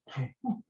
はい。うん。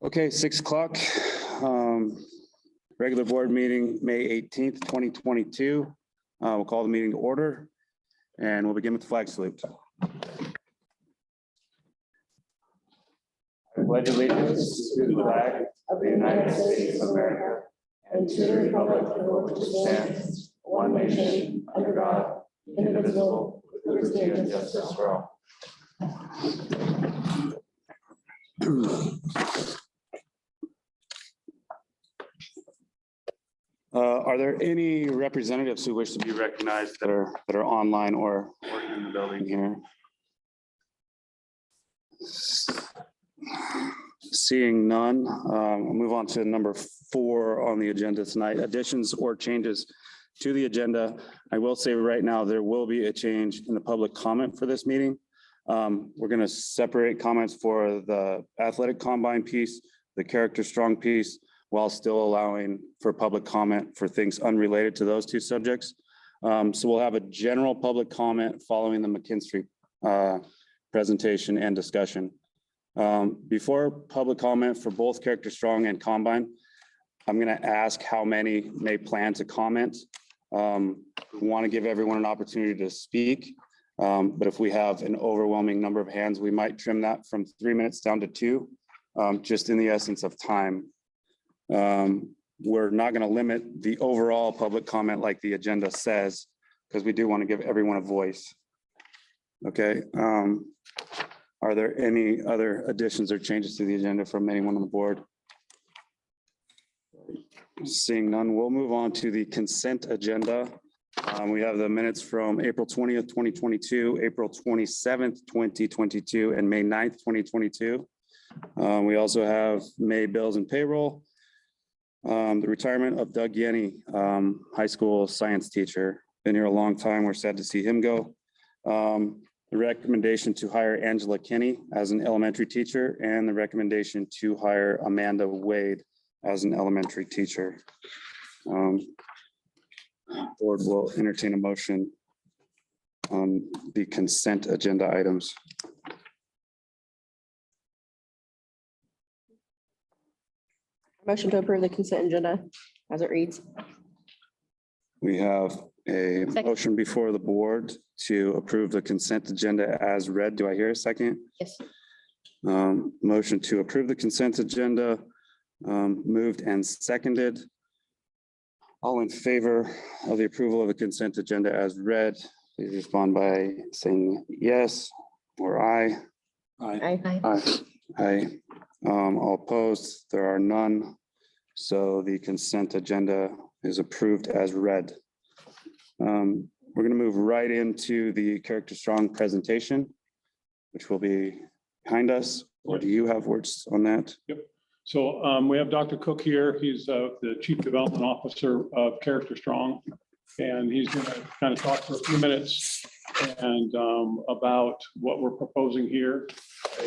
Okay, 6 o'clock. Regular board meeting, May 18th, 2022. We'll call the meeting to order and we'll begin with the flag salute. I pledge allegiance to the flag of the United States of America and to the republic for which it stands, one nation, under God, indivisible, with liberty and justice for all. Are there any representatives who wish to be recognized that are online or in the building here? Seeing none, I'll move on to number 4 on the agenda tonight, additions or changes to the agenda. I will say right now, there will be a change in the public comment for this meeting. We're going to separate comments for the athletic combine piece, the character strong piece, while still allowing for public comment for things unrelated to those two subjects. So we'll have a general public comment following the McKinstry presentation and discussion. Before public comment for both character strong and combine, I'm going to ask how many may plan to comment. We want to give everyone an opportunity to speak. But if we have an overwhelming number of hands, we might trim that from 3 minutes down to 2, just in the essence of time. We're not going to limit the overall public comment like the agenda says, because we do want to give everyone a voice. Okay. Are there any other additions or changes to the agenda from anyone on the board? Seeing none, we'll move on to the consent agenda. We have the minutes from April 20th, 2022, April 27th, 2022, and May 9th, 2022. We also have May bills and payroll. The retirement of Doug Yenny, high school science teacher. Been here a long time. We're sad to see him go. The recommendation to hire Angela Kinney as an elementary teacher, and the recommendation to hire Amanda Wade as an elementary teacher. Board will entertain a motion on the consent agenda items. Motion to approve the consent agenda as it reads. We have a Second. motion before the board to approve the consent agenda as read. Do I hear a second? Yes. Motion to approve the consent agenda, moved and seconded. All in favor of the approval of the consent agenda as read, please respond by saying yes or aye. Aye. Aye. Aye. All opposed, there are none. So the consent agenda is approved as read. We're going to move right into the character strong presentation, which will be behind us. Or do you have words on that? Yep. So we have Dr. Cook here. He's the Chief Development Officer of Character Strong. And he's going to kind of talk for a few minutes and about what we're proposing here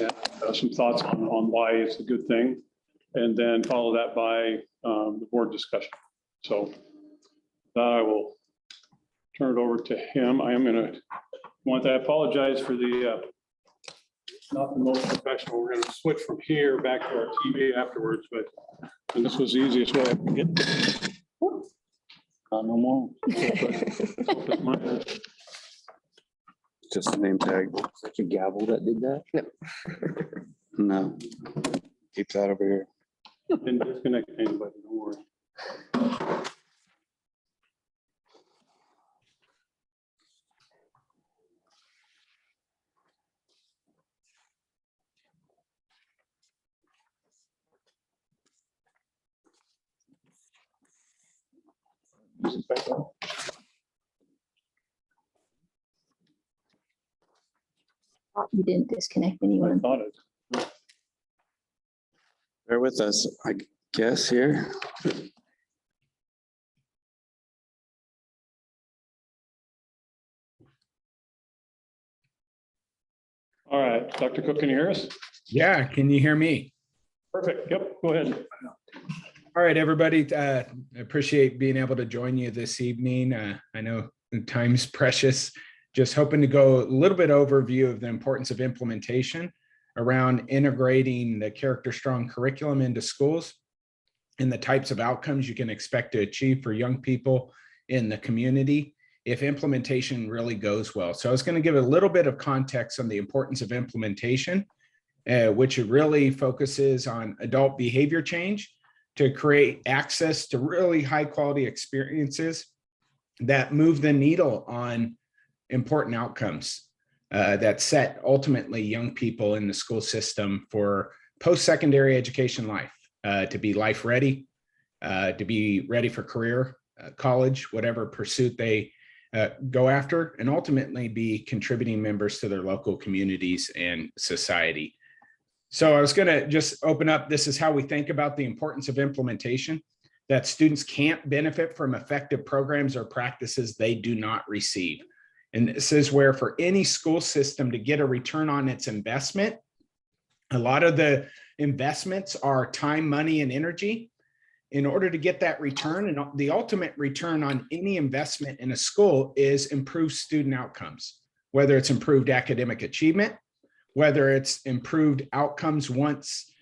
and some thoughts on why it's a good thing. And then follow that by the board discussion. So that I will turn it over to him. I am going to apologize for the not the most professional. We're going to switch from here back to our TV afterwards, but and this was the easiest way I could get. No more. Just a name tag. Such a gavel that did that? No. Keep that over here. Didn't disconnect anybody, don't worry. You didn't disconnect I anyone. thought it. Bear with us, I guess here. All right, Dr. Cook, can you hear us? Yeah, can you hear me? Perfect. Yep, go ahead. All right, everybody. I appreciate being able to join you this evening. I know time's precious. Just hoping to go a little bit overview of the importance of implementation around integrating the Character Strong curriculum into schools and the types of outcomes you can expect to achieve for young people in the community if implementation really goes well. So I was going to give a little bit of context on the importance of implementation, which really focuses on adult behavior change to create access to really high quality experiences that move the needle on important outcomes that set ultimately young people in the school system for post-secondary education life, to be life ready, to be ready for career, college, whatever pursuit they go after, and ultimately be contributing members to their local communities and society. So I was going to just open up. This is how we think about the importance of implementation, that students can't benefit from effective programs or practices they do not receive. And this is where for any school system to get a return on its investment, a lot of the investments are time, money, and energy. In order to get that return, and the ultimate return on any investment in a school is improved student outcomes, whether it's improved academic achievement, whether it's improved outcomes once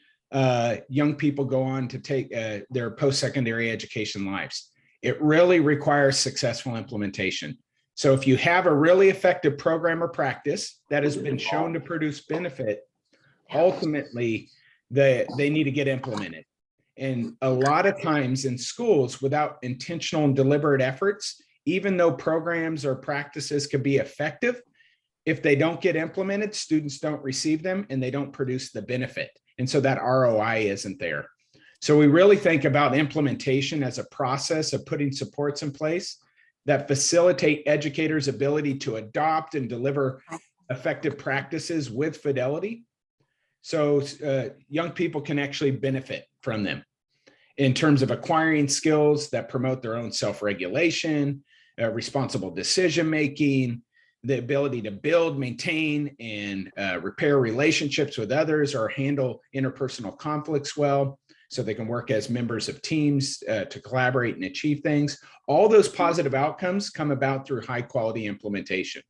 young people go on to take their post-secondary education lives. It really requires successful implementation. So if you have a really effective program or practice that has been shown to produce benefit, ultimately they need to get implemented. And a lot of times in schools, without intentional and deliberate efforts, even though programs or practices can be effective, if they don't get implemented, students don't receive them and they don't produce the benefit. And so that ROI isn't there. So we really think about implementation as a process of putting supports in place that facilitate educators' ability to adopt and deliver effective practices with fidelity. So young people can actually benefit from them in terms of acquiring skills that promote their own self-regulation, responsible decision-making, the ability to build, maintain, and repair relationships with others or handle interpersonal conflicts well, so they can work as members of teams to collaborate and achieve things. All those positive outcomes come about through high quality implementation.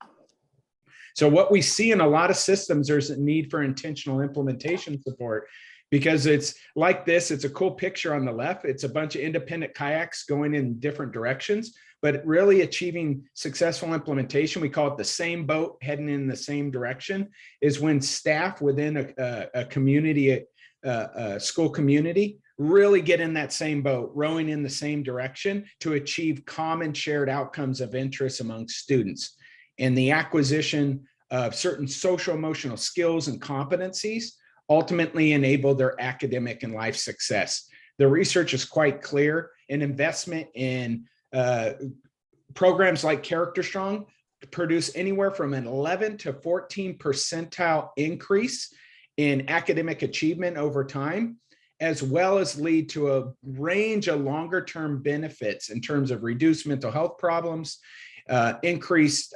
So what we see in a lot of systems, there's a need for intentional implementation support, because it's like this. It's a cool picture on the left. It's a bunch of independent kayaks going in different directions, but really achieving successful implementation, we call it the same boat heading in the same direction, is when staff within a community, a school community, really get in that same boat, rowing in the same direction to achieve common shared outcomes of interest among students. And the acquisition of certain social emotional skills and competencies ultimately enable their academic and life success. The research is quite clear. An investment in programs like Character Strong produce anywhere from an 11 to 14 percentile increase in academic achievement over time, as well as lead to a range of longer term benefits in terms of reduced mental health problems, increased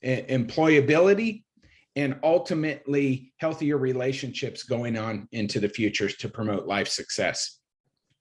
employability, and ultimately healthier relationships going on into the future to promote life success.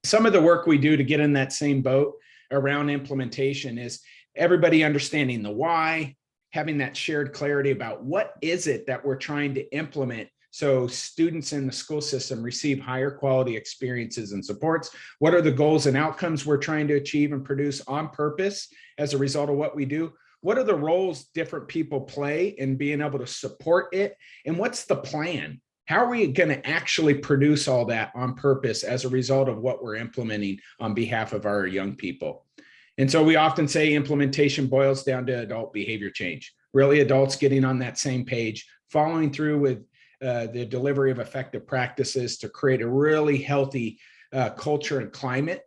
Some of the work we do to get in that same boat around implementation is everybody understanding the why, having that shared clarity about what is it that we're trying to implement so students in the school system receive higher quality experiences and supports. What are the goals and outcomes we're trying to achieve and produce on purpose as a result of what we do? What are the roles different people play in being able to support it? And what's the plan? How are we going to actually produce all that on purpose as a result of what we're implementing on behalf of our young people? And so we often say implementation boils down to adult behavior change, really adults getting on that same page, following through with the delivery of effective practices to create a really healthy culture and climate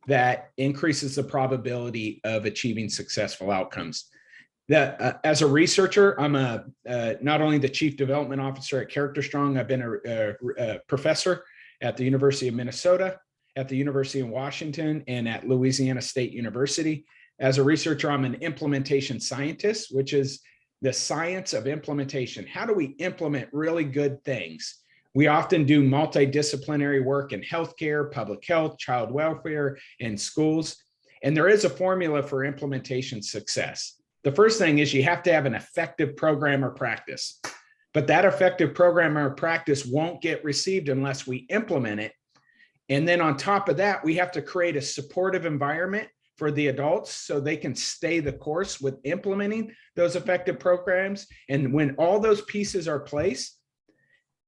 that increases the probability of achieving successful outcomes. That as a researcher, I'm not only the chief development officer at Character Strong, I've been a professor at the University of Minnesota, at the University of Washington, and at Louisiana State University. As a researcher, I'm an implementation scientist, which is the science of implementation. How do we implement really good things? We often do multidisciplinary work in healthcare, public health, child welfare, and schools. And there is a formula for implementation success. The first thing is you have to have an effective program or practice. But that effective program or practice won't get received unless we implement it. And then on top of that, we have to create a supportive environment for the adults so they can stay the course with implementing those effective programs. And when all those pieces are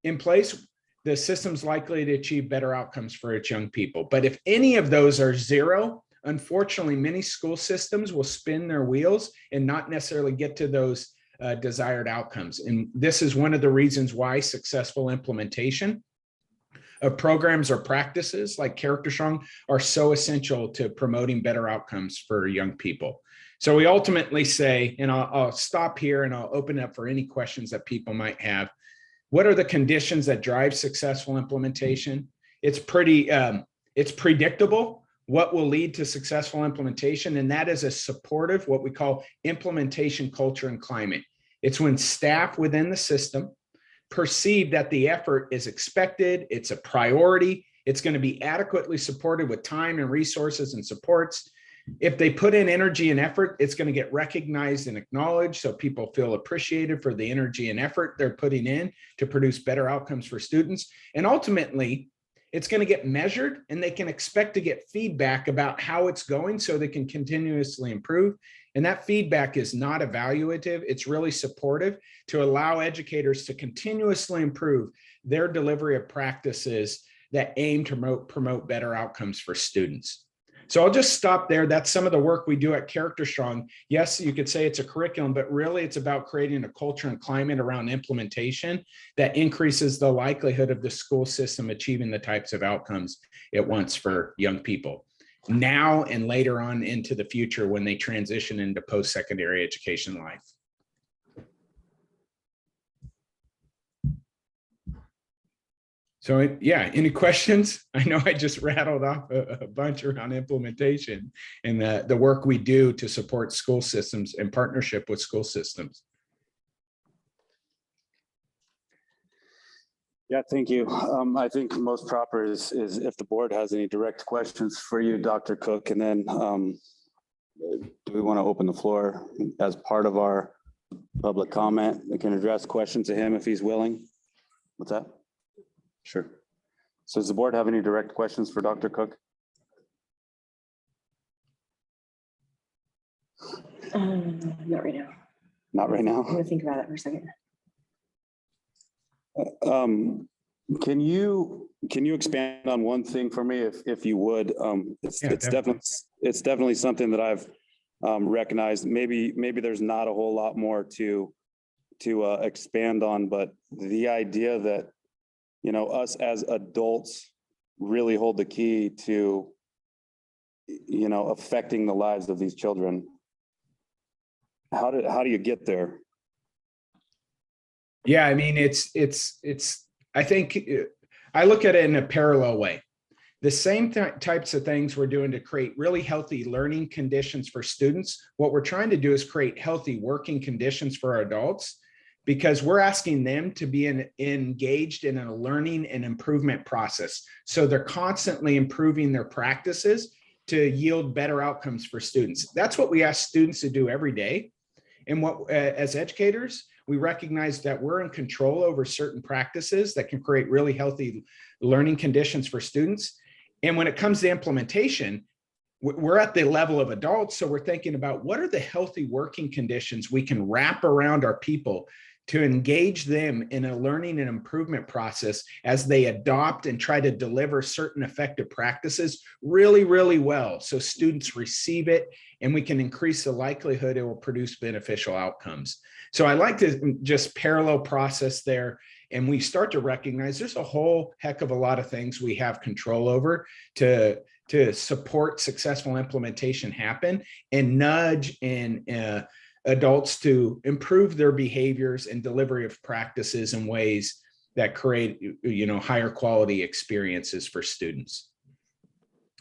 in place, the system's likely to achieve better outcomes for its young people. But if any of those are zero, unfortunately, many school systems will spin their wheels and not necessarily get to those desired outcomes. And this is one of the reasons why successful implementation of programs or practices like Character Strong are so essential to promoting better outcomes for young people. So we ultimately say, and I'll stop here and I'll open up for any questions that people might have. What are the conditions that drive successful implementation? It's predictable what will lead to successful implementation, and that is a supportive, what we call implementation culture and climate. It's when staff within the system perceive that the effort is expected, it's a priority, it's going to be adequately supported with time and resources and supports. If they put in energy and effort, it's going to get recognized and acknowledged so people feel appreciated for the energy and effort they're putting in to produce better outcomes for students. And ultimately, it's going to get measured and they can expect to get feedback about how it's going so they can continuously improve. And that feedback is not evaluative, it's really supportive to allow educators to continuously improve their delivery of practices that aim to promote better outcomes for students. So I'll just stop there. That's some of the work we do at Character Strong. Yes, you could say it's a curriculum, but really it's about creating a culture and climate around implementation that increases the likelihood of the school system achieving the types of outcomes it wants for young people now and later on into the future when they transition into post-secondary education life. So yeah, any questions? I know I just rattled off a bunch around implementation and the work we do to support school systems in partnership with school systems. Yeah, thank you. I think most proper is if the board has any direct questions for you, Dr. Cook, and then do we want to open the floor as part of our public comment? We can address questions to him if he's willing. What's that? Sure. So does the board have any direct questions for Dr. Cook? Not right now. Not right now. I'm gonna think about it for a second. Can you expand on one thing for me, if you would? It's definitely something that I've recognized. Maybe there's not a whole lot more to expand on, but the idea that, you know, us as adults really hold the key to, you know, affecting the lives of these children. How do you get there? Yeah, I mean, I think I look at it in a parallel way. The same types of things we're doing to create really healthy learning conditions for students. What we're trying to do is create healthy working conditions for our adults, because we're asking them to be engaged in a learning and improvement process. So they're constantly improving their practices to yield better outcomes for students. That's what we ask students to do every day. And what, as educators, we recognize that we're in control over certain practices that can create really healthy learning conditions for students. And when it comes to implementation, we're at the level of adults. So we're thinking about what are the healthy working conditions we can wrap around our people to engage them in a learning and improvement process as they adopt and try to deliver certain effective practices really, really well. So students receive it and we can increase the likelihood it will produce beneficial outcomes. So I like to just parallel process there, and we start to recognize there's a whole heck of a lot of things we have control over to support successful implementation happen and nudge and adults to improve their behaviors and delivery of practices in ways that create, you know, higher quality experiences for students.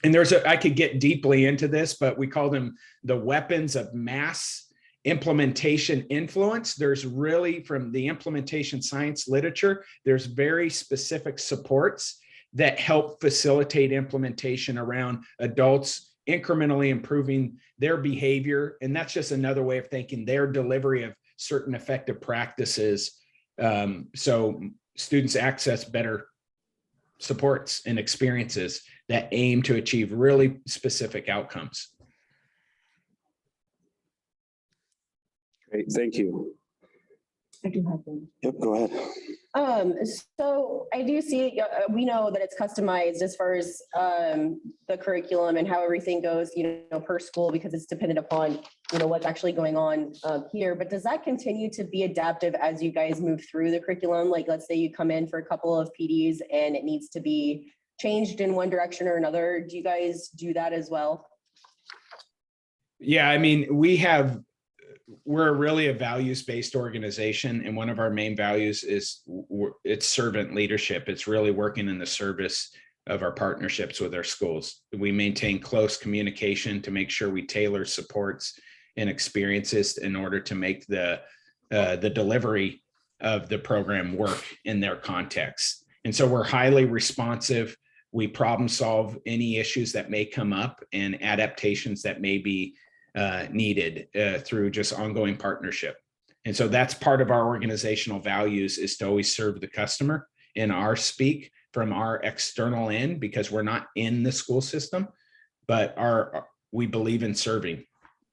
And I could get deeply into this, but we call them the weapons of mass implementation influence. There's really, from the implementation science literature, there's very specific supports that help facilitate implementation around adults incrementally improving their behavior. And that's just another way of thinking their delivery of certain effective practices So students access better supports and experiences that aim to achieve really specific outcomes. Great, thank you. I do have one. Yep, go ahead. So I do see, we know that it's customized as far as the curriculum and how everything goes, per school, because it's dependent upon, what's actually going on here. But does that continue to be adaptive as you guys move through the curriculum? Like, let's say you come in for a couple of PDs and it needs to be changed in one direction or another. Do you guys do that as well? Yeah, I mean, we're really a values-based organization, and one of our main values is it's servant leadership. It's really working in the service of our partnerships with our schools. We maintain close communication to make sure we tailor supports and experiences in order to make the delivery of the program work in their context. And so we're highly responsive. We problem solve any issues that may come up and adaptations that may be needed through just ongoing partnership. And so that's part of our organizational values, is to always serve the customer in our speak from our external end, because we're not in the school system, but we believe in serving.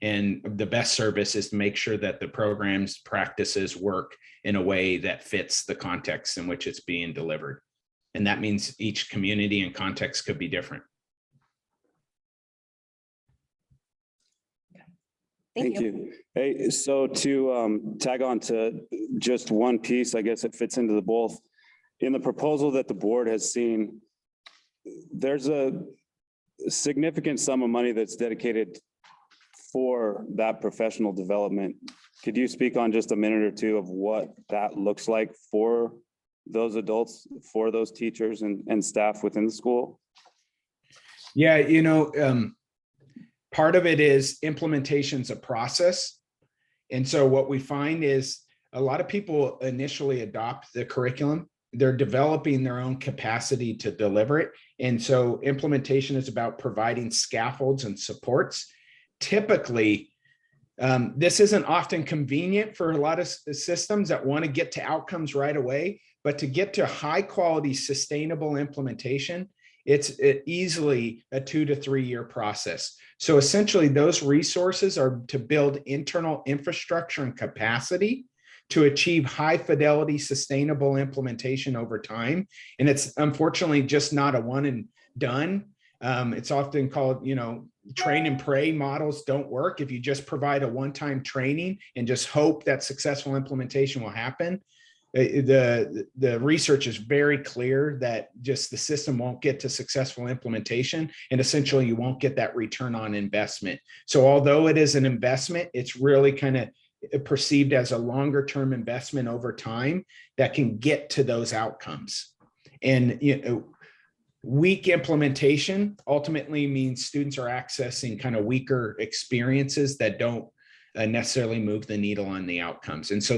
And the best service is to make sure that the programs, practices work in a way that fits the context in which it's being delivered. And that means each community and context could be different. Thank you. Hey, so to tag on to just one piece, I guess it fits into the both. In the proposal that the board has seen, there's a significant sum of money that's dedicated for that professional development. Could you speak on just a minute or two of what that looks like for those adults, for those teachers and staff within the school? Yeah, part of it is implementation's a process. And so what we find is a lot of people initially adopt the curriculum. They're developing their own capacity to deliver it. And so implementation is about providing scaffolds and supports. Typically, this isn't often convenient for a lot of systems that want to get to outcomes right away, but to get to high quality, sustainable implementation, it's easily a 2 to 3 year process. So essentially those resources are to build internal infrastructure and capacity to achieve high fidelity, sustainable implementation over time. And it's unfortunately just not a one and done. It's often called, train and pray models don't work. If you just provide a one-time training and just hope that successful implementation will happen, the research is very clear that just the system won't get to successful implementation, and essentially you won't get that return on investment. So although it is an investment, it's really kind of perceived as a longer term investment over time that can get to those outcomes. And weak implementation ultimately means students are accessing kind of weaker experiences that don't necessarily move the needle on the outcomes. And so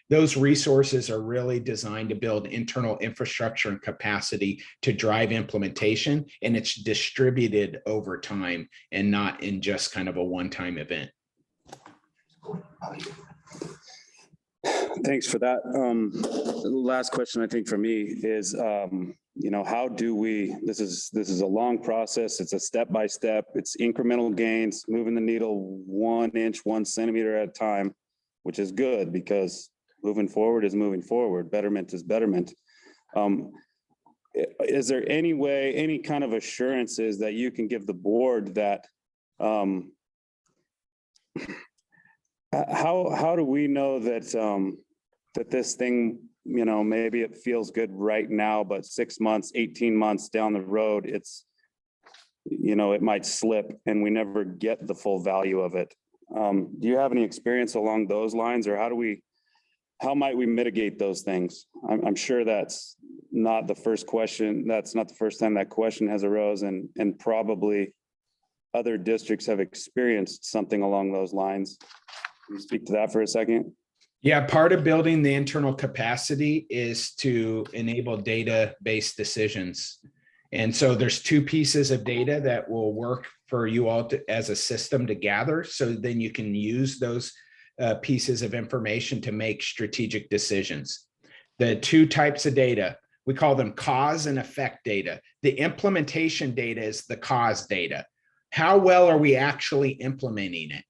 those resources are really designed to build internal infrastructure and capacity to drive implementation, and it's distributed over time and not in just kind of a one-time event. Thanks for that. Last question, I think for me is, how do we, this is a long process. It's a step-by-step, it's incremental gains, moving the needle 1 inch, 1 centimeter at a time, which is good because moving forward is moving forward. Betterment is betterment. Is there any way, any kind of assurances that you can give the board that, how do we know that, that this thing, maybe it feels good right now, but 6 months, 18 months down the road, it's, it might slip and we never get the full value of it. Do you have any experience along those lines, or how might we mitigate those things? I'm sure that's not the first question. That's not the first time that question has arose, and probably other districts have experienced something along those lines. Can you speak to that for a second? Yeah, part of building the internal capacity is to enable data-based decisions. And so there's 2 pieces of data that will work for you all as a system to gather. So then you can use those pieces of information to make strategic decisions. the two types of data. We call them cause and effect data. The implementation data is the cause data. How well are we actually implementing it?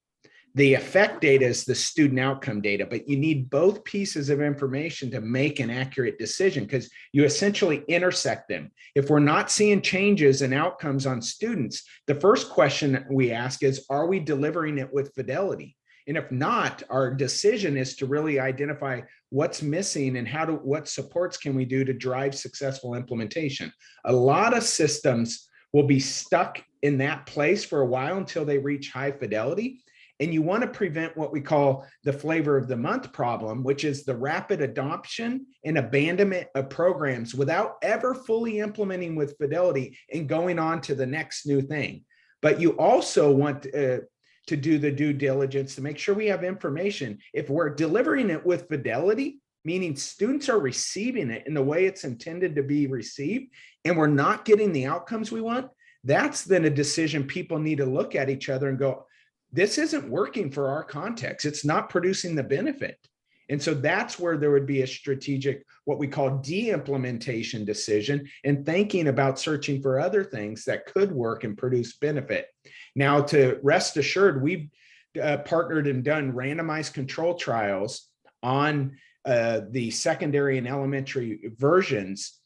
The effect data is the student outcome data, but you need both pieces of information to make an accurate decision because you essentially intersect them. If we're not seeing changes in outcomes on students, the first question we ask is, are we delivering it with fidelity? And if not, our decision is to really identify what's missing and what supports can we do to drive successful implementation. A lot of systems will be stuck in that place for a while until they reach high fidelity. And you want to prevent what we call the flavor of the month problem, which is the rapid adoption and abandonment of programs without ever fully implementing with fidelity and going on to the next new thing. But you also want to do the due diligence to make sure we have information. If we're delivering it with fidelity, meaning students are receiving it in the way it's intended to be received, and we're not getting the outcomes we want, that's then a decision people need to look at each other and go, this isn't working for our context. It's not producing the benefit. And so that's where there would be a strategic, what we call de-implementation decision, and thinking about searching for other things that could work and produce benefit. Now, to rest assured, we've partnered and done randomized control trials on the secondary and elementary versions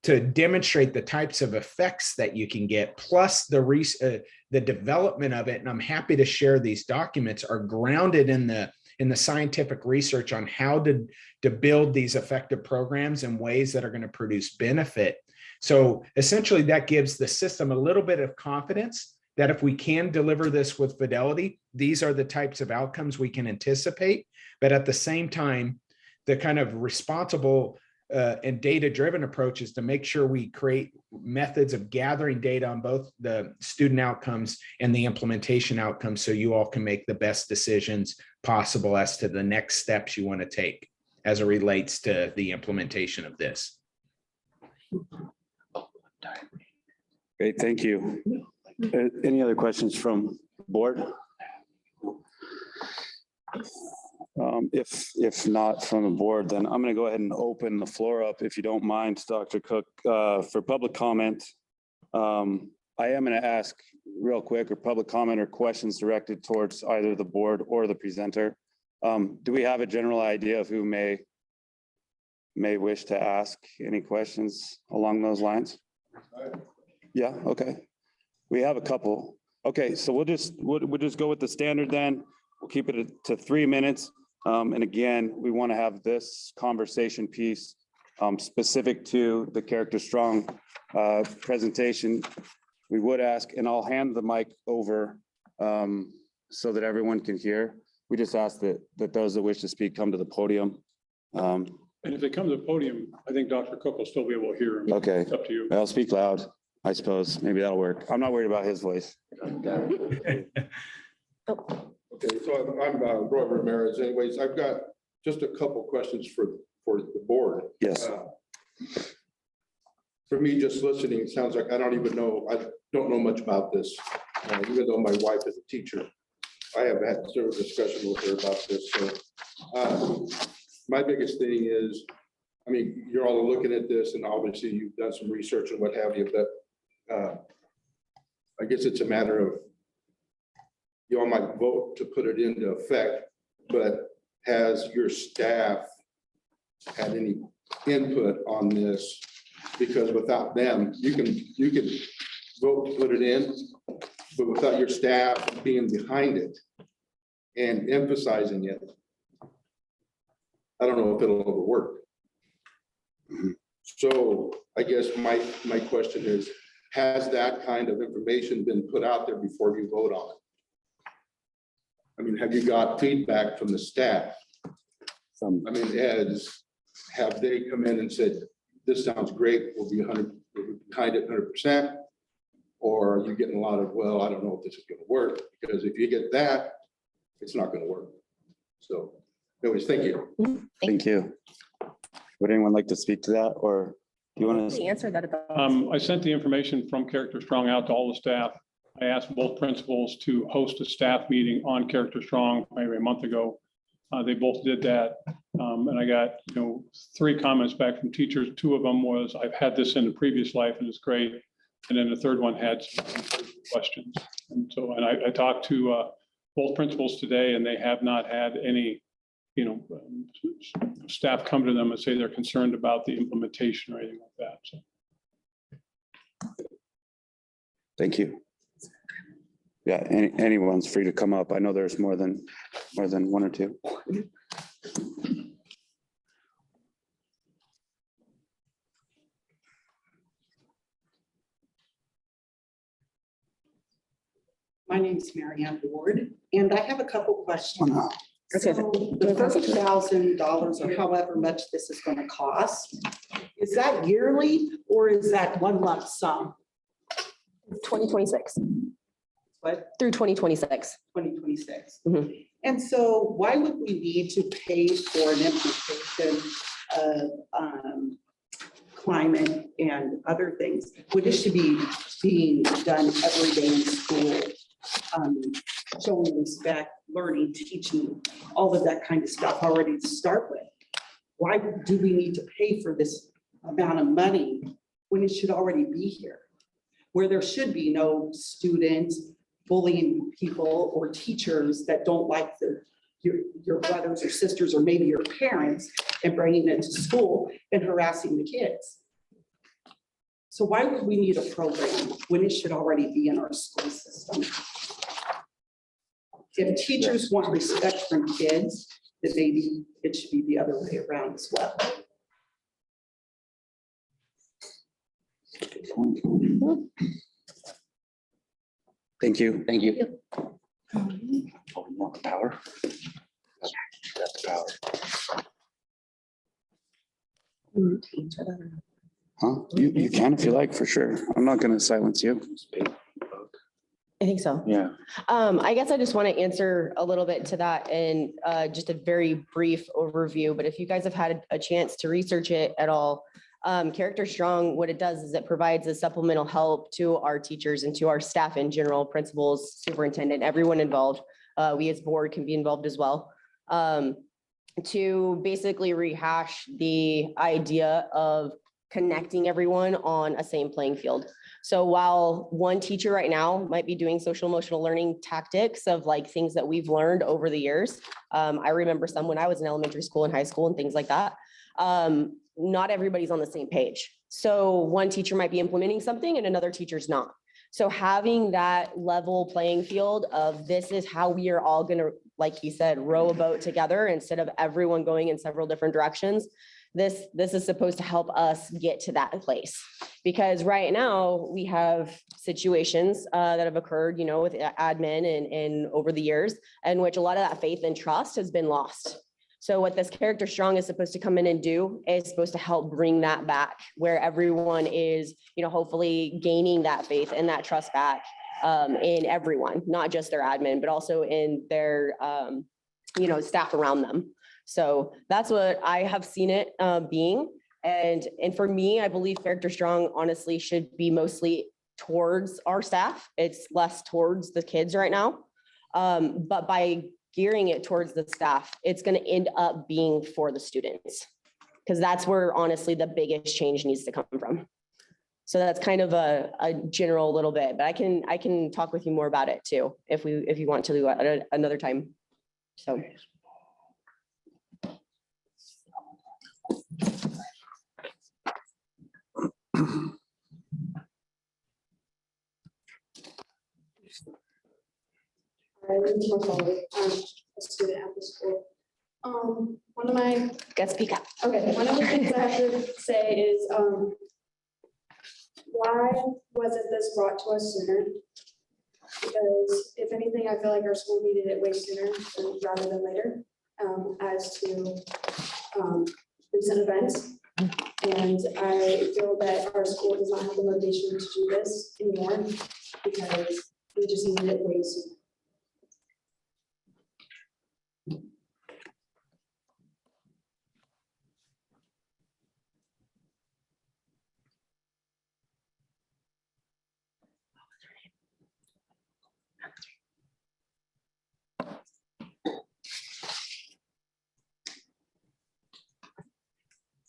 to demonstrate the types of effects that you can get, plus the development of it. And I'm happy to share these documents are grounded in the scientific research on how to build these effective programs in ways that are going to produce benefit. So essentially that gives the system a little bit of confidence that if we can deliver this with fidelity, these are the types of outcomes we can anticipate. But at the same time, the kind of responsible and data-driven approach is to make sure we create methods of gathering data on both the student outcomes and the implementation outcomes so you all can make the best decisions possible as to the next steps you want to take as it relates to the implementation of this. Great, thank you. Any other questions from the board? If not from the board, then I'm going to go ahead and open the floor up, if you don't mind, Dr. Cook, for public comment. I am going to ask real quick or public comment or questions directed towards either the board or the presenter. Do we have a general idea of who may wish to ask any questions along those lines? Yeah, okay. We have a couple. Okay, so we'll just go with the standard then. We'll keep it to 3 minutes. And again, we want to have this conversation piece specific to the Character Strong presentation. We would ask, and I'll hand the mic over so that everyone can hear. We just ask that those that wish to speak come to the podium. And if they come to the podium, I think Dr. Cook will still be able to hear him. Okay. It's up to you. I'll speak loud, I suppose. Maybe that'll work. I'm not worried about his voice. Okay, so I'm Roy Ramirez. Anyways, I've got just a couple questions for the board. Yes. For me, just listening, it sounds like I don't know much about this, even though my wife is a teacher. I have had several discussions with her about this. So my biggest thing is, I mean, you're all looking at this and obviously you've done some research and what have you, but I guess it's a matter of you all might vote to put it into effect, but has your staff had any input on this? Because without them, you can vote to put it in, but without your staff being behind it and emphasizing it, I don't know if it'll ever work. So I guess my question is, has that kind of information been put out there before you vote on it? I mean, have you got feedback from the staff? I mean, have they come in and said, this sounds great, we'll be behind it 100%? Or are you getting a lot of, well, I don't know if this is going to work? Because if you get that, it's not going to work. So anyways, thank you. Thank you. Would anyone like to speak to that, or do you want to? Answer that about. I sent the information from Character Strong out to all the staff. I asked both principals to host a staff meeting on Character Strong maybe a month ago. They both did that. And I got, 3 comments back from teachers. 2 of them was, I've had this in a previous life and it's great. And then the third one had some questions. And so, and I talked to both principals today, and they have not had any, staff come to them and say they're concerned about the implementation or anything like that. So. Thank you. Yeah, anyone's free to come up. I know there's more than 1 or 2. My name is Mary Ann Ward, and I have a couple questions. Okay. So the $30,000 or however much this is going to cost, is that yearly or is that one lump sum? 2026 What, through 2026. 2026? Mhm. And so why would we need to pay for an implementation of climate and other things? When it should be being done every day in school, showing respect, learning, teaching, all of that kind of stuff already to start with. Why do we need to pay for this amount of money when it should already be here? Where there should be no students bullying people or teachers that don't like your brothers or sisters or maybe your parents and bringing it to school and harassing the kids. So why would we need a program when it should already be in our school system? If teachers want respect from kids, then maybe it should be the other way around as well. Thank you. Thank you. Oh, you want the power? That's the power. Huh? You can if you like, for sure. I'm not going to silence you. I think so. Yeah. I guess I just want to answer a little bit to that in just a very brief overview, but if you guys have had a chance to research it at all, Character Strong, what it does is it provides a supplemental help to our teachers and to our staff in general, principals, superintendent, everyone involved. We as board can be involved as well, to basically rehash the idea of connecting everyone on a same playing field. So while one teacher right now might be doing social emotional learning tactics of like things that we've learned over the years, I remember some when I was in elementary school and high school and things like that. Not everybody's on the same page. So one teacher might be implementing something and another teacher's not. So having that level playing field of this is how we are all going to, like he said, row a boat together instead of everyone going in several different directions. This is supposed to help us get to that place, because right now we have situations that have occurred, with admin and over the years, in which a lot of that faith and trust has been lost. So what this Character Strong is supposed to come in and do is supposed to help bring that back, where everyone is, hopefully gaining that faith and that trust back in everyone, not just their admin, but also in their, staff around them. So that's what I have seen it being. And for me, I believe Character Strong honestly should be mostly towards our staff. It's less towards the kids right now. But by gearing it towards the staff, it's going to end up being for the students, because that's where honestly the biggest change needs to come from. So that's kind of a general little bit, but I can talk with you more about it too, if you want to do it another time. So. I'm a student at the school. One of my, Gotta speak up. okay, one of the things I have to say is, why wasn't this brought to us sooner? Because if anything, I feel like our school needed it way sooner rather than later, as to recent events. And I feel that our school does not have the motivation to do this anymore, because we just needed it way sooner.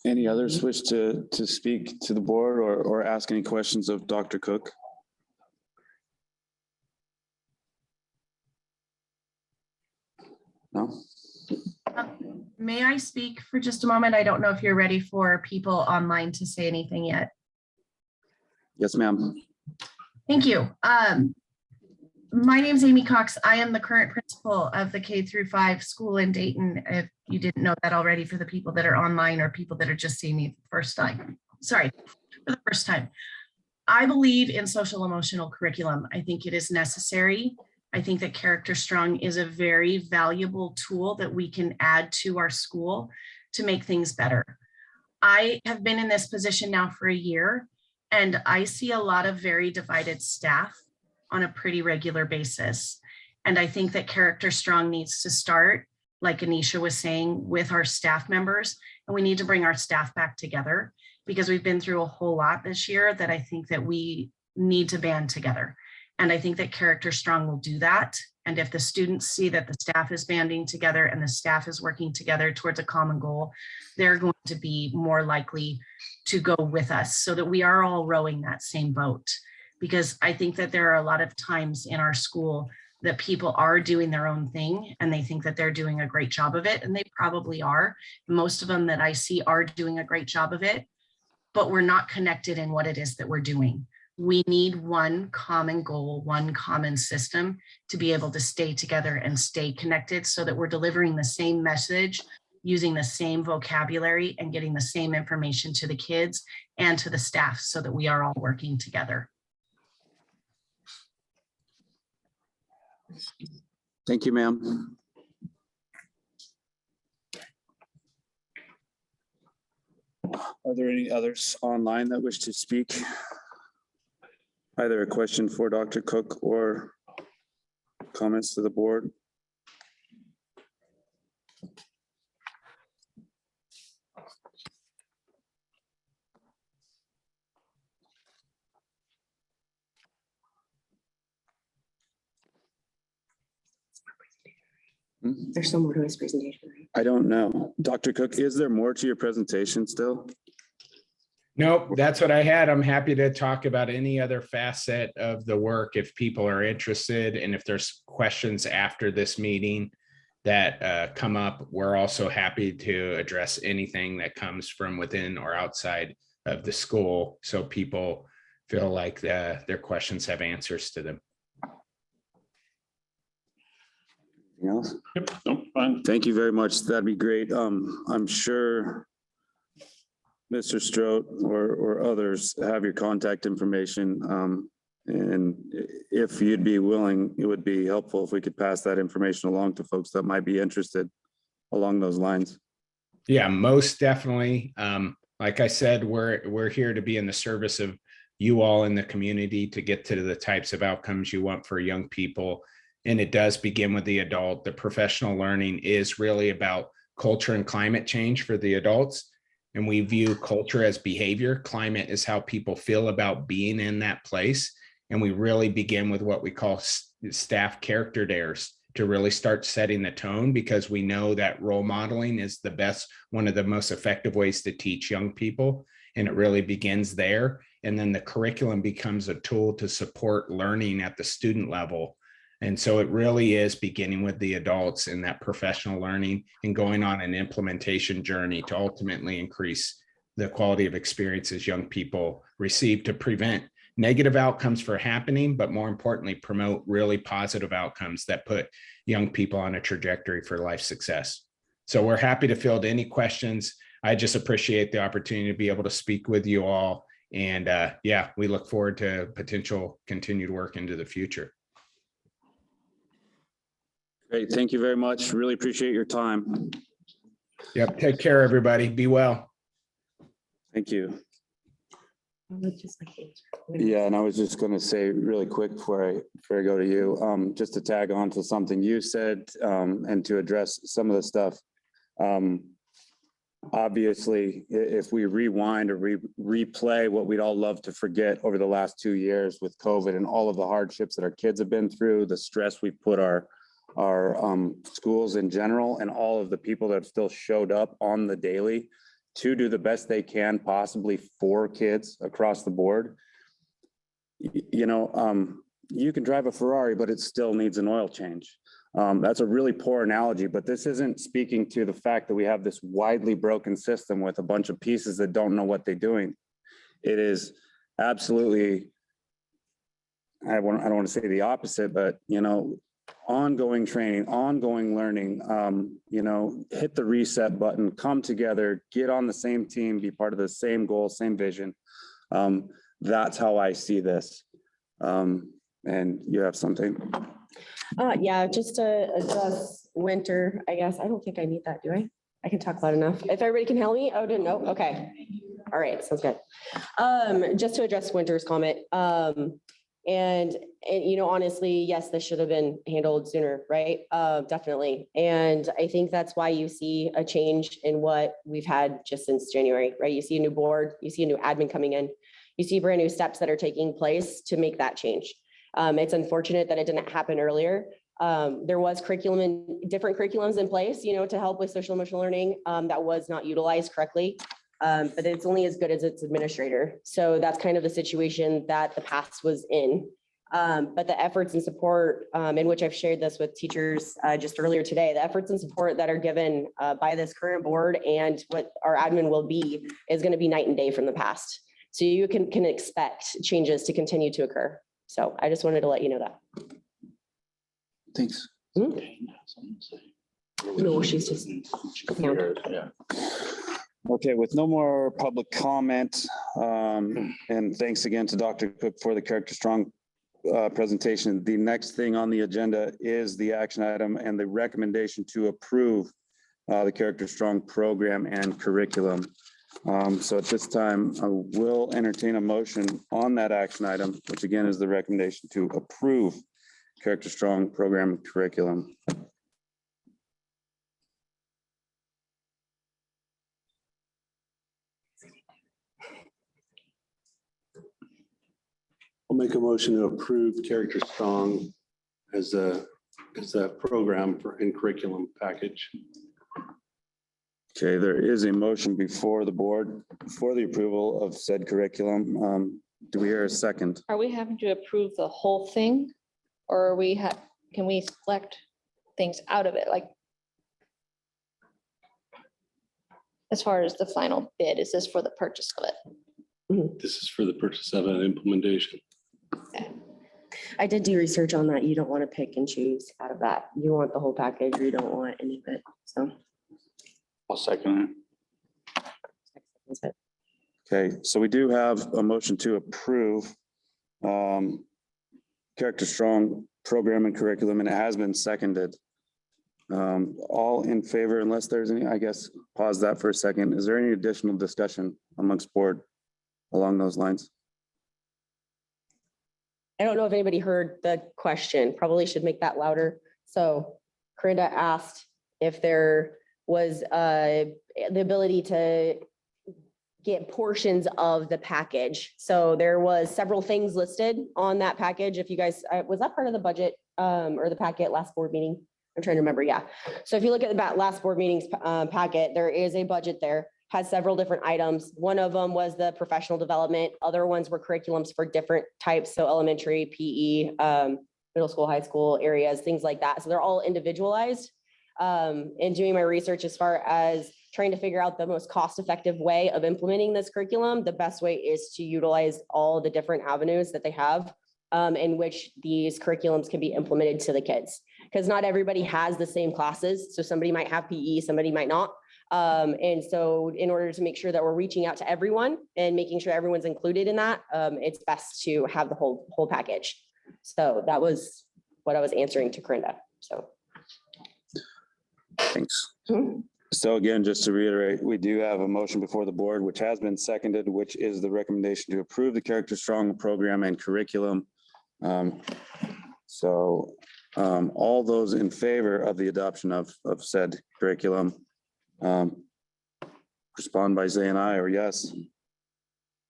Any others wish to speak to the board or ask any questions of Dr. Cook? No? May I speak for just a moment? I don't know if you're ready for people online to say anything yet. Yes, ma'am. Thank you. My name's Amy Cox. I am the current principal of the K-5 school in Dayton. If you didn't know that already, for the people that are online or people that are just seeing me first time. Sorry, for the first time. I believe in social emotional curriculum. I think it is necessary. I think that Character Strong is a very valuable tool that we can add to our school to make things better. I have been in this position now for a year, and I see a lot of very divided staff on a pretty regular basis. And I think that Character Strong needs to start, like Anisha was saying, with our staff members, and we need to bring our staff back together because we've been through a whole lot this year that I think that we need to band together. And I think that Character Strong will do that. And if the students see that the staff is banding together and the staff is working together towards a common goal, they're going to be more likely to go with us so that we are all rowing that same boat. Because I think that there are a lot of times in our school that people are doing their own thing and they think that they're doing a great job of it, and they probably are. Most of them that I see are doing a great job of it, but we're not connected in what it is that we're doing. We need one common goal, one common system to be able to stay together and stay connected so that we're delivering the same message, using the same vocabulary and getting the same information to the kids and to the staff so that we are all working together. Thank you, ma'am. Are there any others online that wish to speak? Either a question for Dr. Cook or comments to the board? There's some more to his presentation, right? I don't know. Dr. Cook, is there more to your presentation still? Nope, that's what I had. I'm happy to talk about any other facet of the work if people are interested. And if there's questions after this meeting that come up, we're also happy to address anything that comes from within or outside of the school, so people feel like their questions have answers to them. Anything else? Yep, no, fine. Thank you very much. That'd be great. I'm sure Mr. Strout or others have your contact information. And if you'd be willing, it would be helpful if we could pass that information along to folks that might be interested along those lines. Yeah, most definitely. Like I said, we're here to be in the service of you all in the community to get to the types of outcomes you want for young people. And it does begin with the adult. The professional learning is really about culture and climate change for the adults. And we view culture as behavior. Climate is how people feel about being in that place. And we really begin with what we call staff character dares to really start setting the tone, because we know that role modeling is the best, one of the most effective ways to teach young people. And it really begins there. And then the curriculum becomes a tool to support learning at the student level. And so it really is beginning with the adults in that professional learning and going on an implementation journey to ultimately increase the quality of experiences young people receive to prevent negative outcomes from happening, but more importantly, promote really positive outcomes that put young people on a trajectory for life success. So we're happy to field any questions. I just appreciate the opportunity to be able to speak with you all. And yeah, we look forward to potential continued work into the future. Great. Thank you very much. Really appreciate your time. Yep. Take care, everybody. Be well. Thank you. Yeah, and I was just going to say really quick before I go to you, just to tag on to something you said and to address some of the stuff. Obviously, if we rewind or replay what we'd all love to forget over the last 2 years with COVID and all of the hardships that our kids have been through, the stress we've put our schools in general, and all of the people that have still showed up on the daily to do the best they can possibly for kids across the board. You can drive a Ferrari, but it still needs an oil change. That's a really poor analogy, but this isn't speaking to the fact that we have this widely broken system with a bunch of pieces that don't know what they're doing. It is absolutely, I don't want to say the opposite, but ongoing training, ongoing learning, hit the reset button, come together, get on the same team, be part of the same goal, same vision. That's how I see this. And you have something? Yeah, just to address winter, I guess. I don't think I need that, do I? I can talk loud enough. If everybody can help me? Oh, didn't know. Okay. All right, sounds good. Just to address Winter's comment. And honestly, yes, this should have been handled sooner, right? Definitely. And I think that's why you see a change in what we've had just since January, right? You see a new board, you see a new admin coming in, you see brand new steps that are taking place to make that change. It's unfortunate that it didn't happen earlier. There was different curriculums in place, to help with social emotional learning that was not utilized correctly. But it's only as good as its administrator. So that's kind of the situation that the past was in. But the efforts and support, in which I've shared this with teachers just earlier today, the efforts and support that are given by this current board and what our admin will be is going to be night and day from the past. So you can expect changes to continue to occur. So I just wanted to let you know that. Thanks. No, she's just. Yeah. Okay, with no more public comment, and thanks again to Dr. Cook for the Character Strong presentation. The next thing on the agenda is the action item and the recommendation to approve the Character Strong program and curriculum. So at this time, I will entertain a motion on that action item, which again is the recommendation to approve Character Strong program and curriculum. I'll make a motion to approve Character Strong as a program and curriculum package. Okay, there is a motion before the board for the approval of said curriculum. Do we hear a second? Are we having to approve the whole thing? Or can we select things out of it? Like, as far as the final bid, is this for the purchase of it? This is for the purchase of an implementation. I did do research on that. You don't want to pick and choose out of that. You want the whole package. You don't want any of it. So. I'll second That's it. Okay, so we do have a motion to approve Character Strong program and curriculum, and it has been seconded. All in favor, unless there's any, I guess, pause that for a second. Is there any additional discussion amongst board along those lines? I don't know if anybody heard the question. Probably should make that louder. So Corinda asked if there was the ability to get portions of the package. So there was several things listed on that package. If you guys, was that part of the budget or the packet last board meeting? I'm trying to remember. Yeah. So if you look at the last board meetings packet, there is a budget there, has several different items. One of them was the professional development. Other ones were curriculums for different types. So elementary, PE, middle school, high school areas, things like that. So they're all individualized. In doing my research as far as trying to figure out the most cost-effective way of implementing this curriculum, the best way is to utilize all the different avenues that they have in which these curriculums can be implemented to the kids. Because not everybody has the same classes. So somebody might have PE, somebody might not. And so in order to make sure that we're reaching out to everyone and making sure everyone's included in that, it's best to have the whole package. So that was what I was answering to Corinda. So. Thanks. So again, just to reiterate, we do have a motion before the board, which has been seconded, which is the recommendation to approve the Character Strong program and curriculum. All those in favor of the adoption of said curriculum, respond by saying aye or yes.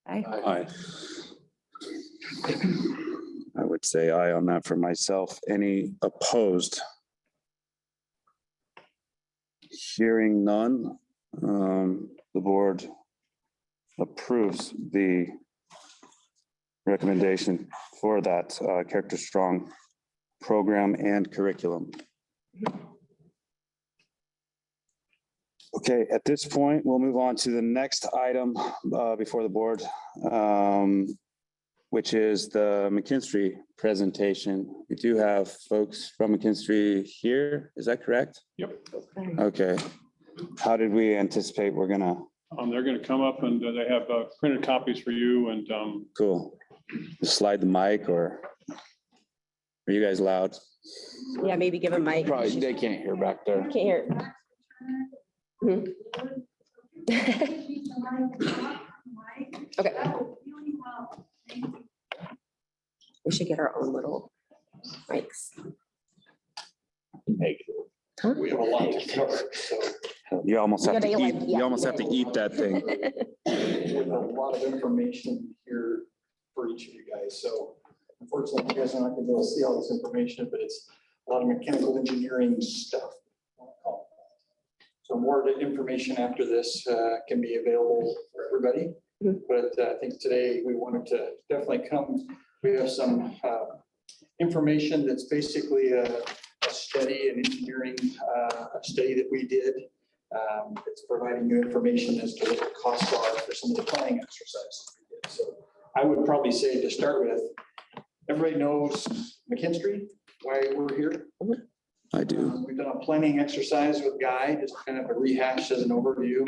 Aye. Aye. I would say aye on that for myself. Any opposed? the board approves the recommendation for that Character Strong program and curriculum. Okay, at this point, we'll move on to the next item before the board, which is the McKinstry presentation. We do have folks from McKinstry here. Is that correct? Yep. Okay. How did we anticipate we're gonna? They're going to come up and they have printed copies for you and Cool. Just slide the mic, or are you guys loud? Yeah, maybe give a mic. Probably, they can't hear back there. Can't hear. Mhm. Okay. We should get our own little mics. Huh? We have a lot to cover, so You almost have to You gotta, eat, like, yeah. you almost have to eat that thing. with a lot of information here for each of you guys. So unfortunately, you guys are not going to be able to see all this information, but it's a lot of mechanical engineering stuff. So more of the information after this can be available for everybody. Mhm. But I think today we wanted to definitely come. We have some information that's basically a study, an engineering study that we did. It's providing you information as to what the costs are for some of the planning exercises we did. So I would probably say to start with, everybody knows McKinstry, why we're here. I do. We've done a planning exercise with Guy, just kind of a rehash as an overview.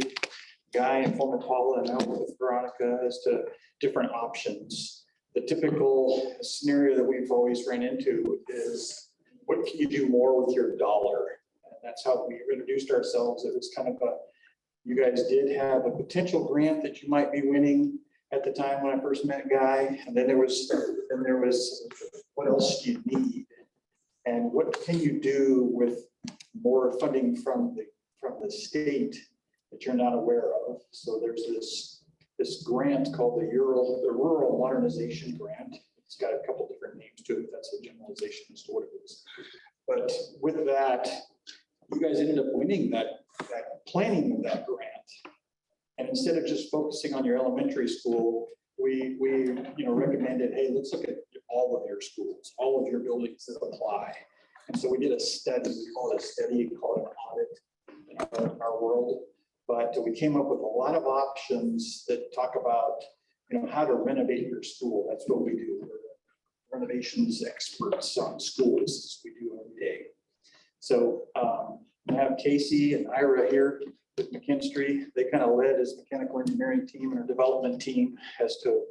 Guy and former Paula and now with Veronica as to different options. The typical scenario that we've always ran into is, what can you do more with your dollar? And that's how we introduced ourselves. It was kind of a, you guys did have a potential grant that you might be winning at the time when I first met Guy. And then there was, what else do you need? And what can you do with more funding from the state that you're not aware of? So there's this grant called the Rural Modernization Grant. It's got a couple different names to it. That's a generalization as to what it is. But with that, you guys ended up winning that planning of that grant. And instead of just focusing on your elementary school, we recommended, hey, let's look at all of your schools, all of your buildings that apply. And so we did a study, we call it a study, we call it an audit in our world. But we came up with a lot of options that talk about, how to renovate your school. That's what we do. We're renovations experts on schools, we do every day. So we have Casey and Ira here with McKinstry. They kind of led as mechanical engineering team and our development team as to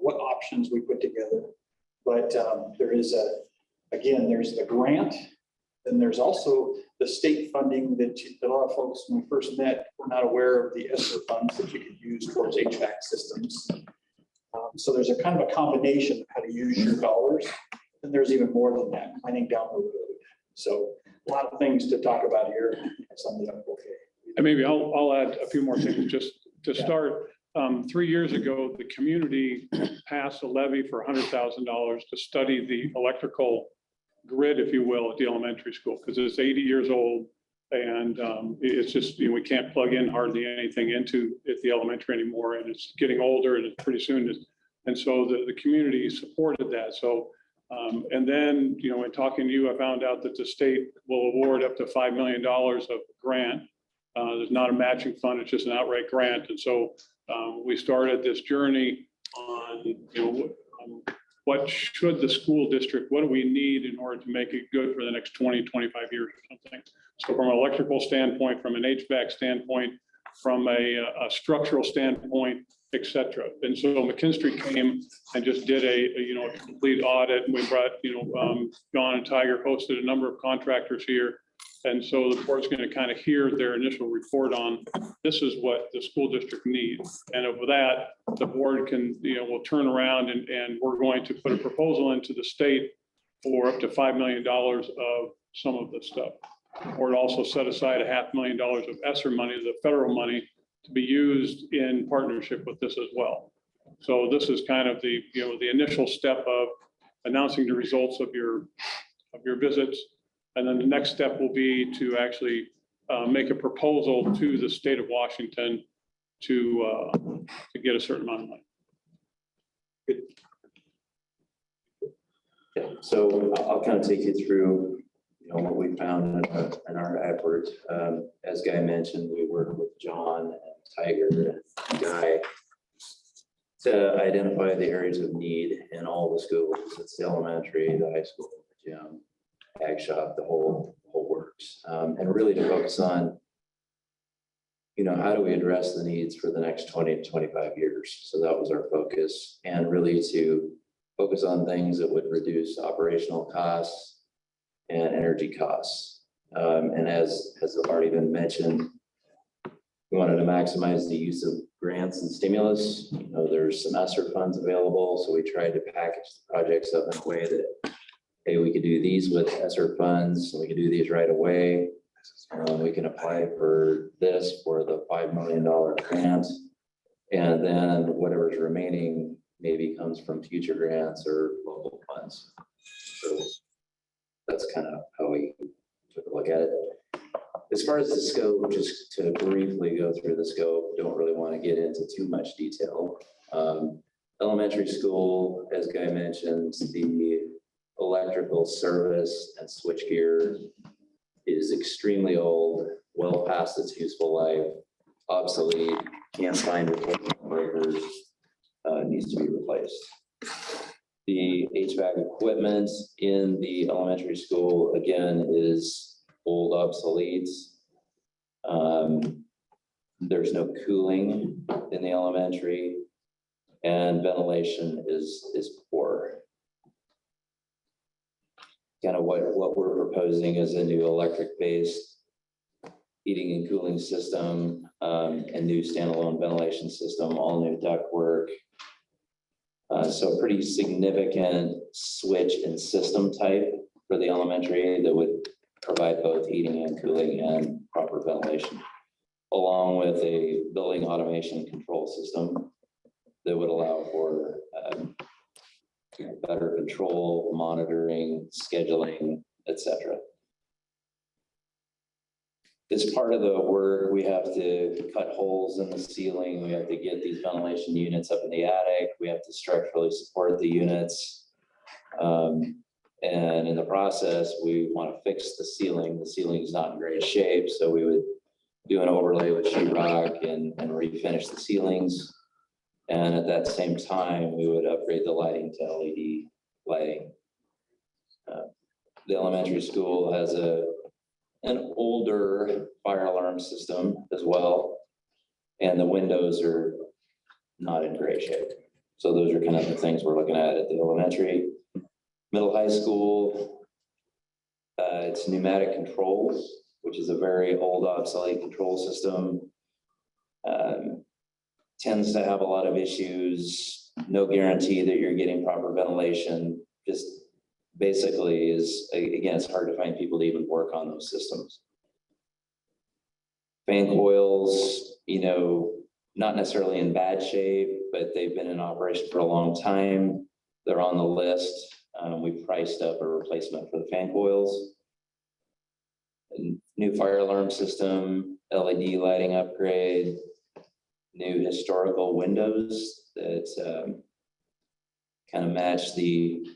what options we put together. But there is there's the grant. Then there's also the state funding that a lot of folks, when we first met, were not aware of the ESSER funds that you could use towards HVAC systems. So there's a kind of a combination of how to use your dollars. And there's even more than that, planning down the road. So a lot of things to talk about here. Some of them, okay. and maybe I'll add a few more things just to start. 3 years ago, the community passed a levy for $100,000 to study the electrical grid, if you will, at the elementary school, because it's 80 years old. And it's just, we can't plug in hardly anything into the elementary anymore. And it's getting older and it's pretty soon. And so the community supported that. So, and then, in talking to you, I found out that the state will award up to $5 million of grant. There's not a matching fund, it's just an outright grant. And so we started this journey on, what should the school district, what do we need in order to make it good for the next 20, 25 years or something? So from an electrical standpoint, from an HVAC standpoint, from a structural standpoint, et cetera. And so McKinstry came and just did a complete audit. And we brought, John and Tiger hosted a number of contractors here. And so the board's going to kind of hear their initial report on, this is what the school district needs. And of that, the board can, will turn around and we're going to put a proposal into the state for up to $5 million of some of the stuff. The board also set aside $500,000 of ESSER money, the federal money, to be used in partnership with this as well. So this is kind of the, the initial step of announcing the results of your visits. And then the next step will be to actually make a proposal to the state of Washington to get a certain amount of money. Yeah, so I'll kind of take you through, what we found in our effort. As Guy mentioned, we worked with John and Tiger and Guy to identify the areas of need in all the schools. It's the elementary, the high school, the gym, ag shop, the whole works. And really to focus on, how do we address the needs for the next 20 to 25 years? So that was our focus, and really to focus on things that would reduce operational costs and energy costs. And as has already been mentioned, we wanted to maximize the use of grants and stimulus. There's some ESSER funds available, so we tried to package the projects up in a way that, hey, we could do these with ESSER funds, and we could do these right away. We can apply for this for the $5 million grant, and then whatever's remaining maybe comes from future grants or local funds. So that's kind of how we took a look at it. As far as the scope, just to briefly go through the scope, don't really want to get into too much detail. Elementary school, as Guy mentioned, the electrical service and switchgear is extremely old, well past its useful life, obsolete, can't find replacement breakers, needs to be replaced. The HVAC equipment in the elementary school, again, is old, obsolete. There's no cooling in the elementary, and ventilation is poor. Kind of what we're proposing is a new electric-based heating and cooling system, a new standalone ventilation system, all new ductwork. So a pretty significant switch in system type for the elementary that would provide both heating and cooling and proper ventilation, along with a building automation control system that would allow for better control, monitoring, scheduling, etc. As part of the work, we have to cut holes in the ceiling. We have to get these ventilation units up in the attic. We have to structurally support the units. And in the process, we want to fix the ceiling. The ceiling is not in great shape, so we would do an overlay with sheetrock and refinish the ceilings. And at that same time, we would upgrade the lighting to LED lighting. The elementary school has an older fire alarm system as well, and the windows are not in great shape. So those are kind of the things we're looking at the elementary. Middle high school, it's pneumatic controls, which is a very old, obsolete control system. Tends to have a lot of issues, no guarantee that you're getting proper ventilation, just basically is, again, it's hard to find people to even work on those systems. Fan coils, not necessarily in bad shape, but they've been in operation for a long time. They're on the list. We priced up a replacement for the fan coils. And new fire alarm system, LED lighting upgrade, new historical windows that kind of match the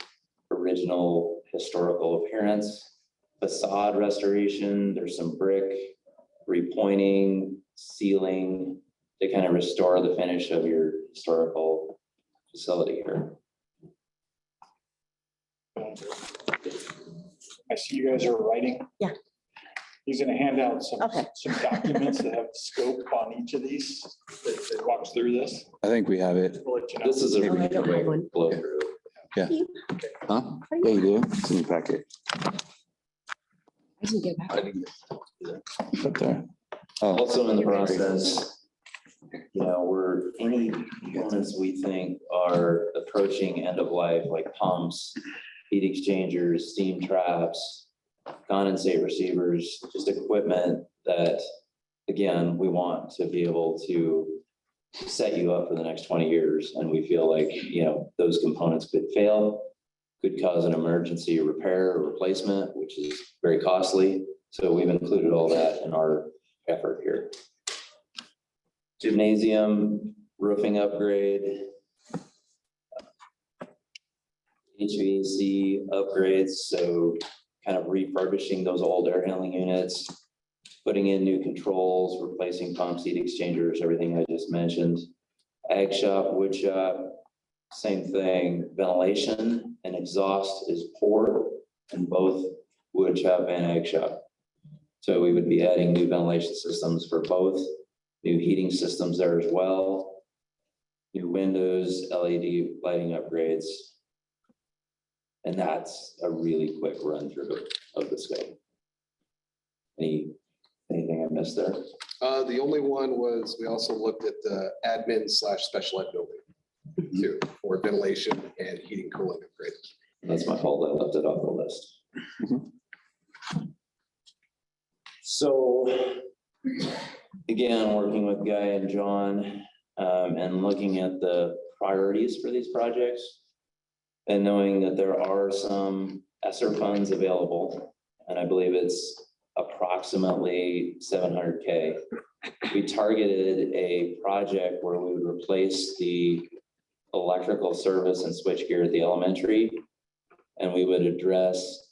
original historical appearance. Facade restoration, there's some brick repointing, sealing to kind of restore the finish of your historical facility here. I see you guys are writing. Yeah. He's gonna hand out some Okay. documents that have scope on each of these that walks through this. I think we have it. We'll let you know. This is a Oh, I don't have one. flow through. Huh? Yeah, you do. It's in your packet. I didn't get that. It's up there. Oh, Also in the process, we're any components we think are approaching end of life, like pumps, heat exchangers, steam traps, condensate receivers, just equipment that, again, we want to be able to set you up for the next 20 years. And we feel like, those components could fail, could cause an emergency repair or replacement, which is very costly. So we've included all that in our effort here. Gymnasium, roofing upgrade. HVAC upgrades, so kind of refurbishing those old air handling units, putting in new controls, replacing pumps, heat exchangers, everything I just mentioned. Ag shop, wood shop, same thing. Ventilation and exhaust is poor in both wood shop and ag shop. So we would be adding new ventilation systems for both, new heating systems there as well, new windows, LED lighting upgrades. And that's a really quick run through of the scope. Anything I missed there? The only one was, we also looked at the admin / special ed building too, for ventilation and heating cooling upgrades. That's my fault. I left it off the list. So again, working with Guy and John and looking at the priorities for these projects and knowing that there are some ESSER funds available, and I believe it's approximately 700K. We targeted a project where we would replace the electrical service and switchgear at the elementary, and we would address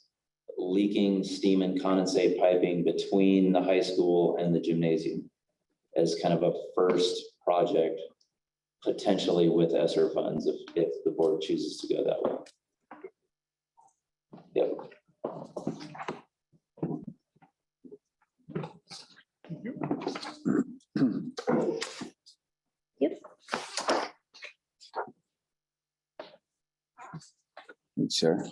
leaking steam and condensate piping between the high school and the gymnasium as kind of a first project, potentially with ESSER funds if the board chooses to go that way. Yep. Yep. Sure.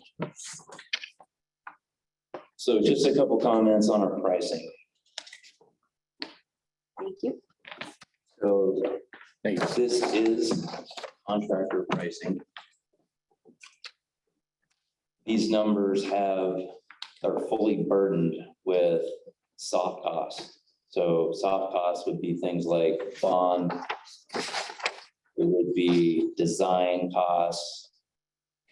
So just a couple comments on our pricing. Thank you. So this is contractor pricing. These numbers are fully burdened with soft costs. So soft costs would be things like bond, it would be design costs,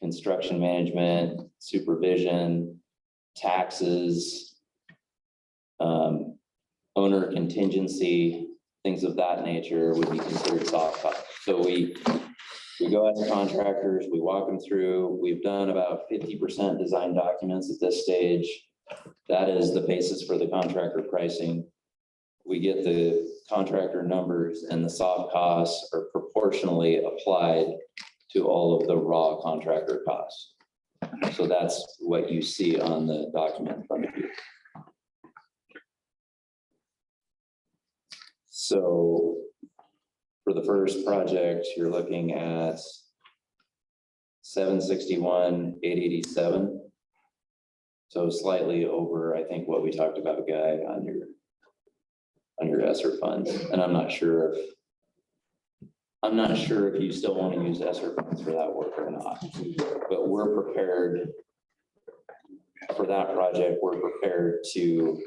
construction management, supervision, taxes, owner contingency, things of that nature would be considered soft costs. So we go out to contractors, we walk them through. We've done about 50% design documents at this stage. That is the basis for the contractor pricing. We get the contractor numbers, and the soft costs are proportionally applied to all of the raw contractor costs. So that's what you see on the document in front of you. So for the first project, you're looking at 761,887. So slightly over, I think, what we talked about, Guy, on your ESSER funds. And I'm not sure if you still want to use ESSER funds for that work or not, but we're prepared for that project. We're prepared to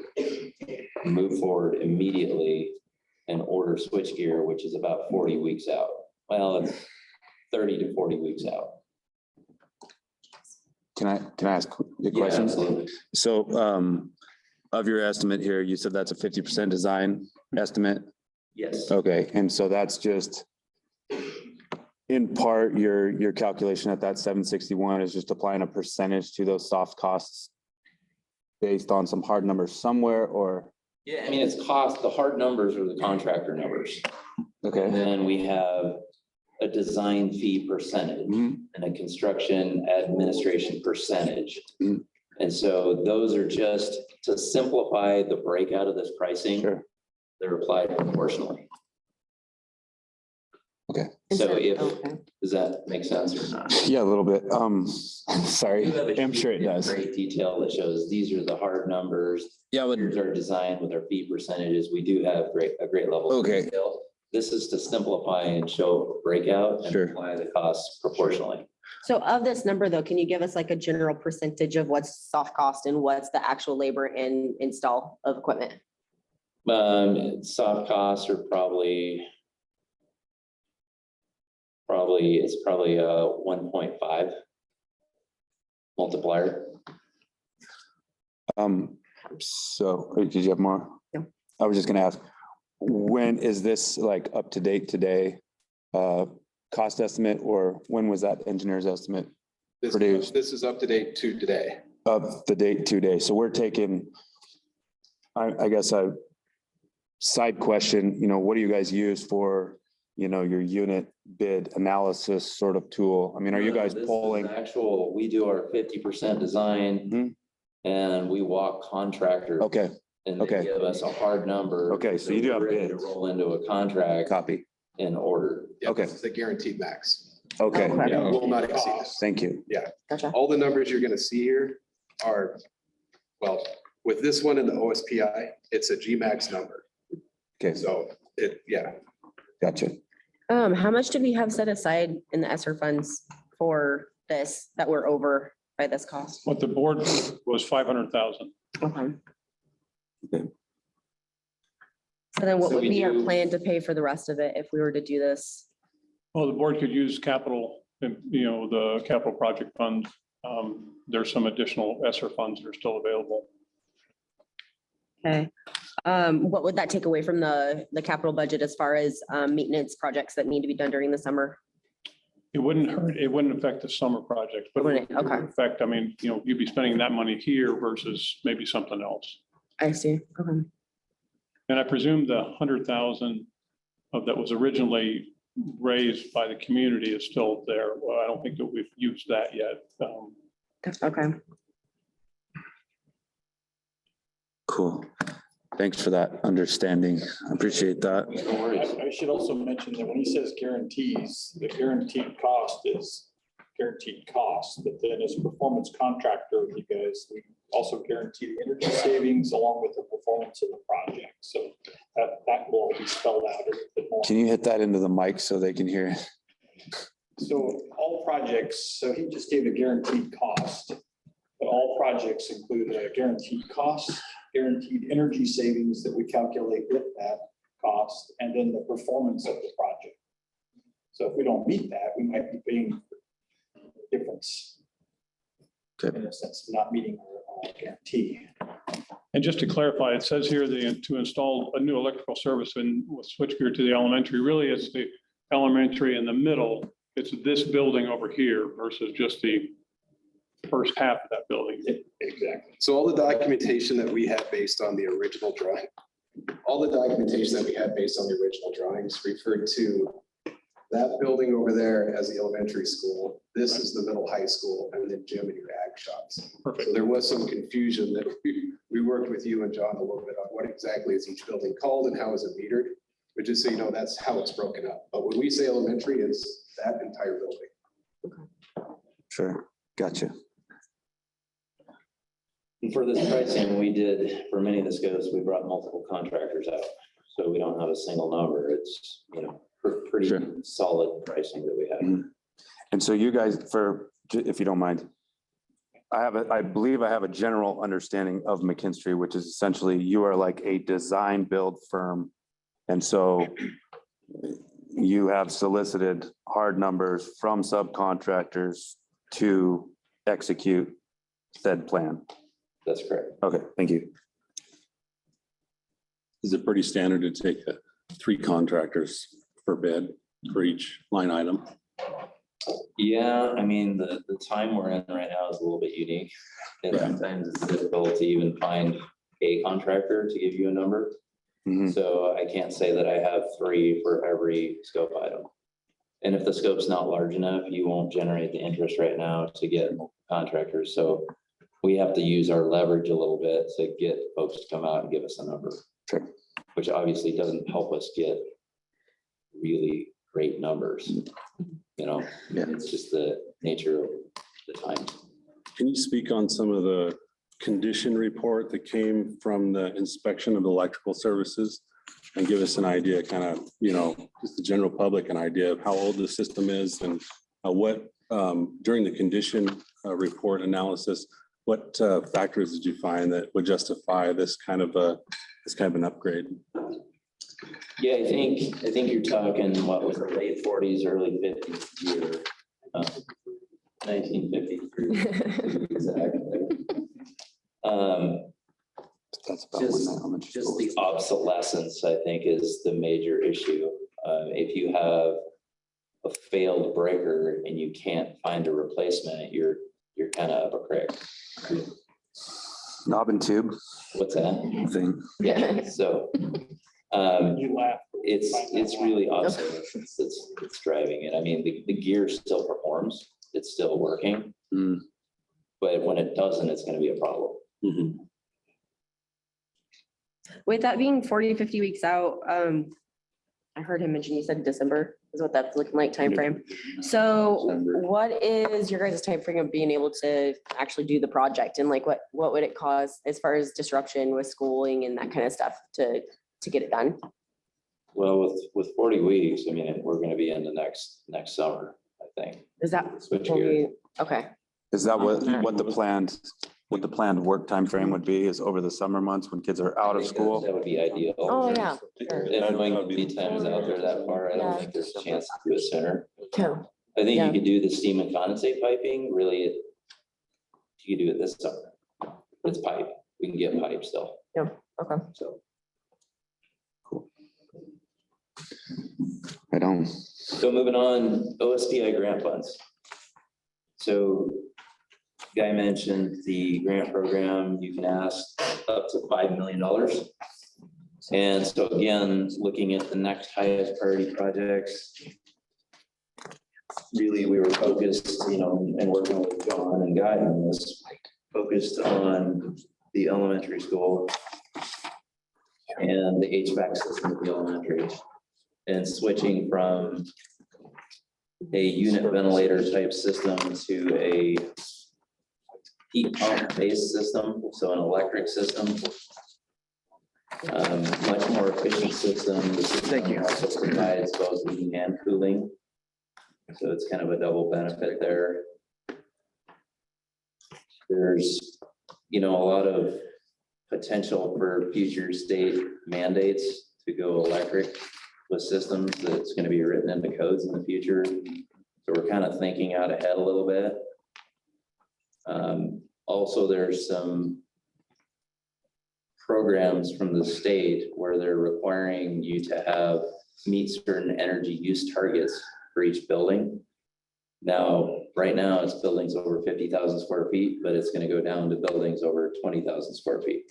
move forward immediately and order switchgear, which is about 40 weeks out. Well, it's 30 to 40 weeks out. Can I ask a question? Absolutely. So of your estimate here, you said that's a 50% design estimate? Yes. Okay, and so that's just in part, your calculation at that 761 is just applying a percentage to those soft costs based on some hard numbers somewhere, or? Yeah, I mean, it's cost, the hard numbers are the contractor numbers. Okay. And then we have a design fee percentage and a construction administration percentage. And so those are just to simplify the breakout of this pricing. Sure. They're applied proportionally. Okay. So does that make sense or not? Yeah, a little bit. Sorry, You have a I'm sure it sheet in does. Great detail that shows these are the hard numbers. Yeah, but Here's our design with our fee percentages. We do have a great level of Okay. detail. This is to simplify and show breakout and Sure. apply the costs proportionally. So of this number though, can you give us like a general percentage of what's soft cost and what's the actual labor and install of equipment? Soft costs are probably it's probably a 1.5 multiplier. So did you have more? No. I was just gonna ask, when is this like up to date today? Cost estimate, or when was that engineer's estimate produced? This is up to date to today. Up the date today. So we're taking, I guess a side question, what do you guys use for, your unit bid analysis sort of tool? I mean, are you guys This is polling? Actual, we do our 50% design and we walk contractors. Okay, And they okay. give us a hard number. Okay, so you do have we're ready to bids. roll into a contract Copy. in order. Yeah, Okay. This is the guaranteed max. Okay, Okay. Yeah. Will not exceed this. thank you. Gotcha. All the numbers you're gonna see here are, well, with this one in the OSPI, it's a G-max number. Okay, So gotcha. How much did we have set aside in the ESSER funds for this that we're over by this cost? What the board was 500,000. Okay. Okay. So then what So would we be our do- plan to pay for the rest of it if we were to do this? Well, the board could use capital, the capital project fund. There's some additional ESSER funds that are still available. Okay. What would that take away from the capital budget as far as maintenance projects that need to be done during the summer? It wouldn't hurt, it wouldn't affect the summer project, but it Wouldn't it? would Okay. affect, you'd be spending that money here versus maybe something else. I see. Okay. And I presume the 100,000 that was originally raised by the community is still there. Well, I don't think that we've used that yet. Okay. Cool. Thanks for that understanding. I appreciate that. No worries. I should also mention that when he says guarantees, the guaranteed cost is guaranteed cost, but then as a performance contractor with you guys, we also guarantee the energy savings along with the performance of the project. So that will all be spelled out a bit more. Can you hit that into the mic so they can hear? So all projects, so he just gave a guaranteed cost, but all projects include a guaranteed cost, guaranteed energy savings that we calculate with that cost, and then the performance of the project. So if we don't meet that, we might be paying the difference. Okay. In a sense, of not meeting our guarantee. And just to clarify, it says here to install a new electrical service and with switchgear to the elementary, really it's the elementary in the middle. It's this building over here versus just the first half of that building. Exactly. So all the documentation that we had based on the original drawing, drawings referred to that building over there as the elementary school. This is the middle high school, and then gym and your ag shops. Perfect. So there was some confusion that we worked with you and John a little bit on what exactly is each building called and how is it metered. But just so you know, that's how it's broken up. But when we say elementary, it's that entire building. Sure. Gotcha. And for this pricing, we did, for many of the scopes, we brought multiple contractors out. So we don't have a single number. It's, pretty Sure. solid pricing that we have. And so you guys, if you don't mind, I believe I have a general understanding of McKinstry, which is essentially you are like a design build firm. And so you have solicited hard numbers from subcontractors to execute said plan. That's correct. Okay, thank you. Is it pretty standard to take 3 contractors for bid for each line item? Yeah, the time we're in right now is a little bit unique. And sometimes it's difficult to even find a contractor to give you a number. Mhm. So I can't say that I have 3 for every scope item. And if the scope's not large enough, you won't generate the interest right now to get contractors. So we have to use our leverage a little bit to get folks to come out and give us a number. Sure. Which obviously doesn't help us get really great numbers. Yeah. It's just the nature of the time. Can you speak on some of the condition report that came from the inspection of electrical services and give us an idea, kind of, just the general public, an idea of how old the system is and what, during the condition report analysis, what factors did you find that would justify this kind of an upgrade? Yeah, I think you're talking, what was it, late 40s, early 50s year, 1953. Exactly. That's about when the elementary Just school the was. obsolescence, I think, think, is the major issue. If you have a failed breaker and you can't find a replacement, you're kind of up a creek. Knob and tube What's that? thing. Yeah, so You laugh. it's really obsolete. It's driving it. I mean, the gear still performs, it's still working. Mm. But when it doesn't, it's gonna be a problem. Mhm. With that being 40, 50 weeks out, I heard him mention, you said December is what that's looking like timeframe. So December. what is your guys' timeframe of being able to actually do the project? And like, what would it cause as far as disruption with schooling and that kind of stuff to get it done? Well, with 40 weeks, I mean, we're gonna be in the next summer, I think. Is that? Switch gears. Okay, Is that what the planned work time frame would be, is over the summer months when kids are out I of think school? That would be ideal. oh, yeah. Sure. If knowing the lead time is out there that far, I don't think there's a chance to do it sooner. Okay. I think Yeah. you could do the steam and condensate piping, really, you could do it this summer. It's pipe, we can get pipe still, Okay. so. I don't. So moving on, OSDI grant funds. So Guy mentioned the grant program, you can ask up to $5 million. And so again, looking at the next highest priority projects, really, we were focused, and working with John and Guy on this, focused on the elementary school and the HVAC system at the elementary, and switching from a unit ventilator type system to a heat pump based system, so an electric system. Much more efficient system. Thank you. Also provides both heating and cooling. So it's kind of a double benefit there. There's, a lot of potential for future state mandates to go electric with systems that's going to be written into codes in the future. So we're kind of thinking out ahead a little bit. Also, there's some programs from the state where they're requiring you to meet certain energy use targets for each building. Now, right now, it's buildings over 50,000 square feet, but it's going to go down to buildings over 20,000 square feet.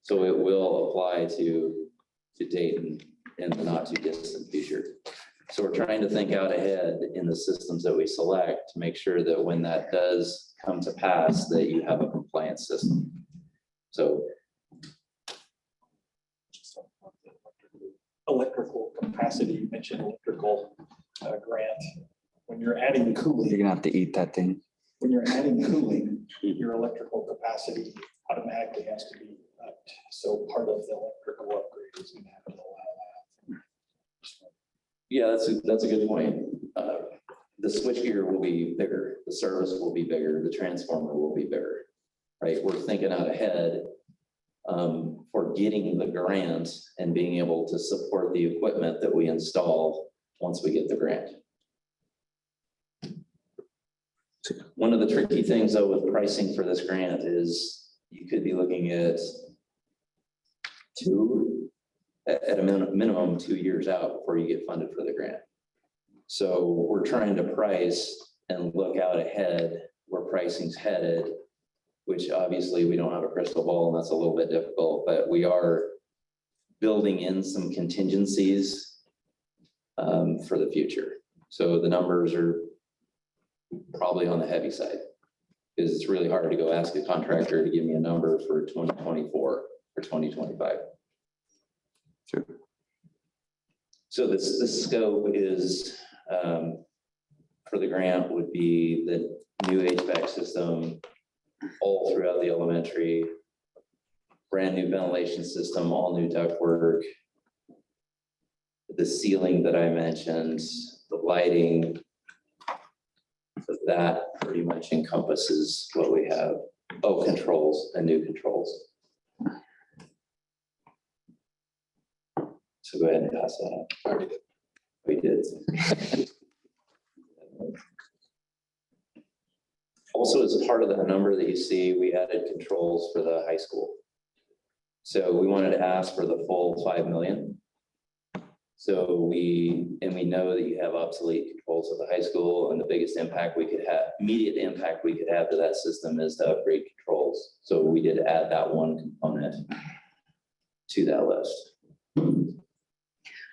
So it will apply to Dayton in the not too distant future. So we're trying to think out ahead in the systems that we select to make sure that when that does come to pass, that you have a compliance system. So Electrical capacity, you mentioned electrical grant. When you're adding cooling, You're gonna have to eat that thing. when you're adding cooling, your electrical capacity automatically has to be upped. So part of the electrical upgrade is gonna have to allow that. yeah, that's a good point. The switchgear will be bigger, the service will be bigger, the transformer will be bigger, right? We're thinking out ahead for getting the grant and being able to support the equipment that we install once we get the grant. One of the tricky things though with pricing for this grant is you could be looking at at a minimum 2 years out before you get funded for the grant. So we're trying to price and look out ahead where pricing's headed, which obviously we don't have a crystal ball and that's a little bit difficult, but we are building in some contingencies for the future. So the numbers are probably on the heavy side because it's really hard to go ask a contractor to give me a number for 2024 or 2025. Sure. So the scope is for the grant would be the new HVAC system all throughout the elementary, brand new ventilation system, all new ductwork, the ceiling that I mentioned, the lighting. So that pretty much encompasses what we have. Oh, controls and new controls. So go ahead and pass that out. We did. Also, as part of that number that you see, we added controls for the high school. So we wanted to ask for the full 5 million. So we know that you have obsolete controls at the high school, and the biggest impact we could have, immediate impact we could have to that system is to upgrade controls. So we did add that one component to that list.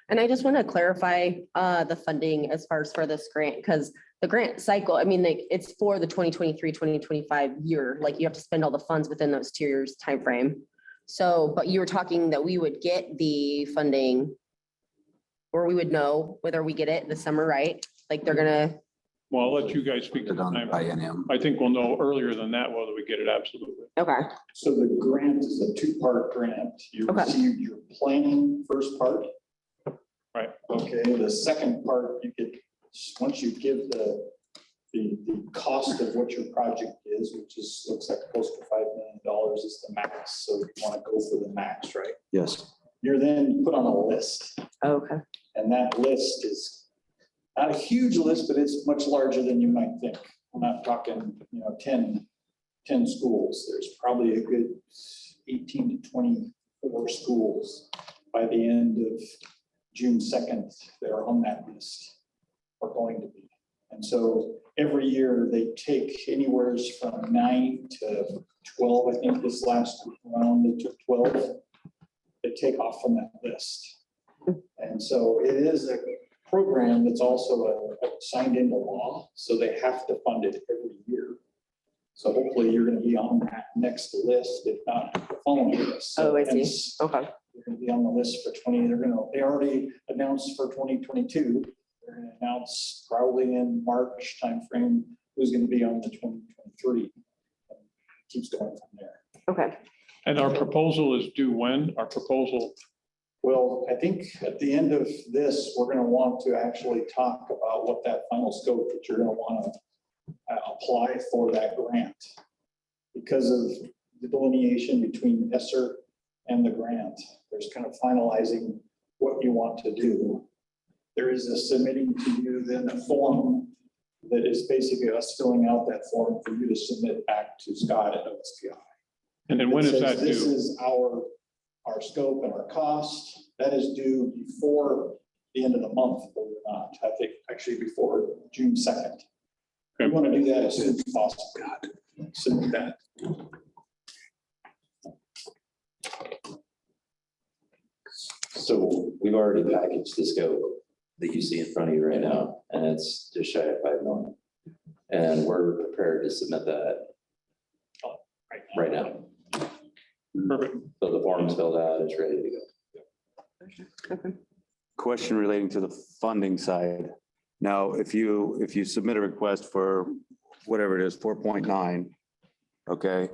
And I just want to clarify the funding as far as for this grant, because the grant cycle, I mean, like, it's for the 2023, 2025 year, like you have to spend all the funds within those 2 years timeframe. So, but you were talking that we would get the funding, or we would know whether we get it in the summer, right? Like they're gonna, Well, I'll let you guys speak to the time. I think we'll know earlier than that whether we get it absolutely. okay, So the grant is a two-part grant. You Okay. receive your planning first part. Right. Okay, the second part, you get, once you give the cost of what your project is, which is, looks like close to $5 million is the max. So you want to go for the max, right? Yes. You're then put on a list, okay, and that list is not a huge list, but it's much larger than you might think. I'm not talking, 10 schools. There's probably a good 18 to 24 schools by the end of June 2nd that are on that list, are going to be. And so every year they take anywhere from 9 to 12. I think this last round they took 12. They take off from that list. And so it is a program that's also signed into law, so they have to fund it every year. So hopefully you're going to be on that next list, if not the following list. So oh, I see, hence, okay, you're going to be on the list for 20, they already announced for 2022. They're going to announce probably in March timeframe who's going to be on the 2023. And it keeps going from there. okay. And our proposal is due when? Our proposal, Well, I think at the end of this, we're going to want to actually talk about what that final scope that you're going to want to apply for that grant. Because of the delineation between ESSER and the grant, there's kind of finalizing what you want to do. There is a submitting to you then a form that is basically us filling out that form for you to submit back to Scott at OSPI. and then when is It that says This due? is our scope and our cost. That is due before the end of the month, believe it or not. I think actually before June 2nd. We want to do that as soon as possible. Submit that. So we've already packaged the scope that you see in front of you right now, and it's just shy of 5 million. And we're prepared to submit that right now. Perfect. So the form's filled out, it's ready to go. Question relating to the funding side. Now, if you submit a request for whatever it is, 4.9, okay,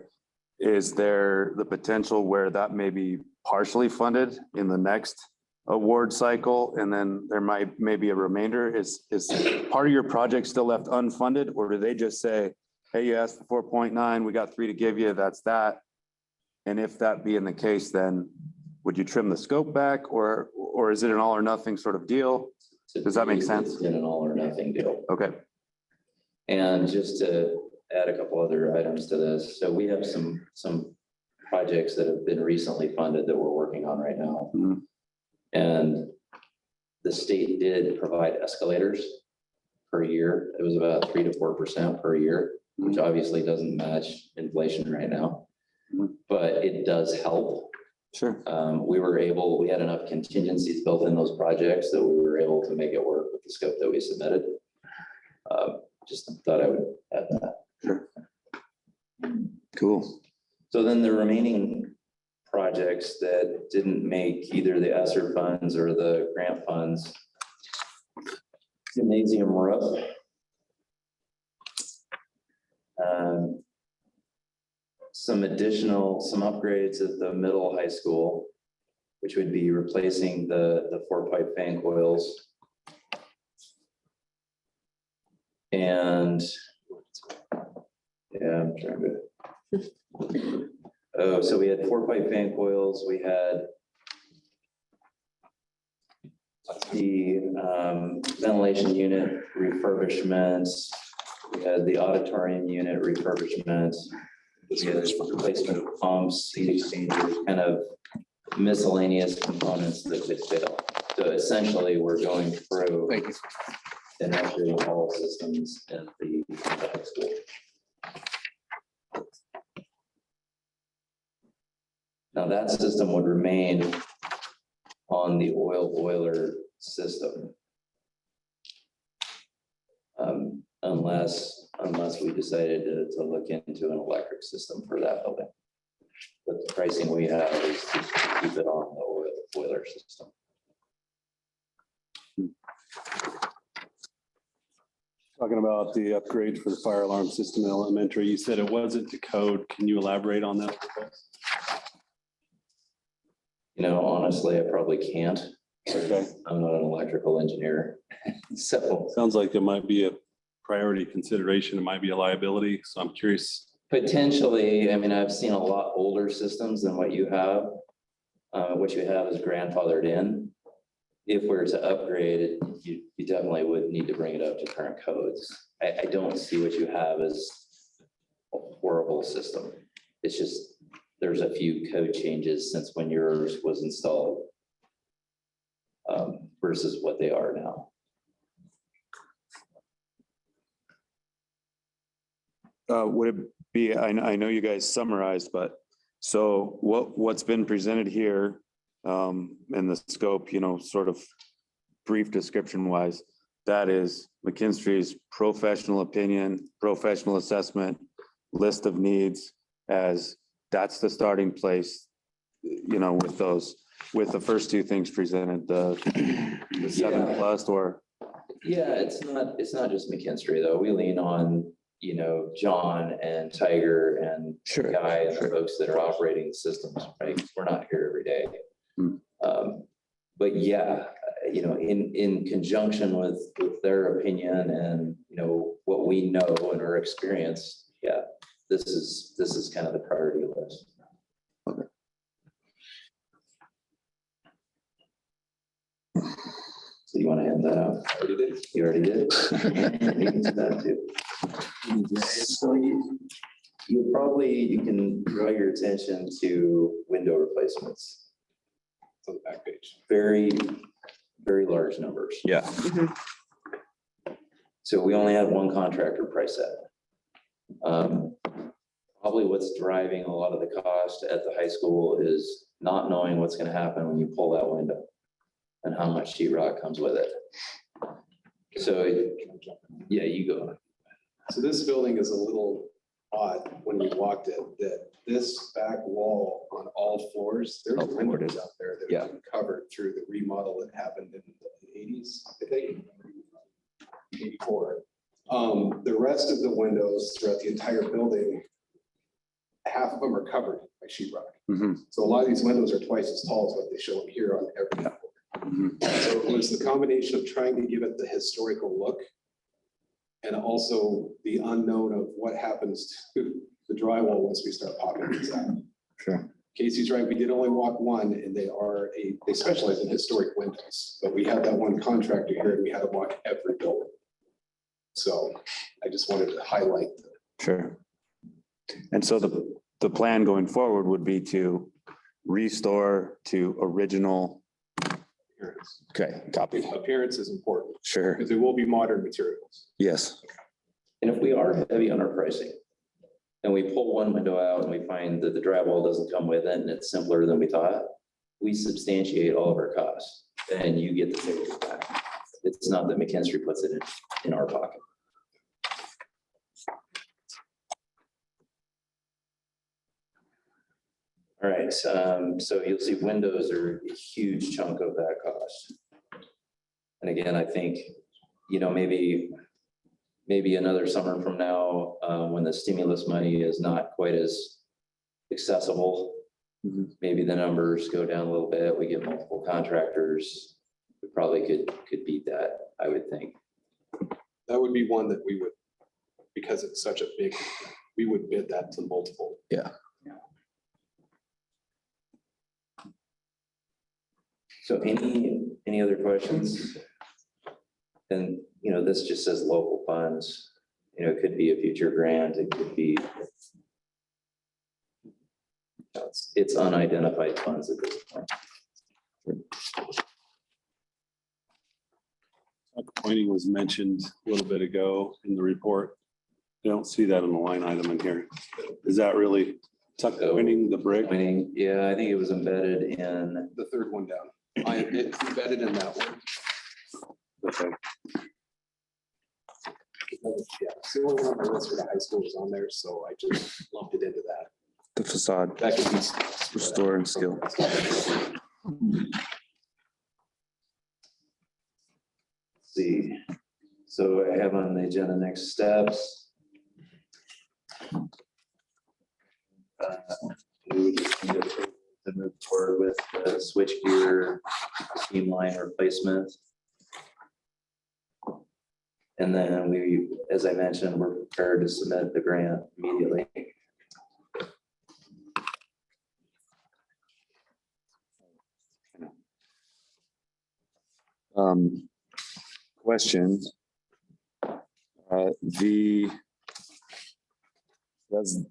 is there the potential where that may be partially funded in the next award cycle, and then there might maybe a remainder? Is part of your project still left unfunded, or do they just say, hey, you asked for 4.9, we got 3 to give you, that's that? And if that being the case, then would you trim the scope back, or is it an all or nothing sort of deal? Does that make sense? It's in an all or nothing deal. Okay. And just to add a couple other items to this, so we have some projects that have been recently funded that we're working on right now. Mhm. And the state did provide escalators per year. It was about 3 to 4% per year, which obviously doesn't match inflation right now, but it does help. Sure. We had enough contingencies built in those projects that we were able to make it work with the scope that we submitted. Just thought I would add that. Sure. Cool. So then the remaining projects that didn't make either the ESSER funds or the grant funds, gymnasium roof. Some upgrades at the middle high school, which would be replacing the 4-pipe fan coils. And yeah, I'm trying to. Oh, so we had 4-pipe fan coils. We had the ventilation unit refurbishments. We had the auditorium unit refurbishment. We had replacement of pumps, heat exchangers, kind of miscellaneous components that could fail. So essentially, we're going through and upgrading all systems at the high school. Now, that system would remain on the oil boiler system. Unless we decided to look into an electric system for that building. But the pricing we have is to keep it on the oil boiler system. Talking about the upgrade for the fire alarm system in elementary, you said it wasn't to code. Can you elaborate on that? You know, honestly, I probably can't. Okay. I'm not an electrical engineer. So Sounds like it might be a priority consideration. It might be a liability. So I'm curious. potentially, I mean, I've seen a lot older systems than what you have. What you have is grandfathered in. If we're to upgrade it, you definitely would need to bring it up to current codes. I don't see what you have as a horrible system. It's just, there's a few code changes since when yours was installed versus what they are now. Would it be, I know you guys summarized, but so what's been presented here in the scope, sort of brief description wise, that is McKinstry's professional opinion, professional assessment, list of needs, as that's the starting place, with the first two things presented, the 7+ or. Yeah, it's not just McKinstry though. We lean on, John and Tiger and Guy and the folks that are operating the systems, right? We're not here every day. But yeah, in conjunction with their opinion and, what we know and our experience, yeah, this is kind of the priority list. Okay. So you want to hand that out? I already did. You already did? You can do that too. So you can draw your attention to window replacements. On the back page. Very, very large numbers. Yeah. So we only have one contractor price set. Probably what's driving a lot of the cost at the high school is not knowing what's going to happen when you pull that window and how much sheetrock comes with it. So, yeah, you go. So this building is a little odd when we walked it, that this back wall on all floors, there's windows out there that have been covered through the remodel that happened in the 80s, I think. 84. The rest of the windows throughout the entire building, half of them are covered by sheetrock. So a lot of these windows are twice as tall as what they show here on every floor. So it was the combination of trying to give it the historical look and also the unknown of what happens to the drywall once we start popping these out. Sure. Casey's right, we did only walk one and they specialize in historic windows, but we had that one contractor here and we had to walk every building. So I just wanted to highlight. Sure. And so the plan going forward would be to restore to original. Appearance. Okay, copy. Appearance is important. Sure. Because it will be modern materials. Yes. And if we are heavy on our pricing and we pull one window out and we find that the drywall doesn't come with it and it's simpler than we thought, we substantiate all of our costs and you get the savings back. It's not that McKinstry puts it in our pocket. All right, so you'll see windows are a huge chunk of that cost. And again, I think, maybe another summer from now, when the stimulus money is not quite as accessible, maybe the numbers go down a little bit. We get multiple contractors. We probably could beat that, I would think. That would be one that we would, because it's such a big, we would bid that to multiple. Yeah. So any other questions? And, this just says local funds, it could be a future grant, it could be, it's unidentified funds at this point. Pointing was mentioned a little bit ago in the report. I don't see that in the line item in here. Is that really tuck pointing the brick? Yeah, I think it was embedded in. The third one down. It's embedded in that one. Okay. Yeah, it's the only one on my list for the high school is on there, so I just lumped it into that. The facade, That could be. restore and skill. See, so I have on the agenda next steps. We just need to move forward with the switchgear steam line replacement. And then we, as I mentioned, we're prepared to submit the grant immediately. Question.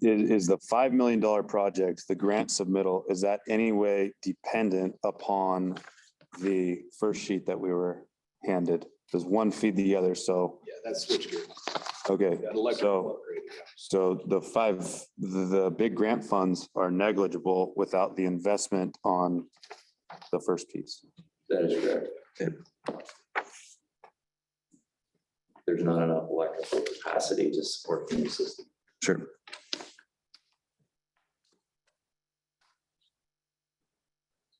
Is the $5 million project, the grant submittal, is that any way dependent upon the first sheet that we were handed? Does one feed the other? So, Yeah, that's switchgear. okay, That electrical upgrade, yeah. so the big grant funds are negligible without the investment on the first piece. That is correct. Okay. There's not enough electrical capacity to support the new system. Sure.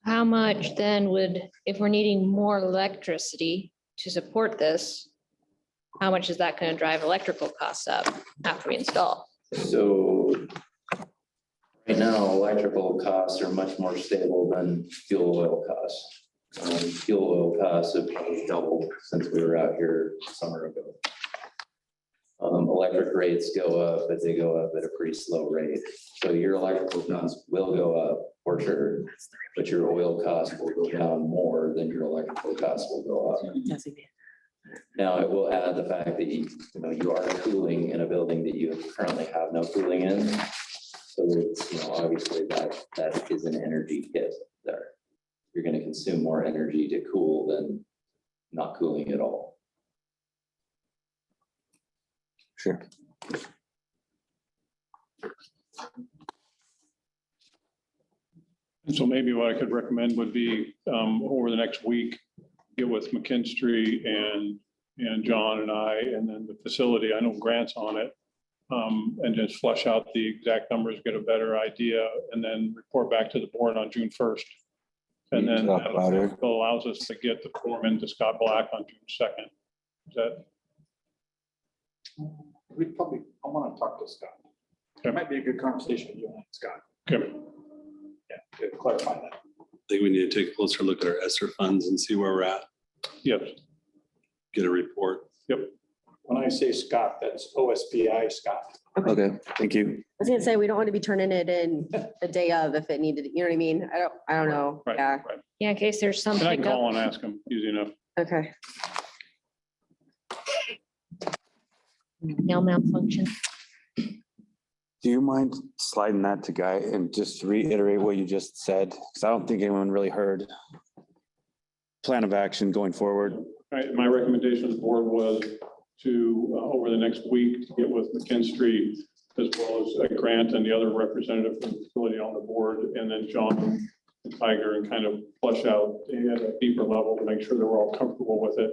How much then would, if we're needing more electricity to support this, how much is that going to drive electrical costs up after we install? So right now, electrical costs are much more stable than fuel oil costs. Fuel oil costs have probably doubled since we were out here a summer ago. Electric rates go up, but they go up at a pretty slow rate. So your electrical costs will go up for sure, but your oil costs will go down more than your electrical costs will go up. Now, it will add the fact that you are cooling in a building that you currently have no cooling in. So it's, obviously that is an energy hit there. You're going to consume more energy to cool than not cooling at all. Sure. And so maybe what I could recommend would be over the next week, get with McKinstry and John and I, and then the facility, I know Grant's on it, and just flesh out the exact numbers, get a better idea, and then report back to the board on June 1st. And then Talk that about it. allows us to get the form into Scott Black on June 2nd. Is that, I want to talk to Scott. It might be a good conversation with you and Scott. okay, Yeah, to clarify that. I think we need to take a closer look at our ESSER funds and see where we're at, yes, get a report. When I say Scott, that's OSBI Scott. Okay, thank you. I was gonna say, we don't want to be turning it in the day of if it needed, you know what I mean? I don't know. right, Yeah, right. Yeah, in case there's some And I can pickup. call and ask him, easy enough. okay. Nail malfunction. Do you mind sliding that to Guy and just reiterate what you just said? Because I don't think anyone really heard. Plan of action going forward. Right, my recommendation to the board was to, over the next week, to get with McKinstry as well as Grant and the other representative from the facility on the board, and then John and Tiger, and kind of flesh out at a deeper level to make sure that we're all comfortable with it.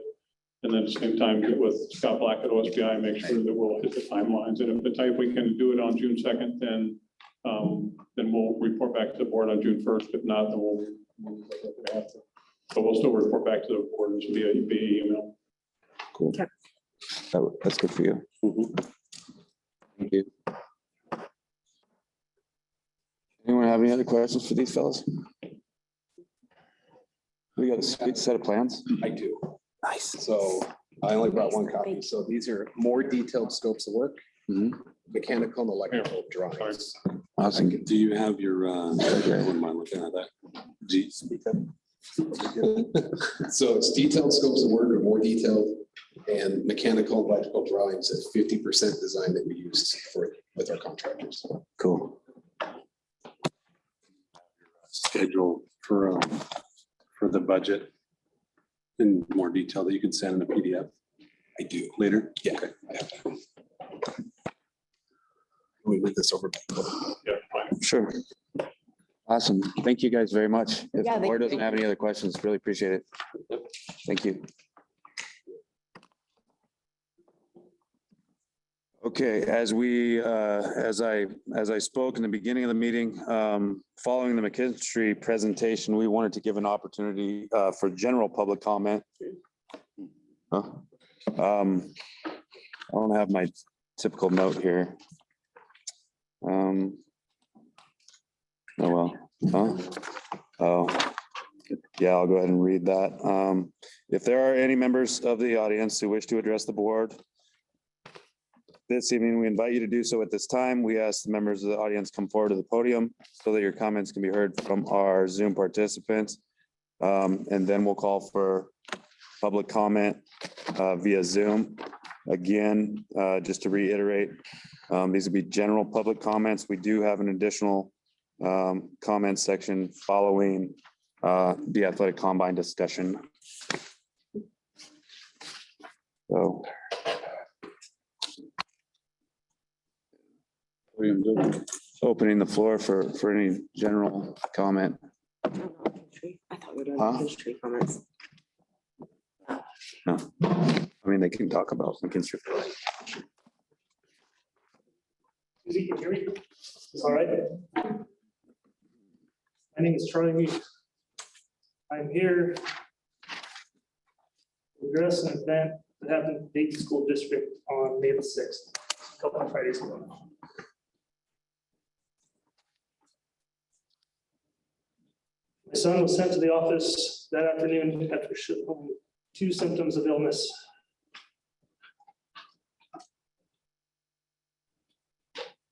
And then at the same time, get with Scott Black at OSBI and make sure that we'll hit the timelines. And if we can do it on June 2nd, then we'll report back to the board on June 1st. If not, then we'll have to. But we'll still report back to the board via email. Cool. Okay. That's good for you. Thank you. Anyone have any other questions for these fellows? We got a sweet set of plans. I do. Nice. So I only brought one copy. So these are more detailed scopes of work, Mhm. mechanical and electrical drawings. Awesome. Do you have your, I wouldn't mind looking at that. So it's detailed scopes of work are more detailed and mechanical and electrical drawings at 50% design that we used with our contractors. Cool. Schedule for the budget. in more detail that you could send in a PDF I do. later? Yeah. Okay. I have that. We move this over. Yeah, fine. Sure. Awesome. Thank you guys very much. If Yeah, the thank board you. doesn't have any other questions, really appreciate it. Thank you. Okay, as I spoke in the beginning of the meeting, following the McKinstry presentation, we wanted to give an opportunity for general public comment. Huh? I don't have my typical note here. Oh, well, huh? Oh, yeah, I'll go ahead and read that. If there are any members of the audience who wish to address the board this evening, we invite you to do so at this time. We ask the members of the audience come forward to the podium so that your comments can be heard from our Zoom participants. And then we'll call for public comment via Zoom. Again, just to reiterate, these would be general public comments. We do have an additional comment section following the athletic combine discussion. So. Opening the floor for any general comment. I thought we were doing Huh? history comments. No, I mean, they can talk about McKinstry. You can hear me? It's all right. My name is Charlie Mead. I'm here to address an event that happened in Dayton School District on May the 6th, a couple of Fridays ago. My son was sent to the office that afternoon after showing 2 symptoms of illness.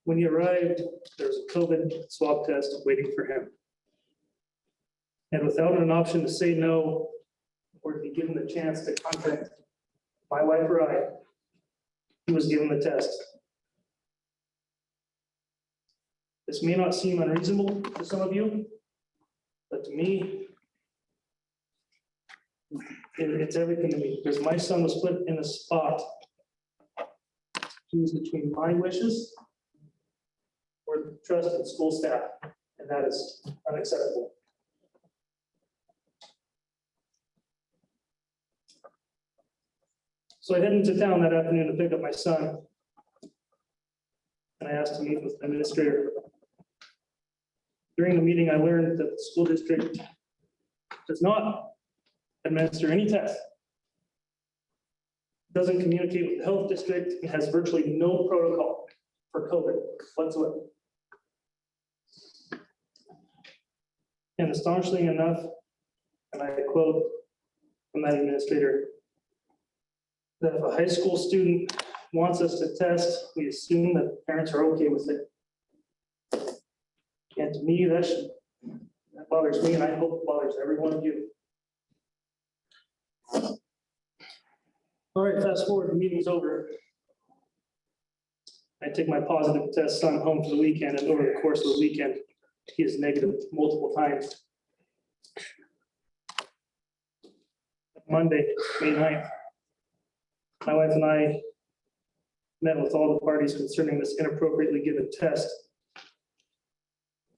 When he arrived, there was a COVID swab test waiting for him. And without an option to say no, or to be given the chance to contact my wife or I, he was given the test. This may not seem unreasonable to some of you, but to me, it's everything to me, because my son was put in a spot to choose between my wishes or the trust of school staff, and that is unacceptable. So I headed into town that afternoon to pick up my son, and I asked to meet with the administrator. During the meeting, I learned that the school district does not administer any tests, doesn't communicate with the health district, and has virtually no protocol for COVID whatsoever. And astonishingly enough, and I quote from that administrator, that if a high school student wants us to test, we assume that parents are okay with it. And to me, that bothers me, and I hope it bothers every one of you. All right, fast forward, the meeting's over. I take my positive test son home for the weekend, and over the course of the weekend, he is negative multiple times. Monday, May 9th, my wife and I met with all the parties concerning this inappropriately given test.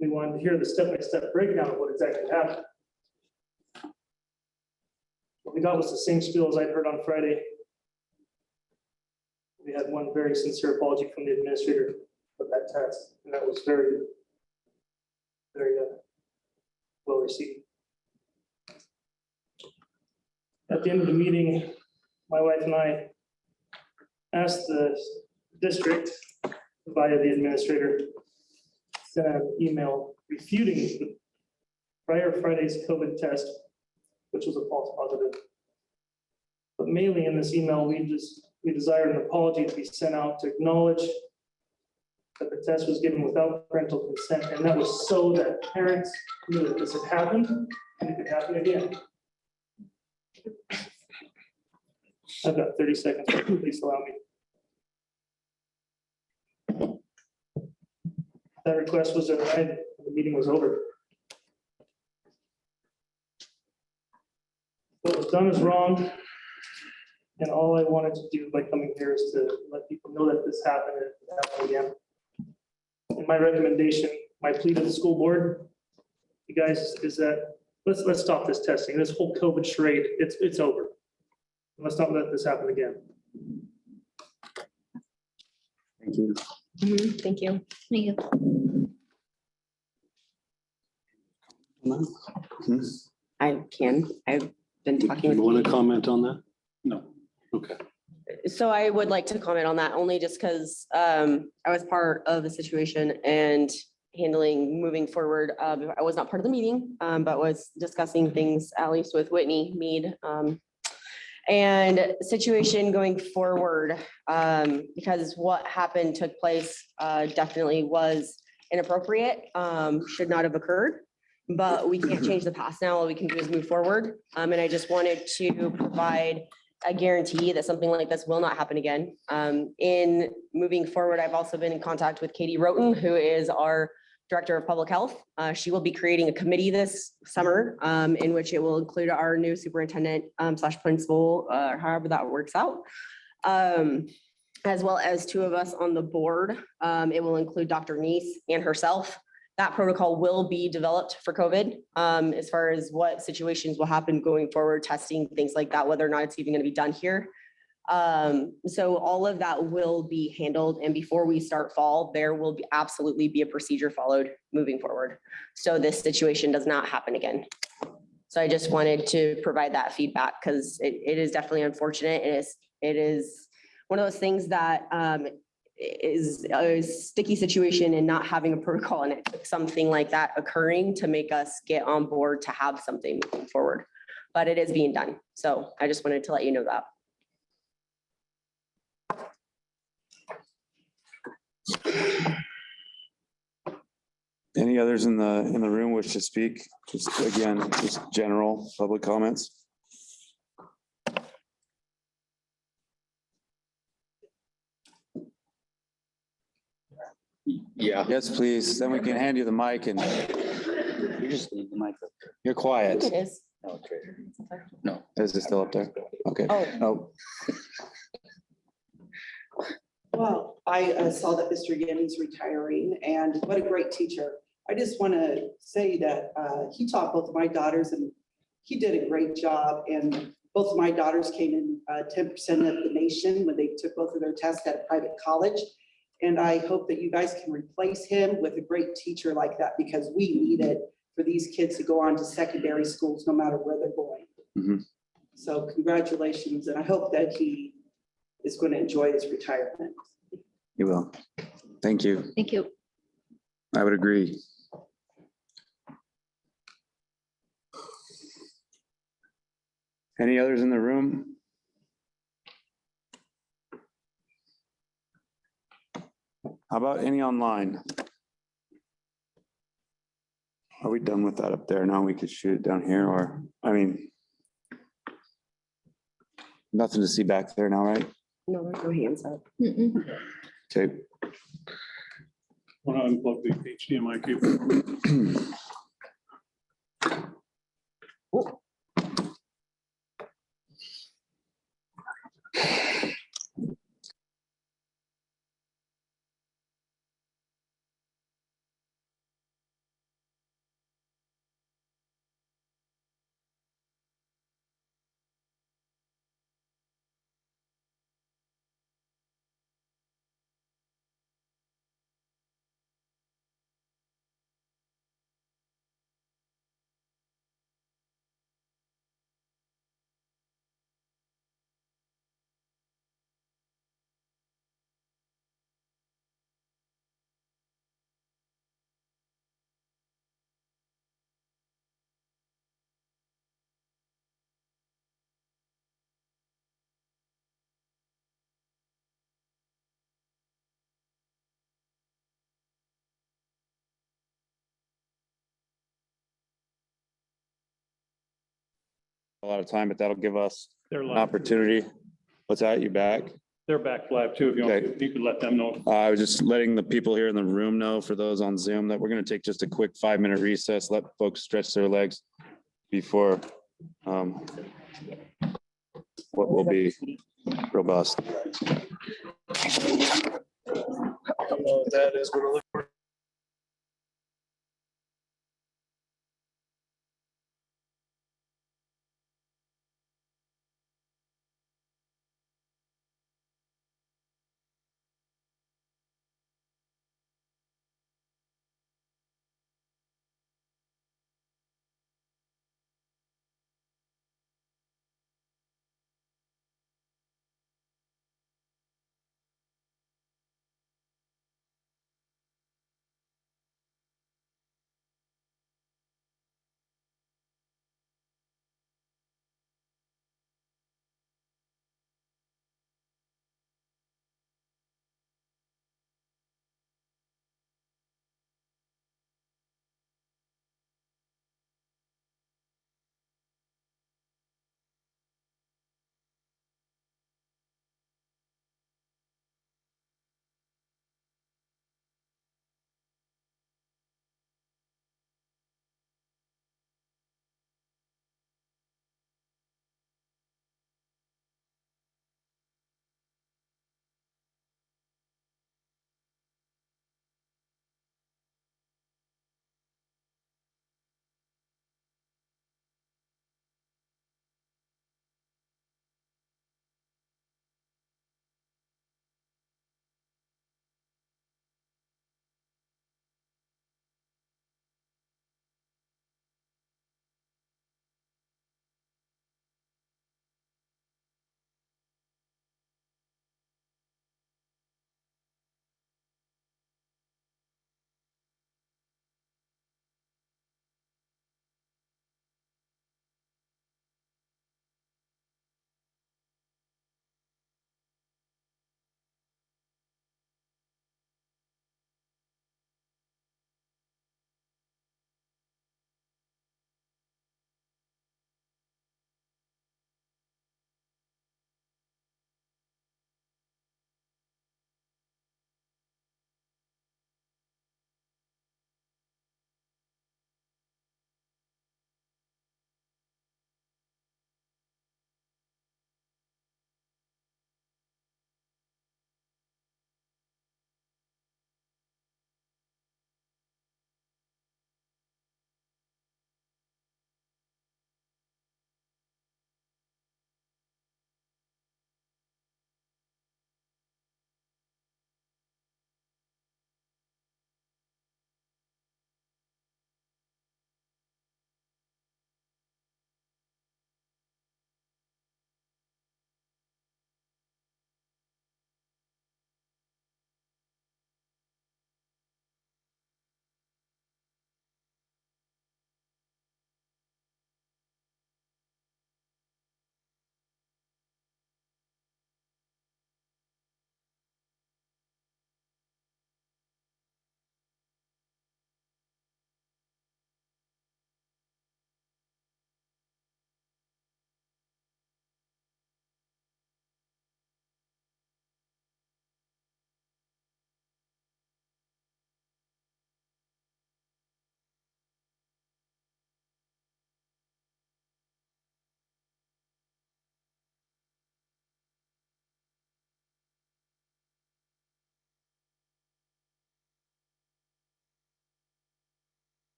We wanted to hear the step-by-step breakdown of what exactly happened. What we got was the same spiel as I'd heard on Friday. We had one very sincere apology from the administrator for that test, and that was very, very well received. At the end of the meeting, my wife and I asked the district via the administrator to send an email refuting the prior Friday's COVID test, which was a false positive. But mainly in this email, we desired an apology to be sent out to acknowledge that the test was given without parental consent, and that was so that parents knew that this had happened and it could happen again. I've got 30 seconds, please allow me. That request was denied, the meeting was over. What was done is wrong. And all I wanted to do by coming here is to let people know that this happened and it can happen again. And my recommendation, my plea to the school board, you guys, is that let's stop this testing. This whole COVID charade, it's over. Let's not let this happen again. Thank you. Thank you. Thank you. I can. I've been talking You with. want to comment on that? No. Okay. So I would like to comment on that only just because I was part of the situation and handling moving forward. I was not part of the meeting, but was discussing things at least with Whitney Mead. And situation going forward, because what happened took place definitely was inappropriate, should not have occurred. But we can't change the past now. All we can do is move forward. And I just wanted to provide a guarantee that something like this will not happen again. In moving forward, I've also been in contact with Katie Roten, who is our Director of Public Health. She will be creating a committee this summer in which it will include our new superintendent slash principal, however that works out. As well as two of us on the board. It will include Dr. Neese and herself. That protocol will be developed for COVID as far as what situations will happen going forward, testing, things like that, whether or not it's even going to be done here. So all of that will be handled. And before we start fall, there will be absolutely be a procedure followed moving forward. So this situation does not happen again. So I just wanted to provide that feedback because it is definitely unfortunate. It is one of those things that is a sticky situation and not having a protocol, and it took something like that occurring to make us get on board to have something moving forward, but it is being done. So I just wanted to let you know that. Any others in the room wish to speak? Just again, just general public comments. Yeah. Yes, please. Then we can hand you the mic and You just need the mic up there. you're quiet. It is. No, it's right here. No. Is it still up there? Okay. Oh. Oh, Well, I saw that Mr. Yanning's retiring, and what a great teacher. I just want to say that he taught both of my daughters, and he did a great job. And both of my daughters came in 10% of the nation when they took both of their tests at a private college. And I hope that you guys can replace him with a great teacher like that, because we need it for these kids to go on to secondary schools, no matter where they're going. Mm-hmm. So congratulations, and I hope that he is going to enjoy his retirement. you will. Thank you. Thank you. I would agree. Any others in the room? How about any online? Are we done with that up there? Now we could shoot it down here, or, I mean, nothing to see back there now, right? No, there's no hands up. Okay. Want to unplug the HDMI cable? A lot of time, but that'll give us They're an live. opportunity. What's that? You back? They're back live too. If you Okay. want, you could let them know. I was just letting the people here in the room know, for those on Zoom, that we're going to take just a quick 5-minute recess, let folks stretch their legs before what will be robust. That is what we're looking for.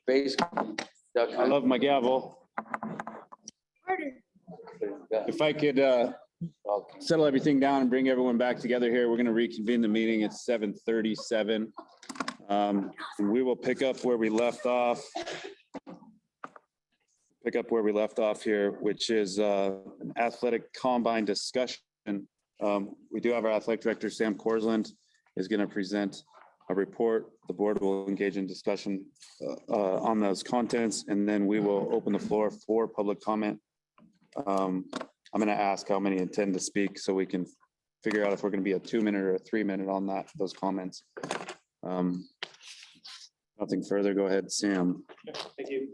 Basically. I love my gavel. If I could settle everything down and bring everyone back together here, we're going to reconvene the meeting at 7:37. And we will pick up where we left off. Here, which is an athletic combine discussion. We do have our athletic director, Sam Korsland, is going to present a report. The board will engage in discussion on those contents, and then we will open the floor for public comment. I'm going to ask how many intend to speak so we can figure out if we're going to be a 2-minute or a 3-minute on those comments. Nothing further. Go ahead, Sam. Thank you.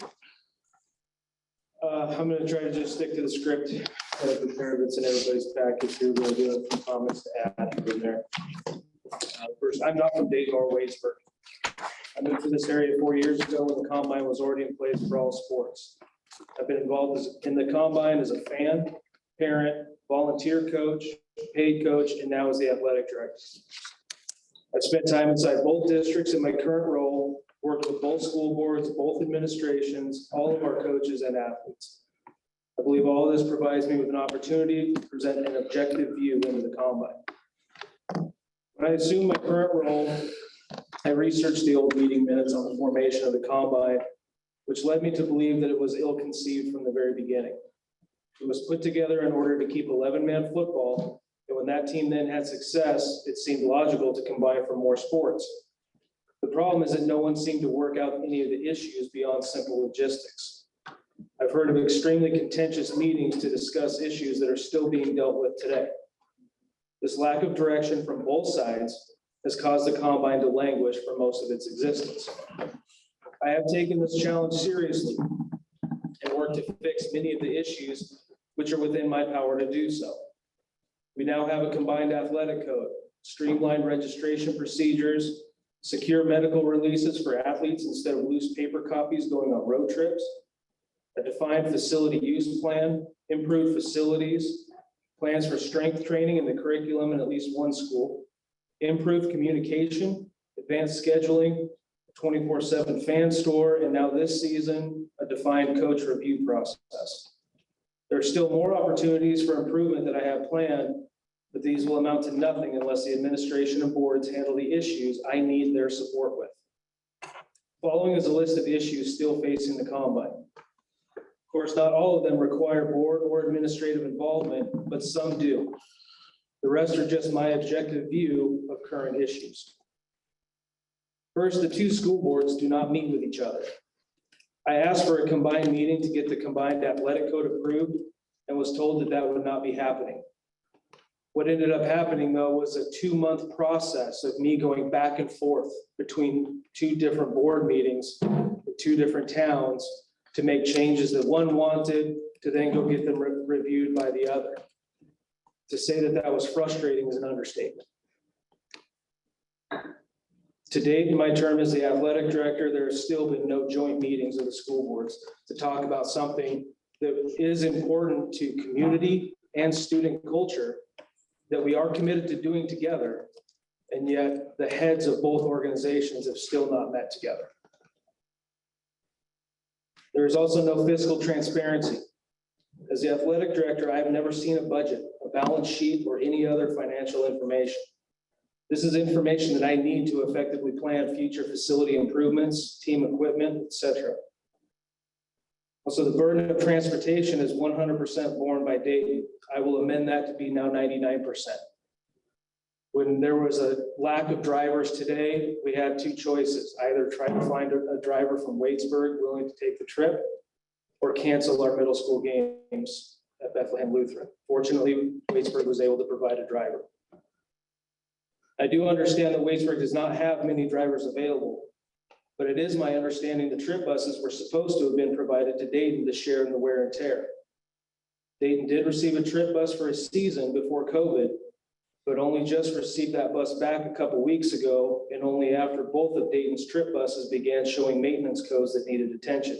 I'm going to try to just stick to the script that I prepared that's in everybody's package here. We'll do a few comments to add in there. First, I'm not from Dayton or Wadesburg. I moved to this area 4 years ago when the combine was already in place for all sports. I've been involved in the combine as a fan, parent, volunteer coach, paid coach, and now as the athletic director. I've spent time inside both districts in my current role, worked with both school boards, both administrations, all of our coaches and athletes. I believe all of this provides me with an opportunity to present an objective view into the combine. When I assumed my current role, I researched the old meeting minutes on the formation of the combine, which led me to believe that it was ill-conceived from the very beginning. It was put together in order to keep 11-man football, and when that team then had success, it seemed logical to combine for more sports. The problem is that no one seemed to work out any of the issues beyond simple logistics. I've heard of extremely contentious meetings to discuss issues that are still being dealt with today. This lack of direction from both sides has caused the combine to languish for most of its existence. I have taken this challenge seriously and worked to fix many of the issues which are within my power to do so. We now have a combined athletic code, streamlined registration procedures, secure medical releases for athletes instead of loose paper copies going on road trips, a defined facility use plan, improved facilities, plans for strength training in the curriculum in at least one school, improved communication, advanced scheduling, 24/7 fan store, and now this season, a defined coach review process. There are still more opportunities for improvement that I have planned, but these will amount to nothing unless the administration and boards handle the issues I need their support with. Following is a list of issues still facing the combine. Of course, not all of them require board or administrative involvement, but some do. The rest are just my objective view of current issues. First, the two school boards do not meet with each other. I asked for a combined meeting to get the combined athletic code approved and was told that that would not be happening. What ended up happening, though, was a 2-month process of me going back and forth between 2 different board meetings in 2 different towns to make changes that one wanted to then go get them reviewed by the other. To say that that was frustrating is an understatement. To date, in my term as the athletic director, there has still been no joint meetings of the school boards to talk about something that is important to community and student culture that we are committed to doing together, and yet the heads of both organizations have still not met together. There is also no fiscal transparency. As the athletic director, I have never seen a budget, a balance sheet, or any other financial information. This is information that I need to effectively plan future facility improvements, team equipment, etc. Also, the burden of transportation is 100% borne by Dayton. I will amend that to be now 99%. When there was a lack of drivers today, we had 2 choices: either try to find a driver from Wadesburg willing to take the trip, or cancel our middle school games at Bethlehem Lutheran. Fortunately, Wadesburg was able to provide a driver. I do understand that Wadesburg does not have many drivers available, but it is my understanding the trip buses were supposed to have been provided to Dayton to share in the wear and tear. Dayton did receive a trip bus for a season before COVID, but only just received that bus back a couple weeks ago, and only after both of Dayton's trip buses began showing maintenance codes that needed attention.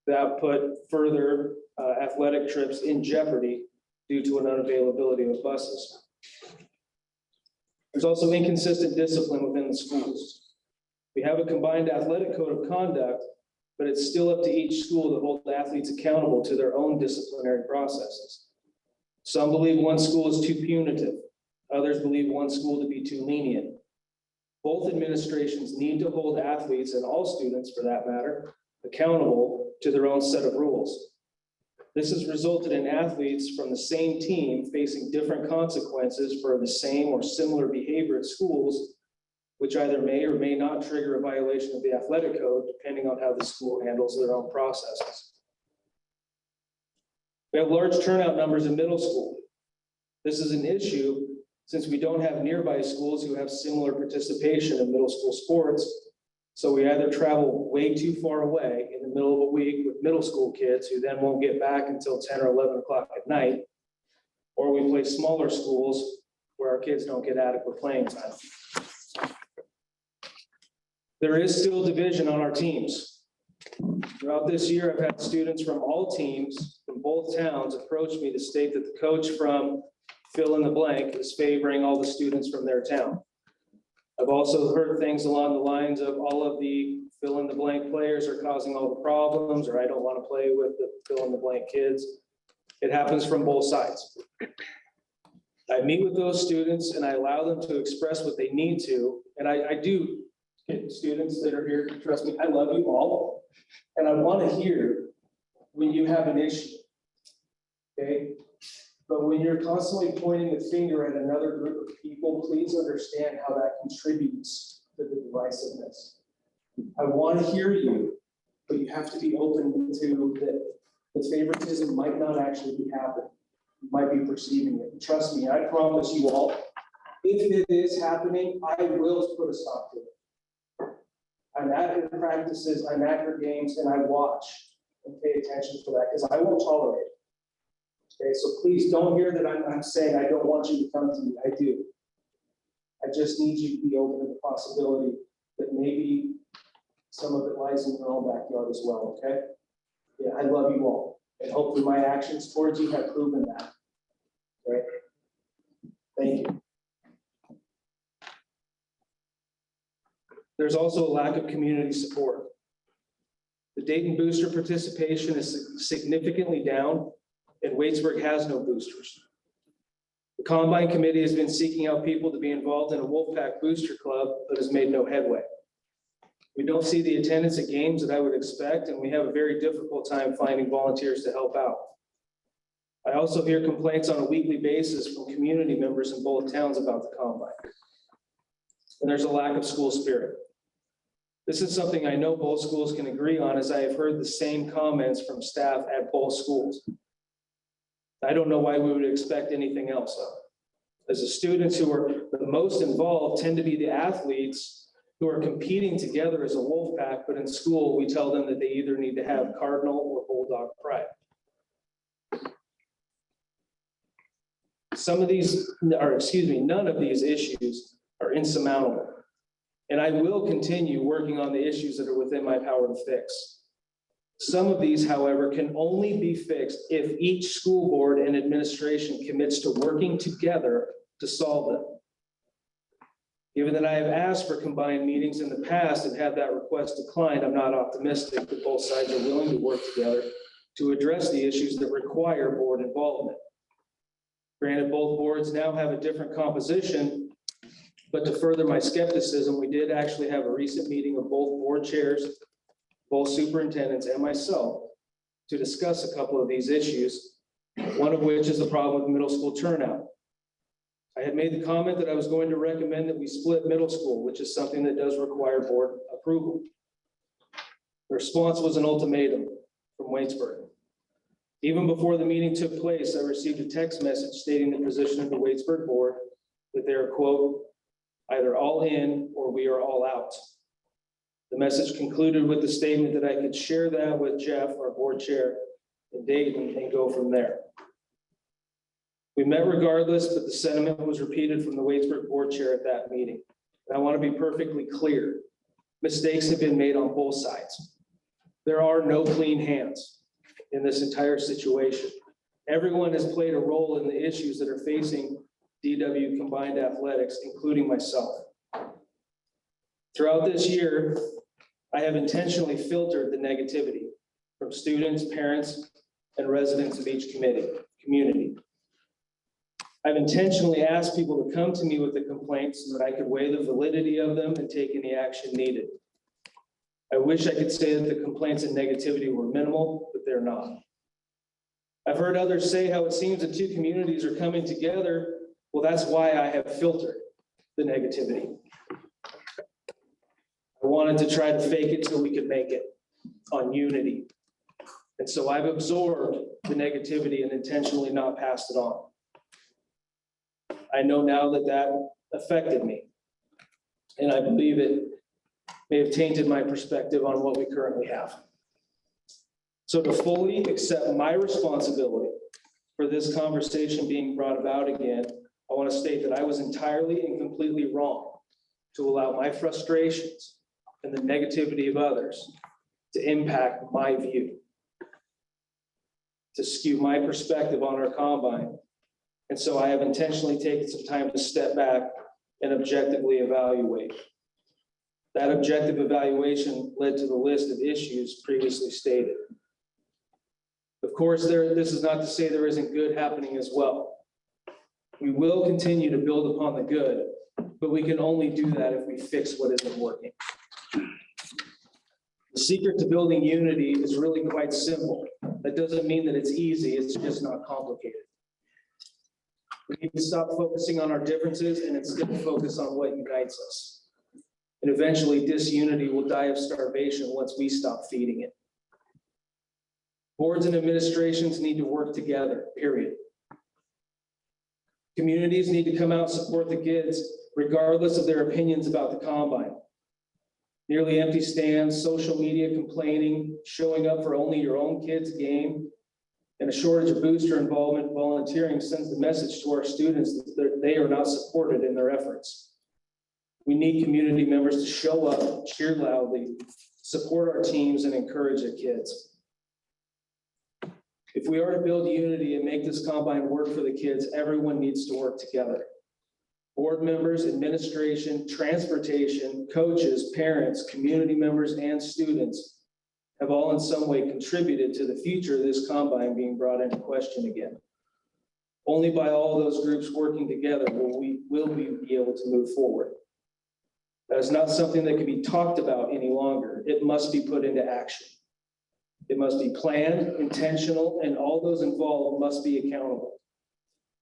That put further athletic trips in jeopardy due to an unavailability of buses. There's also inconsistent discipline within the schools. We have a combined athletic code of conduct, but it's still up to each school to hold athletes accountable to their own disciplinary processes. Some believe one school is too punitive. Others believe one school to be too lenient. Both administrations need to hold athletes, and all students for that matter, accountable to their own set of rules. This has resulted in athletes from the same team facing different consequences for the same or similar behavior at schools, which either may or may not trigger a violation of the athletic code, depending on how the school handles their own processes. We have large turnout numbers in middle school. This is an issue since we don't have nearby schools who have similar participation in middle school sports. So we either travel way too far away in the middle of a week with middle school kids who then won't get back until 10 or 11 o'clock at night, or we play smaller schools where our kids don't get adequate playing time. There is still division on our teams. Throughout this year, I've had students from all teams from both towns approach me to state that the coach from fill in the blank is favoring all the students from their town. I've also heard things along the lines of all of the fill in the blank players are causing all the problems, or I don't want to play with the fill in the blank kids. It happens from both sides. I meet with those students and I allow them to express what they need to. And I do get students that are here, trust me, I love you all. And I want to hear when you have an issue, okay? But when you're constantly pointing the finger at another group of people, please understand how that contributes to the divisiveness. I want to hear you, but you have to be open to that the favoritism might not actually be happening. You might be perceiving it. Trust me, I promise you all, if it is happening, I will put a stop to it. I'm at your practices, I'm at your games, and I watch and pay attention to that because I won't tolerate it. Okay, so please don't hear that I'm saying I don't want you to come to me. I do. I just need you to be open to the possibility that maybe some of it lies in your own backyard as well, okay? Yeah, I love you all. And hopefully my actions towards you have proven that. Right? Thank you. There's also a lack of community support. The Dayton booster participation is significantly down, and Waitsburg has no boosters. The Combine Committee has been seeking out people to be involved in a Wolfpack Booster Club, but has made no headway. We don't see the attendance at games that I would expect, and we have a very difficult time finding volunteers to help out. I also hear complaints on a weekly basis from community members in both towns about the Combine. And there's a lack of school spirit. This is something I know both schools can agree on, as I have heard the same comments from staff at both schools. I don't know why we would expect anything else of. As the students who are the most involved tend to be the athletes who are competing together as a wolf pack, but in school, we tell them that they either need to have Cardinal or Bulldog pride. None of these issues are insurmountable. And I will continue working on the issues that are within my power to fix. Some of these, however, can only be fixed if each school board and administration commits to working together to solve them. Given that I have asked for combined meetings in the past and had that request declined, I'm not optimistic that both sides are willing to work together to address the issues that require board involvement. Granted, both boards now have a different composition, but to further my skepticism, we did actually have a recent meeting of both board chairs, both superintendents and myself to discuss a couple of these issues, one of which is the problem with middle school turnout. I had made the comment that I was going to recommend that we split middle school, which is something that does require board approval. The response was an ultimatum from Waitsburg. Even before the meeting took place, I received a text message stating the position of the Waitsburg board that they are, quote, either all in or we are all out. The message concluded with the statement that I could share that with Jeff, our board chair, in Dayton, and go from there. We met regardless, but the sentiment was repeated from the Waitsburg board chair at that meeting. And I want to be perfectly clear. Mistakes have been made on both sides. There are no clean hands in this entire situation. Everyone has played a role in the issues that are facing DW combined athletics, including myself. Throughout this year, I have intentionally filtered the negativity from students, parents, and residents of each community. I've intentionally asked people to come to me with the complaints so that I could weigh the validity of them and take any action needed. I wish I could say that the complaints and negativity were minimal, but they're not. I've heard others say how it seems that two communities are coming together. Well, that's why I have filtered the negativity. I wanted to try to fake it till we could make it on unity. And so I've absorbed the negativity and intentionally not passed it on. I know now that that affected me. And I believe it may have tainted my perspective on what we currently have. So to fully accept my responsibility for this conversation being brought about again, I want to state that I was entirely and completely wrong to allow my frustrations and the negativity of others to impact my view, to skew my perspective on our combine. And so I have intentionally taken some time to step back and objectively evaluate. That objective evaluation led to the list of issues previously stated. Of course, this is not to say there isn't good happening as well. We will continue to build upon the good, but we can only do that if we fix what isn't working. The secret to building unity is really quite simple. That doesn't mean that it's easy, it's just not complicated. We need to stop focusing on our differences and instead focus on what unites us. And eventually disunity will die of starvation once we stop feeding it. Boards and administrations need to work together, period. Communities need to come out and support the kids regardless of their opinions about the combine. Nearly empty stands, social media complaining, showing up for only your own kid's game, and a shortage of booster involvement volunteering sends the message to our students that they are not supported in their efforts. We need community members to show up, cheer loudly, support our teams, and encourage the kids. If we are to build unity and make this combine work for the kids, everyone needs to work together. Board members, administration, transportation, coaches, parents, community members, and students have all in some way contributed to the future of this combine being brought into question again. Only by all those groups working together will we be able to move forward. That is not something that can be talked about any longer. It must be put into action. It must be planned, intentional, and all those involved must be accountable.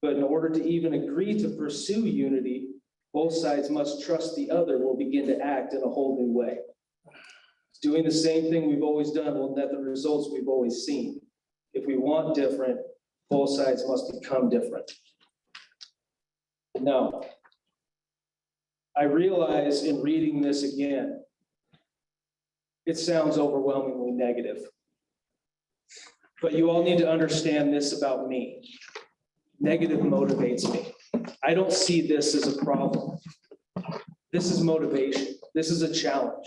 But in order to even agree to pursue unity, both sides must trust the other will begin to act in a whole new way. Doing the same thing we've always done will net the results we've always seen. If we want different, both sides must become different. Now, I realize in reading this again, it sounds overwhelmingly negative. But you all need to understand this about me. Negative motivates me. I don't see this as a problem. This is motivation. This is a challenge.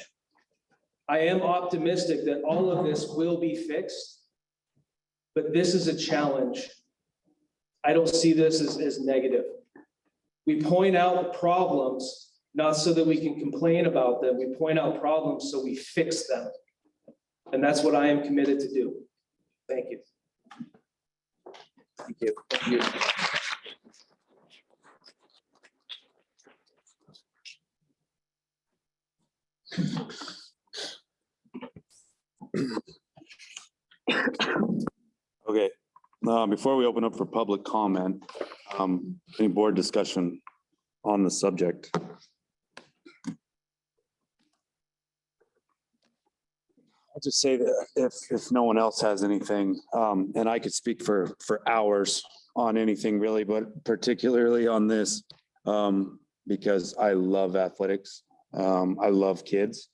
I am optimistic that all of this will be fixed, but this is a challenge. I don't see this as negative. We point out problems, not so that we can complain about them. We point out problems so we fix them. And that's what I am committed to do. Thank you. Thank you. Thank you. Okay, before we open up for public comment, any board discussion on the subject? I'll just say that if no one else has anything, and I could speak for hours on anything really, but particularly on this, because I love athletics. I love kids.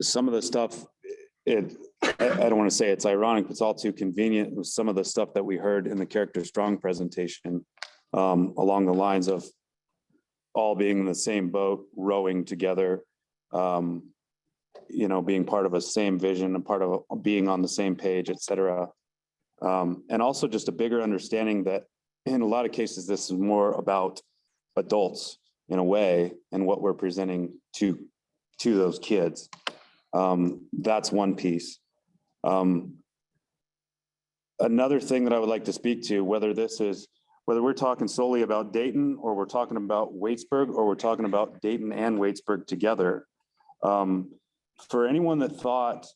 Some of the stuff, I don't want to say it's ironic, but it's all too convenient with some of the stuff that we heard in the Character Strong presentation, along the lines of all being in the same boat, rowing together, being part of a same vision, a part of being on the same page, et cetera. And also just a bigger understanding that in a lot of cases, this is more about adults in a way, and what we're presenting to those kids. That's one piece. Another thing that I would like to speak to, whether we're talking solely about Dayton, or we're talking about Waitsburg, or we're talking about Dayton and Waitsburg together. For anyone that thought,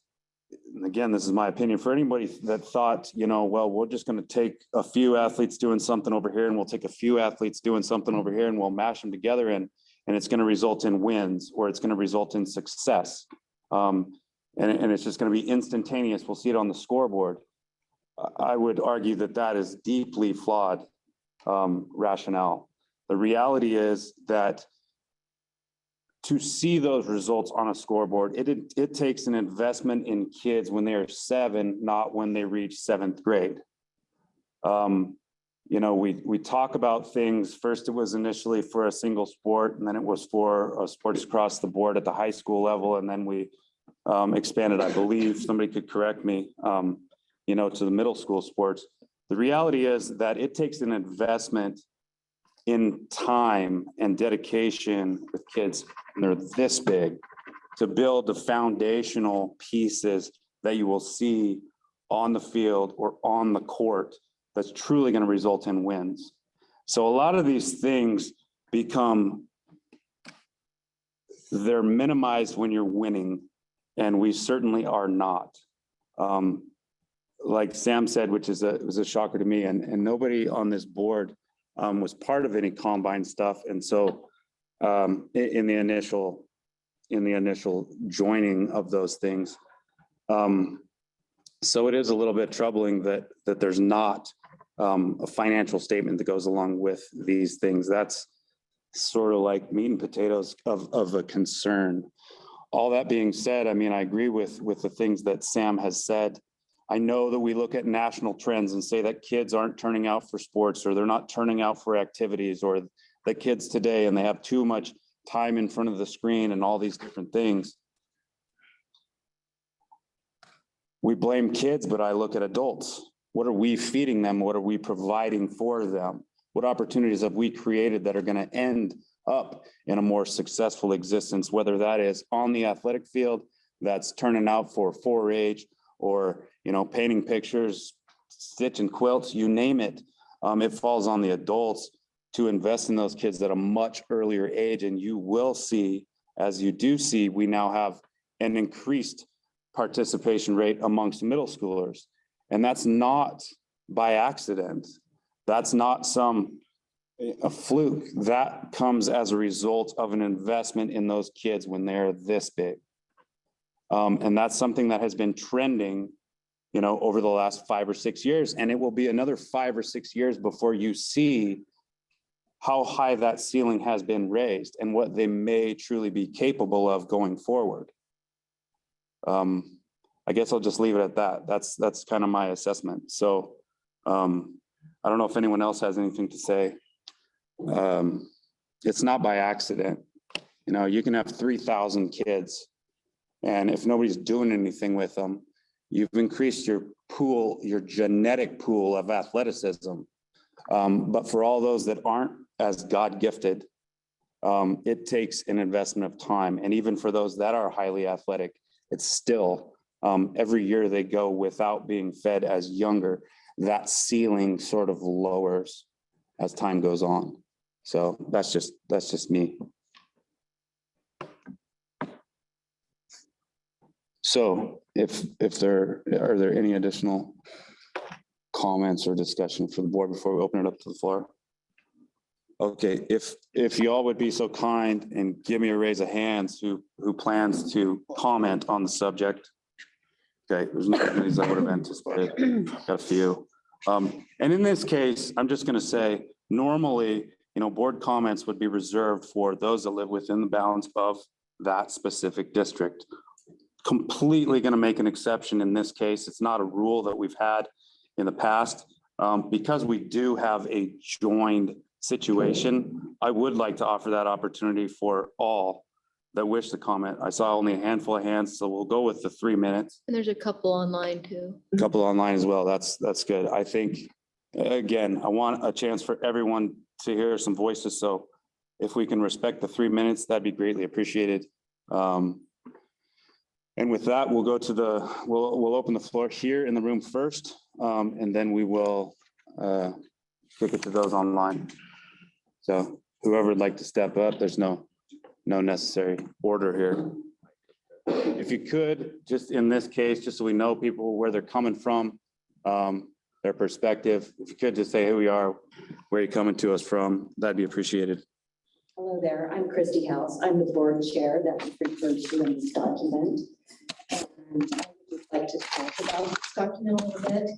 and again, this is my opinion, for anybody that thought, well, we're just going to take a few athletes doing something over here, and we'll take a few athletes doing something over here, and we'll mash them together, and it's going to result in wins, or it's going to result in success. And it's just going to be instantaneous. We'll see it on the scoreboard. I would argue that that is deeply flawed rationale. The reality is that to see those results on a scoreboard, it takes an investment in kids when they are 7, not when they reach 7th grade. We talk about things. First, it was initially for a single sport, and then it was for sports across the board at the high school level, and then we expanded, I believe, somebody could correct me, to the middle school sports. The reality is that it takes an investment in time and dedication with kids, and they're this big, to build the foundational pieces that you will see on the field or on the court that's truly going to result in wins. So a lot of these things they're minimized when you're winning, and we certainly are not. Like Sam said, which was a shocker to me, and nobody on this board was part of any combine stuff. And so in the initial joining of those things. So it is a little bit troubling that there's not a financial statement that goes along with these things. That's sort of like meat and potatoes of a concern. All that being said, I mean, I agree with the things that Sam has said. I know that we look at national trends and say that kids aren't turning out for sports, or they're not turning out for activities, or the kids today, and they have too much time in front of the screen and all these different things. We blame kids, but I look at adults. What are we feeding them? What are we providing for them? What opportunities have we created that are going to end up in a more successful existence, whether that is on the athletic field, that's turning out for 4-H, or painting pictures, stitching quilts, you name it. It falls on the adults to invest in those kids at a much earlier age. And you will see, as you do see, we now have an increased participation rate amongst middle schoolers. And that's not by accident. That's not a fluke. That comes as a result of an investment in those kids when they're this big. And that's something that has been trending, over the last 5 or 6 years. And it will be another 5 or 6 years before you see how high that ceiling has been raised and what they may truly be capable of going forward. I guess I'll just leave it at that. That's kind of my assessment. So I don't know if anyone else has anything to say. It's not by accident. You can have 3,000 kids, and if nobody's doing anything with them, you've increased your pool, your genetic pool of athleticism. But for all those that aren't as God gifted, it takes an investment of time. And even for those that are highly athletic, it's still every year they go without being fed as younger, that ceiling sort of lowers as time goes on. So that's just me. So if there are there any additional comments or discussion for the board before we open it up to the floor? Okay, if you all would be so kind and give me a raise of hands who plans to comment on the subject. Okay, there's not as many as I would have anticipated. Got a few. And in this case, I'm just going to say, normally, board comments would be reserved for those that live within the bounds of that specific district. Completely going to make an exception in this case. It's not a rule that we've had in the past. Because we do have a joined situation, I would like to offer that opportunity for all that wish to comment. I saw only a handful of hands, so we'll go with the 3 minutes. And there's a couple online too. A couple online as well. That's good. I think, again, I want a chance for everyone to hear some voices. So if we can respect the 3 minutes, that'd be greatly appreciated. And with that, we'll go to we'll open the floor here in the room first, and then we will kick it to those online. So whoever would like to step up, there's no necessary order here. If you could, just in this case, just so we know people where they're coming from, their perspective, if you could just say who we are, where you're coming to us from, that'd be appreciated. Hello there, I'm Christy House. I'm the board chair that was referred to in this document. And I would like to talk about this document a little bit.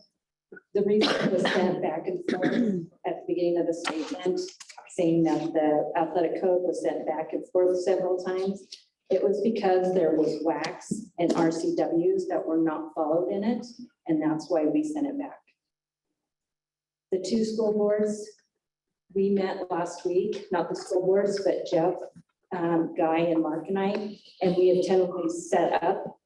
The reason it was sent back and forth at the beginning of the statement, saying that the athletic code was sent back and forth several times, it was because there was WACs and RCWs that were not followed in it, and that's why we sent it back. The two school boards, we met last week, not the school boards, but Jeff, Guy, and Mark and I, and we have tentatively set up.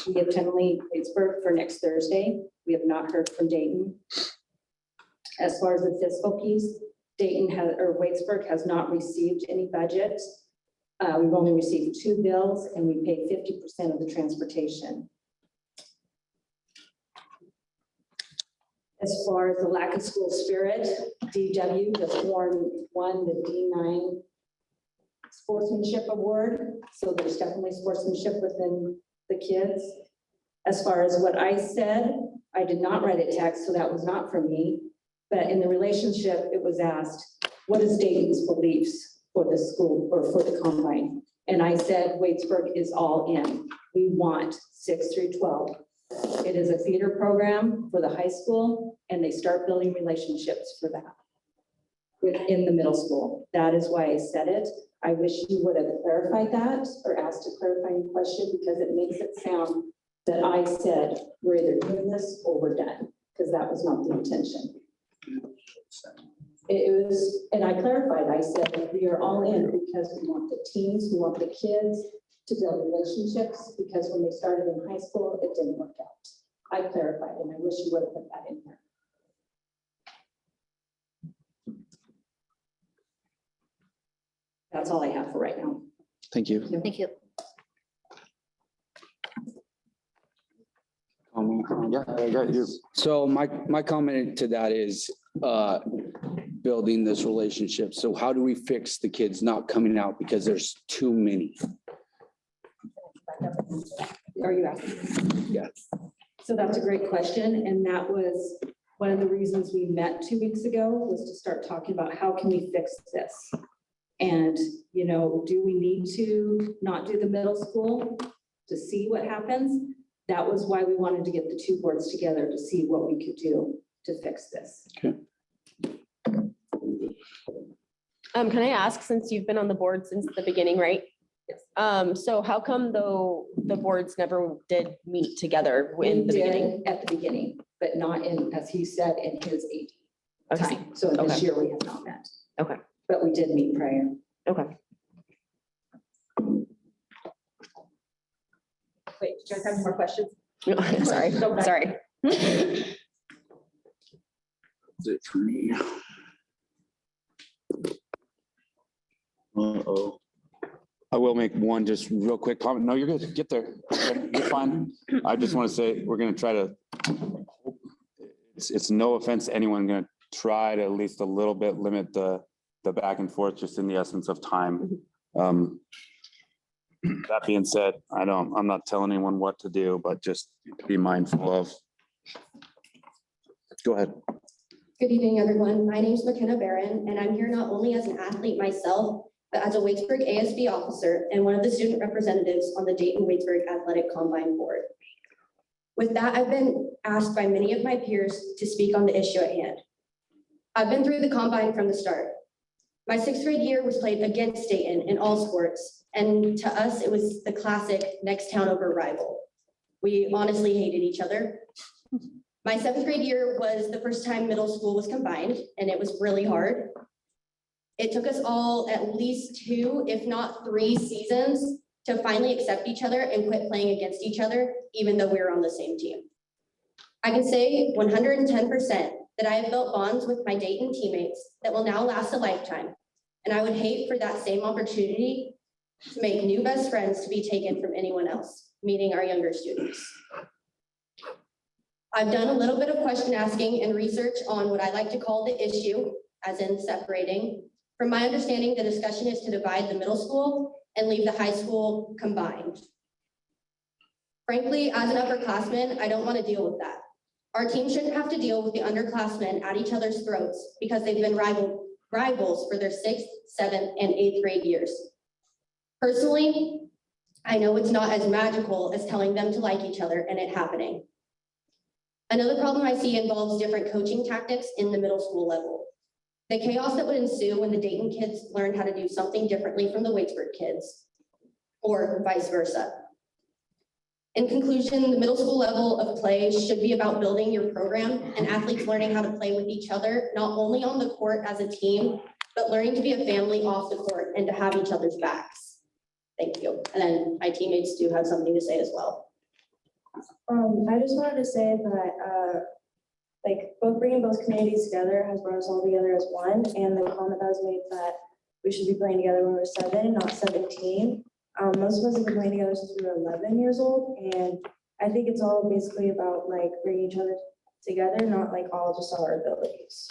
We have tentatively Pittsburgh for next Thursday. We have not heard from Dayton. As far as the fiscal piece, Waitsburg has not received any budget. We've only received 2 bills and we paid 50% of the transportation. As far as the lack of school spirit, DW just won the D9 sportsmanship award. So there's definitely sportsmanship within the kids. As far as what I said, I did not write a text, so that was not from me. But in the relationship, it was asked, what is Dayton's beliefs for the school or for the combine? And I said, Waitsburg is all in. We want 6 through 12. It is a feeder program for the high school, and they start building relationships for that within the middle school. That is why I said it. I wish you would have clarified that or asked a clarifying question, because it makes it sound that I said we're either doing this or we're done, because that was not the intention. It was, and I clarified, I said we are all in because we want the teams, we want the kids to build relationships, because when they started in high school, it didn't work out. I clarified, and I wish you would have put that in there. That's all I have for right now. Thank you. Thank you. Yeah, you. So my comment to that is building this relationship. So how do we fix the kids not coming out because there's too many? Are you asking? Yeah. So that's a great question. And that was one of the reasons we met 2 weeks ago, was to start talking about how can we fix this? And, you know, do we need to not do the middle school to see what happens? That was why we wanted to get the 2 boards together to see what we could do to fix this. Okay. Can I ask, since you've been on the board since the beginning, right? Yes. So how come though the boards never did meet together in the beginning? At the beginning, but not in, as he said, in his AD Okay. time. So this Okay. year we have not met. Okay. But we did meet prior. Okay. Wait, do you guys have any more questions? Sorry, sorry. That's it for me. Uh-oh. I will make one just real quick comment. No, you're good. Get there. You're fine. I just want to say, we're going to try to, it's no offense to anyone, going to try to at least a little bit limit the back and forth, just in the essence of time. That being said, I'm not telling anyone what to do, but just be mindful of. Go ahead. Good evening, everyone. My name is McKenna Barron, and I'm here not only as an athlete myself, but as a Waitsburg ASB officer and one of the student representatives on the Dayton Waitsburg Athletic Combine Board. With that, I've been asked by many of my peers to speak on the issue at hand. I've been through the combine from the start. My 6th grade year was played against Dayton in all sports, and to us, it was the classic next town over rival. We honestly hated each other. My 7th grade year was the first time middle school was combined, and it was really hard. It took us all at least 2, if not 3 seasons to finally accept each other and quit playing against each other, even though we were on the same team. I can say 110% that I have built bonds with my Dayton teammates that will now last a lifetime. And I would hate for that same opportunity to make new best friends to be taken from anyone else, meaning our younger students. I've done a little bit of question asking and research on what I like to call the issue, as in separating. From my understanding, the discussion is to divide the middle school and leave the high school combined. Frankly, as an upperclassman, I don't want to deal with that. Our team shouldn't have to deal with the underclassmen at each other's throats because they've been rivals for their 6th, 7th, and 8th grade years. Personally, I know it's not as magical as telling them to like each other and it happening. Another problem I see involves different coaching tactics in the middle school level. The chaos that would ensue when the Dayton kids learned how to do something differently from the Waitsburg kids, or vice versa. In conclusion, the middle school level of play should be about building your program and athletes learning how to play with each other, not only on the court as a team, but learning to be a family off the court and to have each other's backs. Thank you. And then my teammates do have something to say as well. I just wanted to say that, bringing both communities together has brought us all together as one. And the comment that was made that we should be playing together when we're 7, not 17. Most of us have been playing together since we were 11 years old. And I think it's all basically about bringing each other together, not all just our abilities.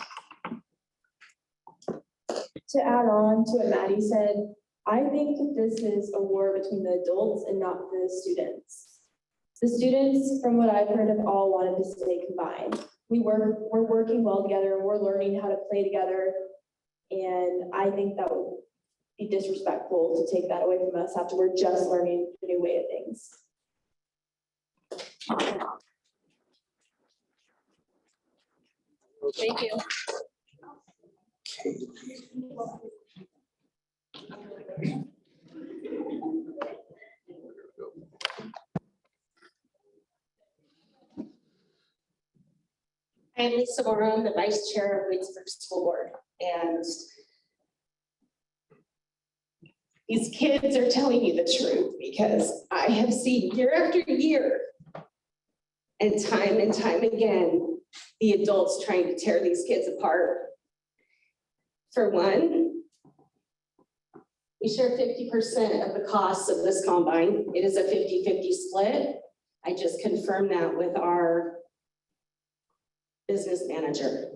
To add on to what Maddie said, I think that this is a war between the adults and not the students. The students, from what I've heard, have all wanted to stay combined. We're working well together, and we're learning how to play together. And I think that would be disrespectful to take that away from us after we're just learning a new way of things. Thank you. I'm Lisa Moron, the Vice Chair of Waitsburg School Board, and these kids are telling you the truth because I have seen year after year and time again, the adults trying to tear these kids apart. For one, we share 50% of the costs of this combine. It is a 50-50 split. I just confirmed that with our business manager.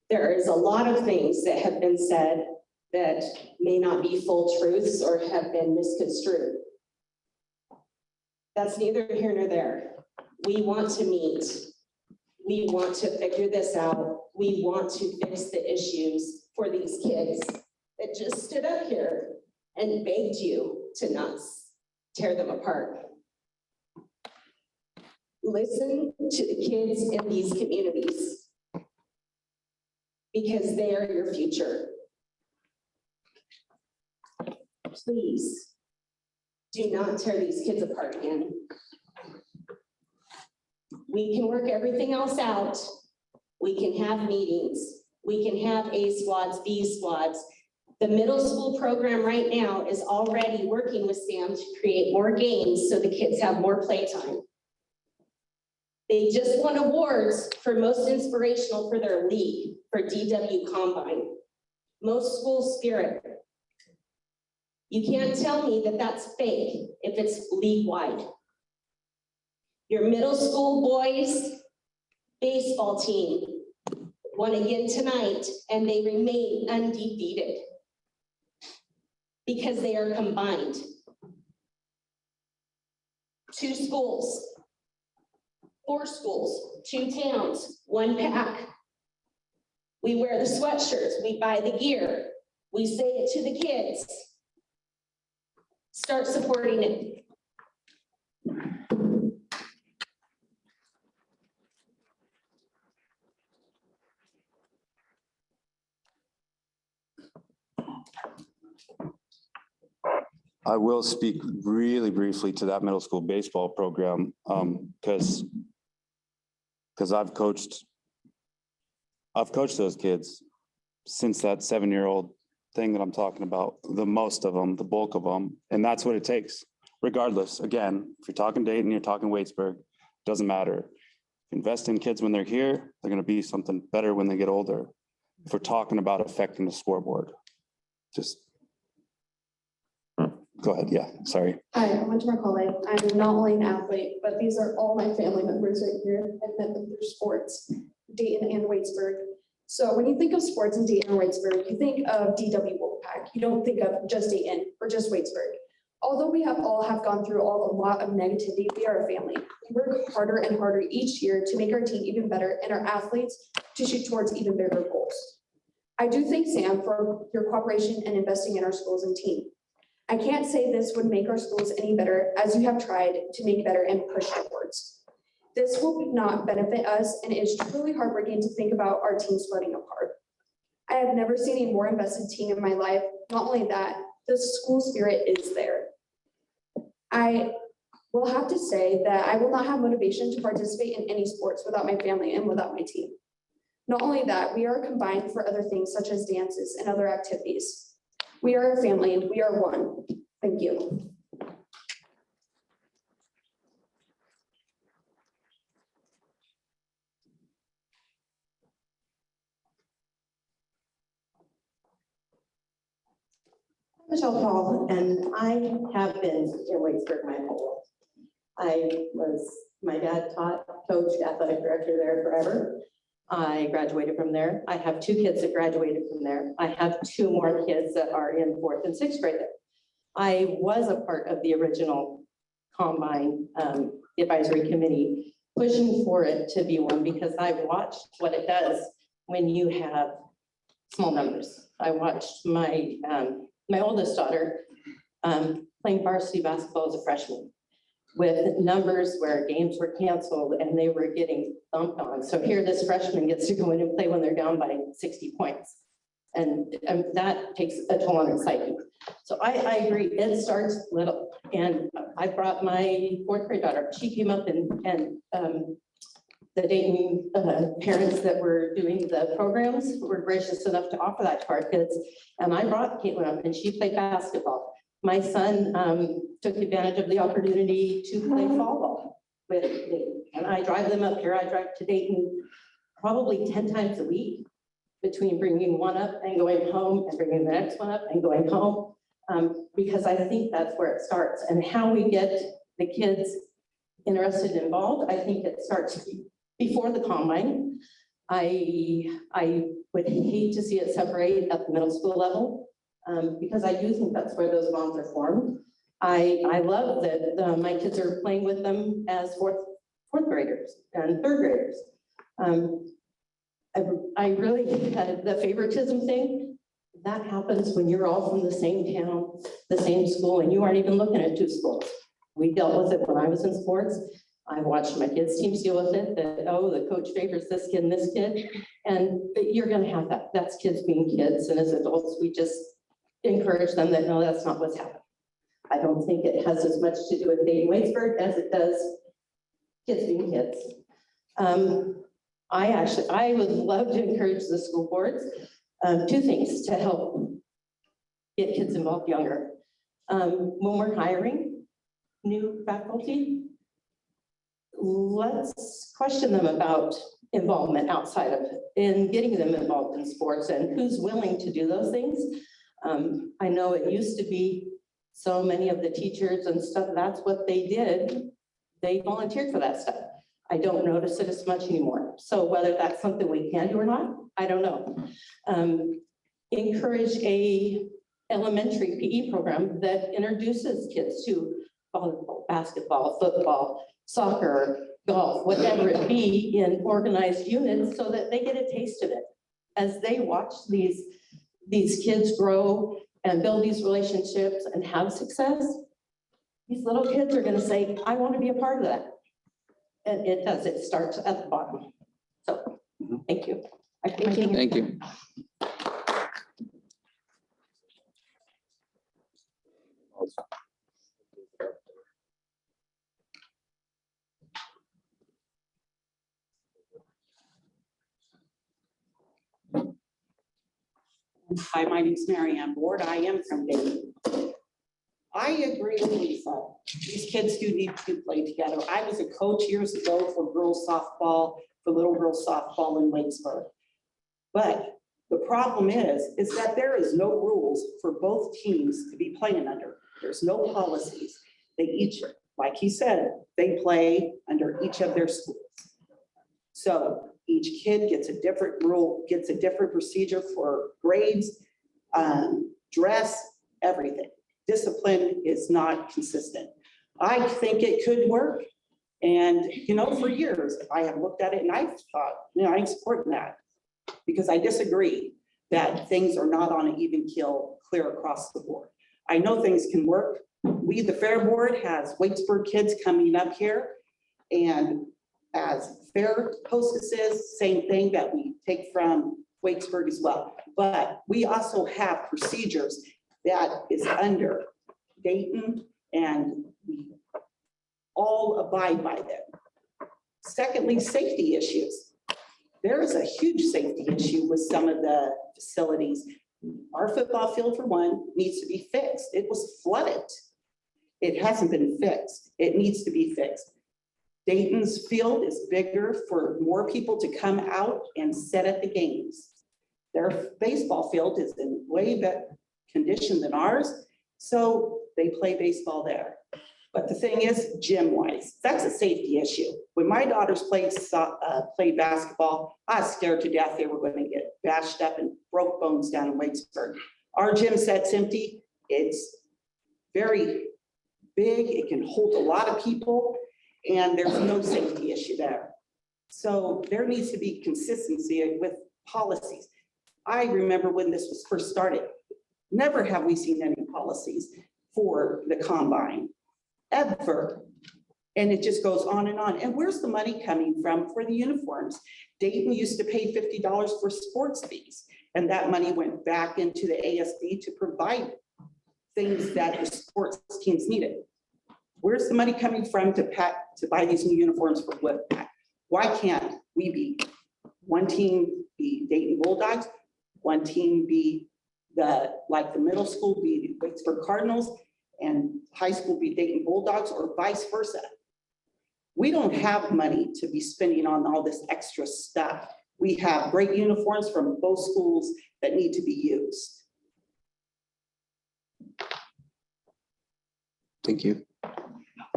There is a lot of things that have been said that may not be full truths or have been misconstrued. That's neither here nor there. We want to meet. We want to figure this out. We want to fix the issues for these kids that just stood up here and begged you to not tear them apart. Listen to the kids in these communities because they are your future. Please do not tear these kids apart again. We can work everything else out. We can have meetings. We can have A squads, B squads. The middle school program right now is already working with Sam to create more games so the kids have more playtime. They just won awards for most inspirational for their league for DW Combine. Most school spirit. You can't tell me that that's fake if it's league-wide. Your middle school boys baseball team won again tonight, and they remain undefeated because they are combined. 2 schools, 4 schools, 2 towns, 1 pack. We wear the sweatshirts, we buy the gear, we say it to the kids. Start supporting it. I will speak really briefly to that middle school baseball program, because I've coached those kids since that 7-year-old thing that I'm talking about, the most of them, the bulk of them, and that's what it takes. Regardless, again, if you're talking Dayton, you're talking Waitsburg, doesn't matter. Invest in kids when they're here, they're going to be something better when they get older. If we're talking about affecting the scoreboard. just. Go ahead, yeah, sorry. Hi, I'm Winter McCauley. I'm not only an athlete, but these are all my family members right here. I've met them through sports, Dayton and Waitsburg. So when you think of sports in Dayton or Waitsburg, you think of DW Wolfpack. You don't think of just Dayton or just Waitsburg. Although we all have gone through a lot of negativity, we are a family. We work harder and harder each year to make our team even better and our athletes to shoot towards even bigger goals. I do thank Sam for your cooperation and investing in our schools and team. I can't say this would make our schools any better as you have tried to make better and push towards. This will not benefit us and it is truly heartbreaking to think about our team splitting apart. I have never seen a more invested team in my life. Not only that, the school spirit is there. I will have to say that I will not have motivation to participate in any sports without my family and without my team. Not only that, we are combined for other things such as dances and other activities. We are a family and we are one. Thank you. Michelle Paul, and I have been in Waitsburg my whole life. My dad coached athletic director there forever. I graduated from there. I have 2 kids that graduated from there. I have 2 more kids that are in 4th and 6th grade there. I was a part of the original Combine advisory committee, pushing for it to be one because I watched what it does when you have small numbers. I watched my oldest daughter playing varsity basketball as a freshman with numbers where games were canceled and they were getting thumped on. So here this freshman gets to go in and play when they're down by 60 points. And that takes a toll on its psyche. So I agree, it starts little. And I brought my 4th grade daughter. She came up and the Dayton parents that were doing the programs were gracious enough to offer that to our kids. And I brought Caitlin up and she played basketball. My son took advantage of the opportunity to play fall ball with me. And I drive them up here. I drive to Dayton probably 10 times a week between bringing one up and going home and bringing the next one up and going home. Because I think that's where it starts and how we get the kids interested and involved. I think it starts before the Combine. I would hate to see it separate at the middle school level because I do think that's where those bonds are formed. I love that my kids are playing with them as fourth graders and 3rd graders. I really think that the favoritism thing, that happens when you're all from the same town, the same school, and you aren't even looking at 2 schools. We dealt with it when I was in sports. I watched my kids' teams deal with it, that, oh, the coach favors this kid and this kid. And you're gonna have that. That's kids being kids. And as adults, we just encourage them that, no, that's not what's happening. I don't think it has as much to do with Dayton Waitsburg as it does kids being kids. I would love to encourage the school boards, 2 things to help get kids involved younger. When we're hiring new faculty, let's question them about involvement outside of it and getting them involved in sports and who's willing to do those things. I know it used to be so many of the teachers and stuff, that's what they did. They volunteered for that stuff. I don't notice it as much anymore. So whether that's something we can do or not, I don't know. Encourage a elementary PE program that introduces kids to volleyball, basketball, football, soccer, golf, whatever it be in organized units so that they get a taste of it. As they watch these kids grow and build these relationships and have success, these little kids are going to say, I want to be a part of that. And it does, it starts at the bottom. So, thank you. Thank you. Hi, my name's Mary Ann Ward. I am from Dayton. I agree with Lisa. These kids do need to play together. I was a coach years ago for girls softball, for little girls softball in Waitsburg. But The problem is that there is no rules for both teams to be playing under. There's no policies. They each, like he said, they play under each of their schools. So each kid gets a different rule, gets a different procedure for grades, dress, everything. Discipline is not consistent. I think it could work. And, you know, for years, I have looked at it and I thought, you know, I support that because I disagree that things are not on an even keel clear across the board. I know things can work. We, the Fair Board, has Waitsburg kids coming up here, and as fair hostesses, same thing that we take from Waitsburg as well. But we also have procedures that is under Dayton, and we all abide by them. Secondly, safety issues. There is a huge safety issue with some of the facilities. Our football field, for one, needs to be fixed. It was flooded. It hasn't been fixed. It needs to be fixed. Dayton's field is bigger for more people to come out and sit at the games. Their baseball field is in way better condition than ours, so they play baseball there. But the thing is, gym-wise, that's a safety issue. When my daughters played basketball, I was scared to death they were going to get bashed up and broke bones down in Waitsburg. Our gym set's empty. It's very big. It can hold a lot of people, and there's no safety issue there. So there needs to be consistency with policies. I remember when this was first started, never have we seen any policies for the combine, ever. And it just goes on. And where's the money coming from for the uniforms? Dayton used to pay $50 for sports fees, and that money went back into the ASB to provide things that the sports teams needed. Where's the money coming from to buy these new uniforms for Wolfpack? Why can't we be one team be Dayton Bulldogs, one team be like the middle school be the Waitsburg Cardinals, and high school be Dayton Bulldogs, or vice versa? We don't have money to be spending on all this extra stuff. We have great uniforms from both schools that need to be used. Thank you.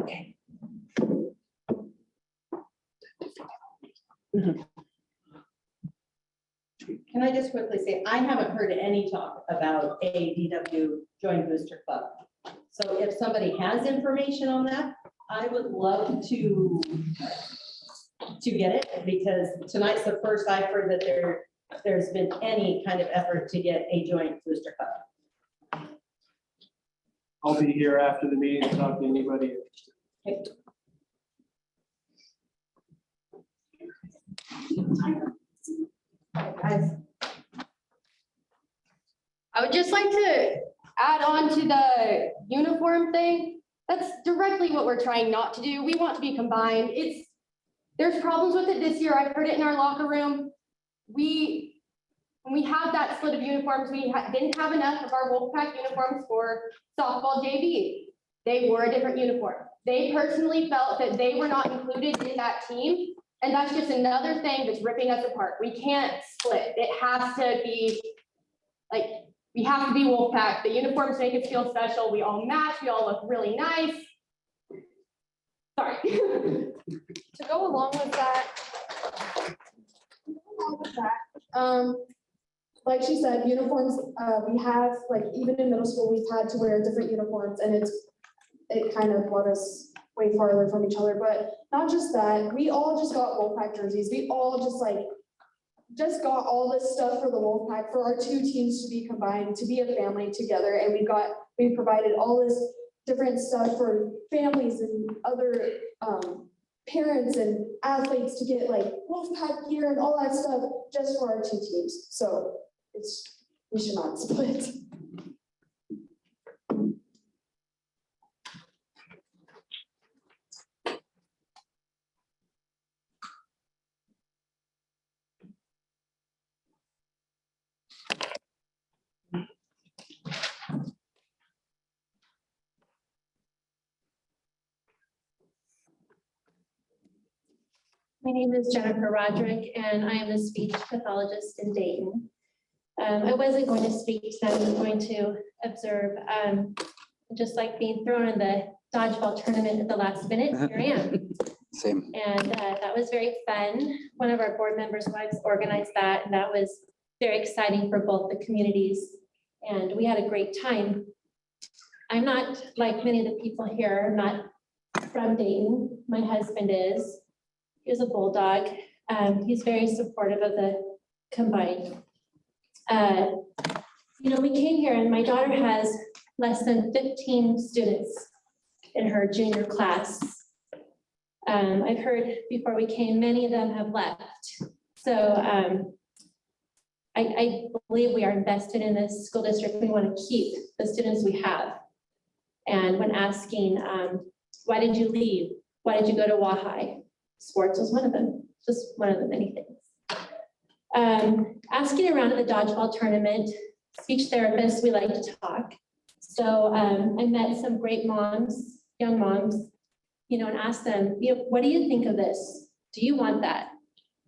Okay. Can I just quickly say, I haven't heard any talk about a DW Joint Booster Club. So if somebody has information on that, I would love to get it, because tonight's the first I've heard that there's been any kind of effort to get a joint booster club. I'll be here after the meeting to talk to anybody. Okay. Guys. I would just like to add on to the uniform thing. That's directly what we're trying not to do. We want to be combined. There's problems with it this year. I've heard it in our locker room. When we have that split of uniforms, we didn't have enough of our Wolfpack uniforms for softball JV. They were a different uniform. They personally felt that they were not included in that team. And that's just another thing that's ripping us apart. We can't split. It has to be like, we have to be Wolfpack. The uniforms make us feel special. We all match. We all look really nice. Sorry. To go along with that, like she said, uniforms, we have, like, even in middle school, we've had to wear different uniforms, and it kind of brought us way farther from each other. But not just that, we all just got Wolfpack jerseys. We all just got all this stuff for the Wolfpack, for our two teams to be combined, to be a family together. And we provided all this different stuff for families and other parents and athletes to get like Wolfpack gear and all that stuff just for our two teams. So we should not split. My name is Jennifer Roderick, and I am a speech pathologist in Dayton. I wasn't going to speak tonight, I was going to observe. Just like being thrown in the dodgeball tournament at the last minute, here I am. Same. And that was very fun. One of our board members' wives organized that, and that was very exciting for both the communities. And we had a great time. I'm not like many of the people here, I'm not from Dayton. My husband is. He was a bulldog. He's very supportive of the combined. You know, we came here and my daughter has less than 15 students in her junior class. I've heard before we came, many of them have left. So I believe we are invested in this school district. We want to keep the students we have. And when asking, why did you leave? Why did you go to Wahai? Sports was one of them, just one of the many things. Asking around at the dodgeball tournament, speech therapists, we like to talk. So I met some great moms, young moms, you know, and asked them, you know, what do you think of this? Do you want that?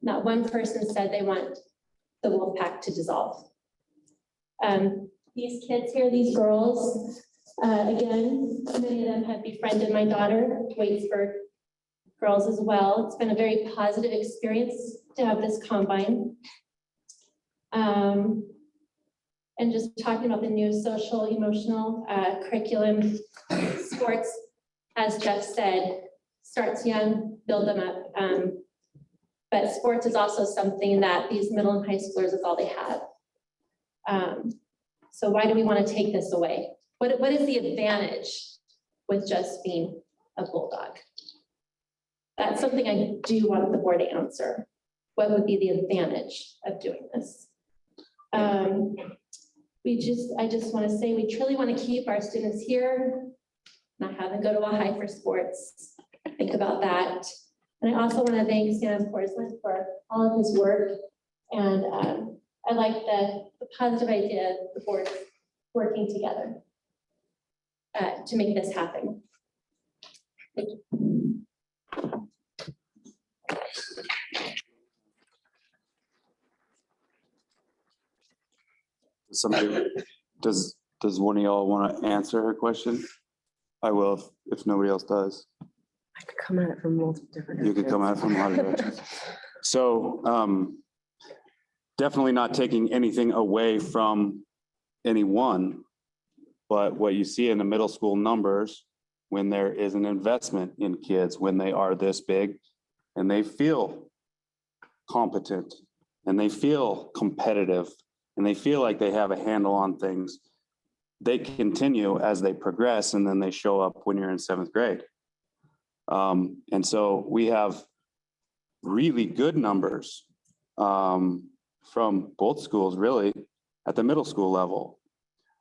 Not one person said they want the wolf pack to dissolve. These kids here, these girls, again, many of them have befriended my daughter, Waitsburg girls as well. It's been a very positive experience to have this combine. And just talking about the new social emotional curriculum, sports, as Jeff said, starts young, build them up. But sports is also something that these middle and high schoolers is all they have. So why do we want to take this away? What is the advantage with just being a bulldog? That's something I do want the board to answer. What would be the advantage of doing this? I just want to say we truly want to keep our students here, not have them go to Wahai for sports. Think about that. And I also want to thank Sam Porcelain for all of his work. And I like the positive idea of the board working together to make this happen. Thank you. Somebody, does one of y'all want to answer her question? I will if nobody else does. I could come at it from multiple different. You could come at it from a lot of directions. So definitely not taking anything away from anyone, but what you see in the middle school numbers, when there is an investment in kids, when they are this big and they feel competent and they feel competitive and they feel like they have a handle on things, they continue as they progress and then they show up when you're in 7th grade. And so we have really good numbers from both schools really at the middle school level.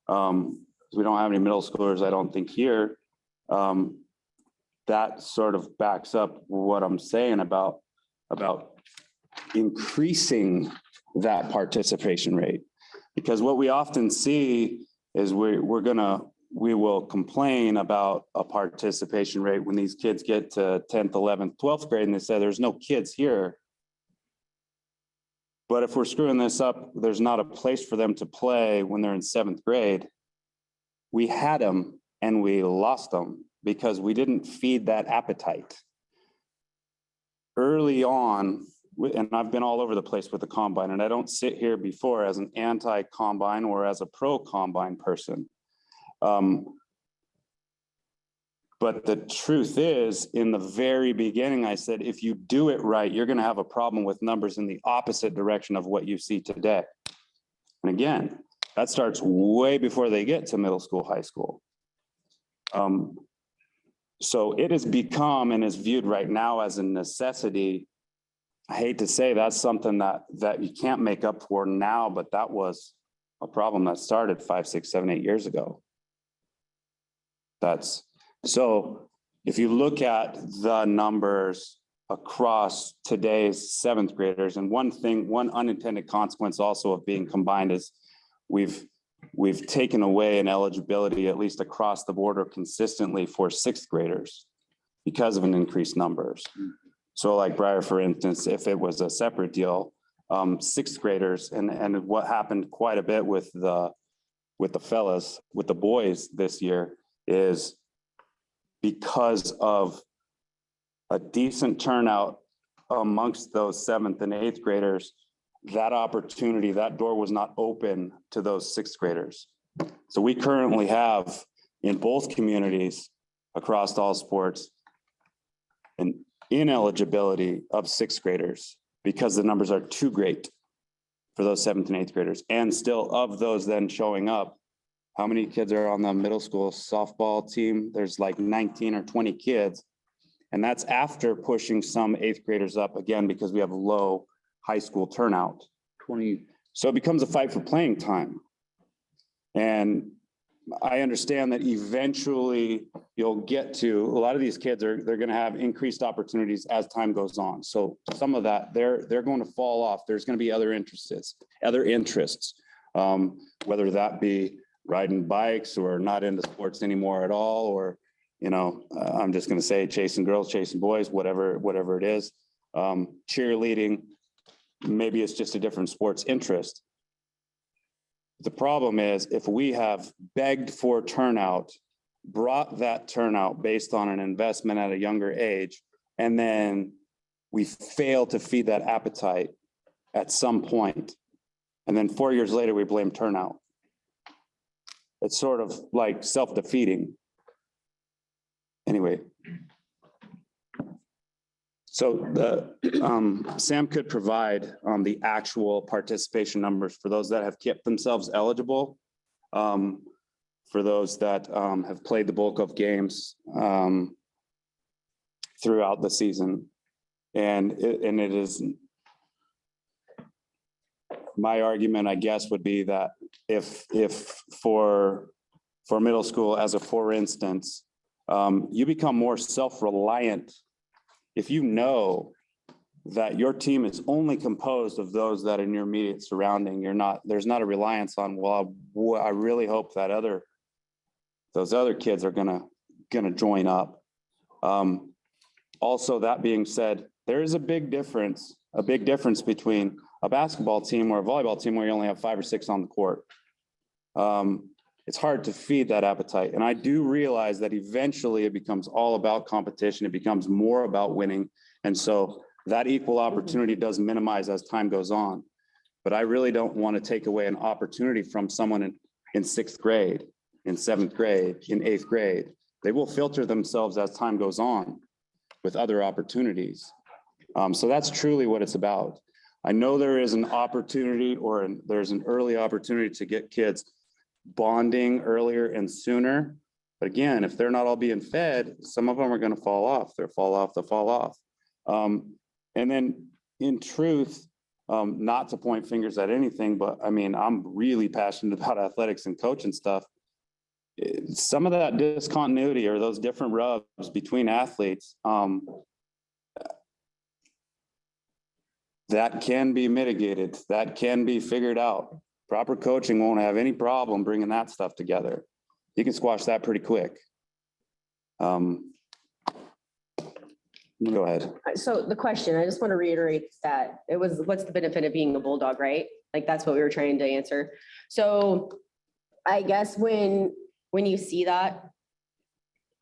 We don't have any middle schoolers, I don't think here. That sort of backs up what I'm saying about increasing that participation rate. Because what we often see is we will complain about a participation rate when these kids get to 10th, 11th, 12th grade and they say there's no kids here. But if we're screwing this up, there's not a place for them to play when they're in 7th grade. We had them and we lost them because we didn't feed that appetite. Early on, and I've been all over the place with the combine, and I don't sit here before as an anti-combine or as a pro-combine person. But the truth is, in the very beginning, I said, if you do it right, you're going to have a problem with numbers in the opposite direction of what you see today. And again, that starts way before they get to middle school, high school. So it has become and is viewed right now as a necessity. I hate to say that's something that you can't make up for now, but that was a problem that started 5, 6, 7, 8 years ago. So if you look at the numbers across today's 7th graders, and one unintended consequence also of being combined is we've taken away an eligibility, at least across the board or consistently, for 6th graders because of an increased numbers. So like Briar, for instance, if it was a separate deal, sixth graders. And what happened quite a bit with the fellas, with the boys this year is because of a decent turnout amongst those seventh and eighth graders, that opportunity, that door was not open to those sixth graders. So we currently have in both communities across all sports an ineligibility of sixth graders because the numbers are too great for those seventh and eighth graders. And still of those then showing up, how many kids are on the middle school softball team? There's like 19 or 20 kids. And that's after pushing some eighth graders up again, because we have low high school turnout. 20. So it becomes a fight for playing time. And I understand that eventually you'll get to, a lot of these kids they're going to have increased opportunities as time goes on. So some of that, they're going to fall off. There's going to be other interests, whether that be riding bikes or not into sports anymore at all, or, you know, I'm just going to say chasing girls, chasing boys, whatever it is, cheerleading, maybe it's just a different sports interest. The problem is if we have begged for turnout, brought that turnout based on an investment at a younger age, and then we fail to feed that appetite at some point, and then 4 years later, we blame turnout. It's sort of like self-defeating. Anyway. So Sam could provide the actual participation numbers for those that have kept themselves eligible, for those that have played the bulk of games throughout the season. And it is, my argument, I guess, would be that if for middle school, as a for instance, you become more self-reliant if you know that your team is only composed of those that are in your immediate surrounding. There's not a reliance on, well, I really hope that those other kids are gonna join up. Also, that being said, there is a big difference between a basketball team or a volleyball team where you only have 5 or 6 on the court. It's hard to feed that appetite. And I do realize that eventually it becomes all about competition. It becomes more about winning. And so that equal opportunity does minimize as time goes on. But I really don't want to take away an opportunity from someone in 6th grade, in 7th grade, in 8th grade. They will filter themselves as time goes on with other opportunities. So that's truly what it's about. I know there is an opportunity there's an early opportunity to get kids bonding earlier and sooner. But again, if they're not all being fed, some of them are going to fall off. They'll fall off. And then in truth, not to point fingers at anything, but I mean, I'm really passionate about athletics and coaching stuff. Some of that discontinuity or those different rubs between athletes, that can be mitigated. That can be figured out. Proper coaching won't have any problem bringing that stuff together. You can squash that pretty quick. Go ahead. So the question, I just want to reiterate that it was, what's the benefit of being a Bulldog, right? Like that's what we were trying to answer. So I guess when you see that,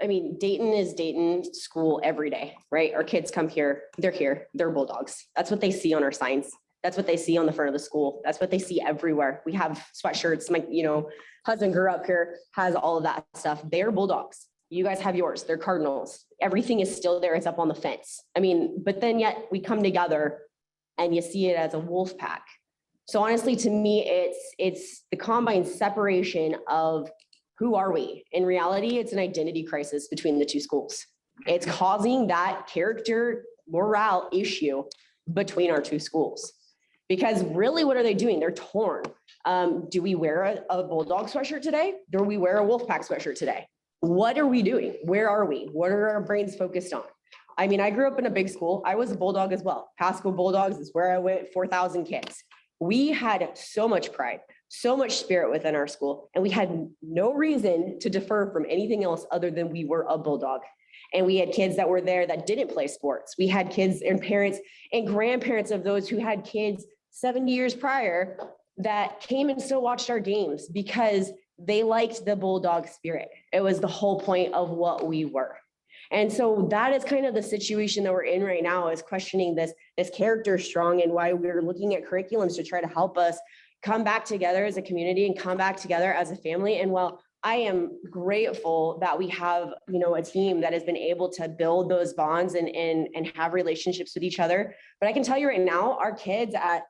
I mean, Dayton is Dayton school every day, right? Our kids come here, they're Bulldogs. That's what they see on our signs. That's what they see on the front of the school. That's what they see everywhere. We have sweatshirts. My, husband grew up here, has all of that stuff. They're Bulldogs. You guys have yours. They're Cardinals. Everything is still there. It's up on the fence. I mean, but then yet we come together and you see it as a wolf pack. So honestly, to me, it's the combine separation of who are we? In reality, it's an identity crisis between the two schools. It's causing that character morale issue between our two schools. Because really, what are they doing? They're torn. Do we wear a Bulldog sweatshirt today? Do we wear a Wolfpack sweatshirt today? What are we doing? Where are we? What are our brains focused on? I mean, I grew up in a big school. I was a Bulldog as well. Pasco Bulldogs is where I went, 4,000 kids. We had so much pride, so much spirit within our school, and we had no reason to defer from anything else other than we were a Bulldog. And we had kids that were there that didn't play sports. We had kids and parents and grandparents of those who had kids 70 years prior that came and still watched our games because they liked the Bulldog spirit. It was the whole point of what we were. And so that is kind of the situation that we're in right now, is questioning this character strong, and why we're looking at curriculums to try to help us come back together as a community and come back together as a family. And while I am grateful that we have, a team that has been able to build those bonds and have relationships with each other. But I can tell you right now, our kids at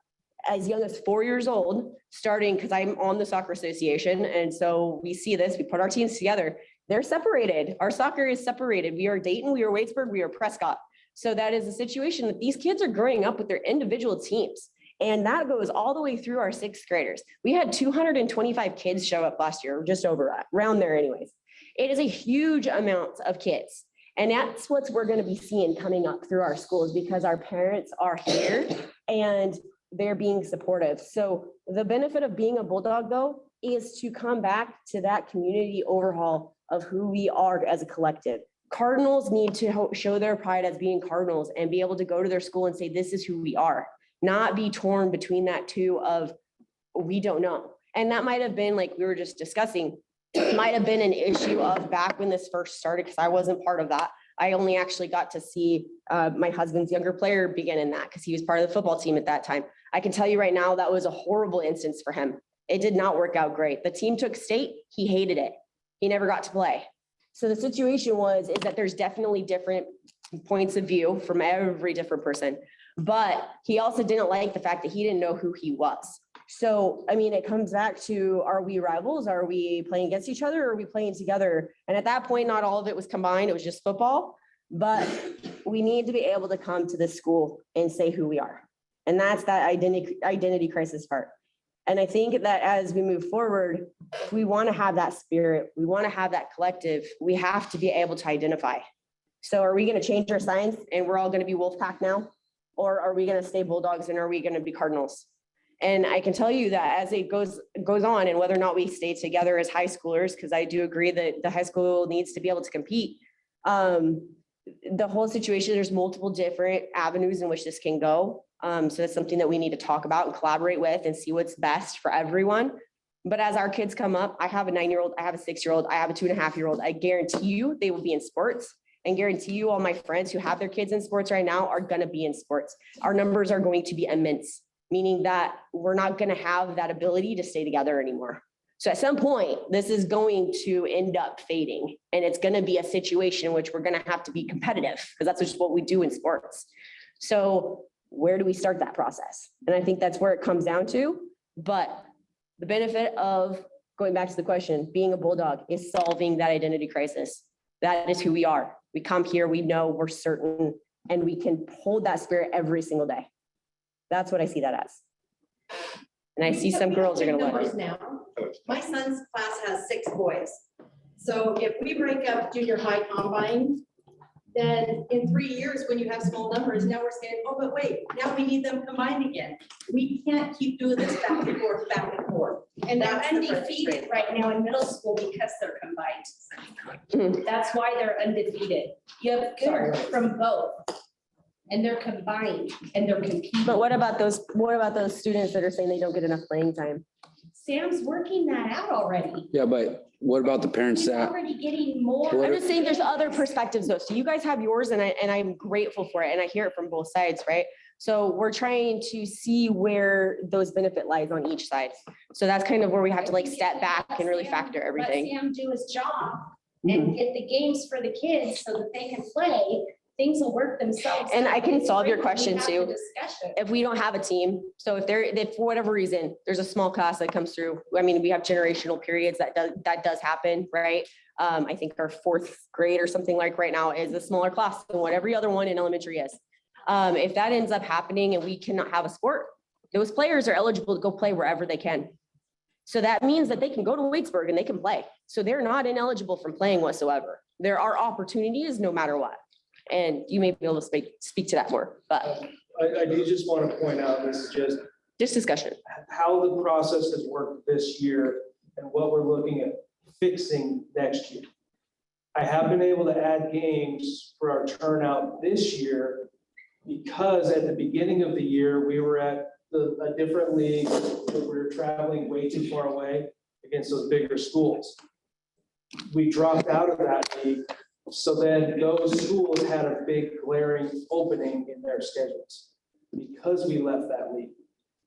as young as 4 years old, starting, because I'm on the soccer association. And so we see this, we put our teams together. They're separated. Our soccer is separated. We are Dayton, we are Waitsburg, we are Prescott. So that is a situation that these kids are growing up with their individual teams. And that goes all the way through our sixth graders. We had 225 kids show up last year, just over around there anyways. It is a huge amount of kids. And that's what we're going to be seeing coming up through our schools, because our parents are here and they're being supportive. So the benefit of being a Bulldog, though, is to come back to that community overhaul of who we are as a collective. Cardinals need to show their pride as being Cardinals and be able to go to their school and say, this is who we are, not be torn between that two of, we don't know. And that might have been, like we were just discussing, might have been an issue of back when this first started, because I wasn't part of that. I only actually got to see my husband's younger player begin in that, because he was part of the football team at that time. I can tell you right now, that was a horrible instance for him. It did not work out great. The team took state. He hated it. He never got to play. So the situation is that there's definitely different points of view from every different person, but he also didn't like the fact that he didn't know who he was. So, I mean, it comes back to, are we rivals? Are we playing against each other? Or are we playing together? And at that point, not all of it was combined. It was just football, but we need to be able to come to this school and say who we are. And that's that identity crisis part. And I think that as we move forward, if we want to have that spirit, we want to have that collective, we have to be able to identify. So are we going to change our signs and we're all going to be Wolfpack now? Or are we going to stay Bulldogs and are we going to be Cardinals? And I can tell you that as it goes on, and whether or not we stay together as high schoolers, because I do agree that the high school needs to be able to compete. The whole situation, there's multiple different avenues in which this can go. So that's something that we need to talk about and collaborate with and see what's best for everyone. But as our kids come up, I have a 9-year-old, I have a 6-year-old, I have a 2.5-year-old. I guarantee you they will be in sports, and guarantee you all my friends who have their kids in sports right now are going to be in sports. Our numbers are going to be immense, meaning that we're not going to have that ability to stay together anymore. So at some point, this is going to end up fading, and it's going to be a situation in which we're going to have to be competitive, because that's just what we do in sports. So where do we start that process? And I think that's where it comes down to. But the benefit of, going back to the question, being a Bulldog is solving that identity crisis. That is who we are. We come here, we know, we're certain, and we can hold that spirit every single day. That's what I see that as. And I see some girls are going to numbers now. My son's class has 6 boys. So if we break up junior high combine, then in 3 years, when you have small numbers, now we're saying, oh, but wait, now we need them combined again. We can't keep doing this back and forth, back and forth. And they're That's the undefeated right now in middle school because they're combined. That's why they're undefeated. You have good from both. And they're combined and they're competing. But what about those students that are saying they don't get enough playing time? Sam's working that out already. Yeah, but what about the parents He's that, already getting more. I'm just saying there's other perspectives though. So you guys have yours, and I'm grateful for it. And I hear it from both sides, right? So we're trying to see where those benefit lies on each side. So that's kind of where we have to like step back and really factor everything. Let Sam do his job and get the games for the kids so that they can play. Things will work themselves. And I can solve your question We have the too. discussion. If we don't have a team, so if for whatever reason, there's a small class that comes through, I mean, we have generational periods that does happen, right? I think our 4th grade or something like right now is a smaller class than what every other one in elementary is. If that ends up happening and we cannot have a sport, those players are eligible to go play wherever they can. So that means that they can go to Waitsburg and they can play. So they're not ineligible from playing whatsoever. There are opportunities no matter what. And you may be able to speak to that more, but. I do just want to point out, this is just discussion. How the process has worked this year and what we're looking at fixing next year. I have been able to add games for our turnout this year because at the beginning of the year, we were at a different league, but we were traveling way too far away against those bigger schools. We dropped out of that league. So then those schools had a big glaring opening in their schedules because we left that league.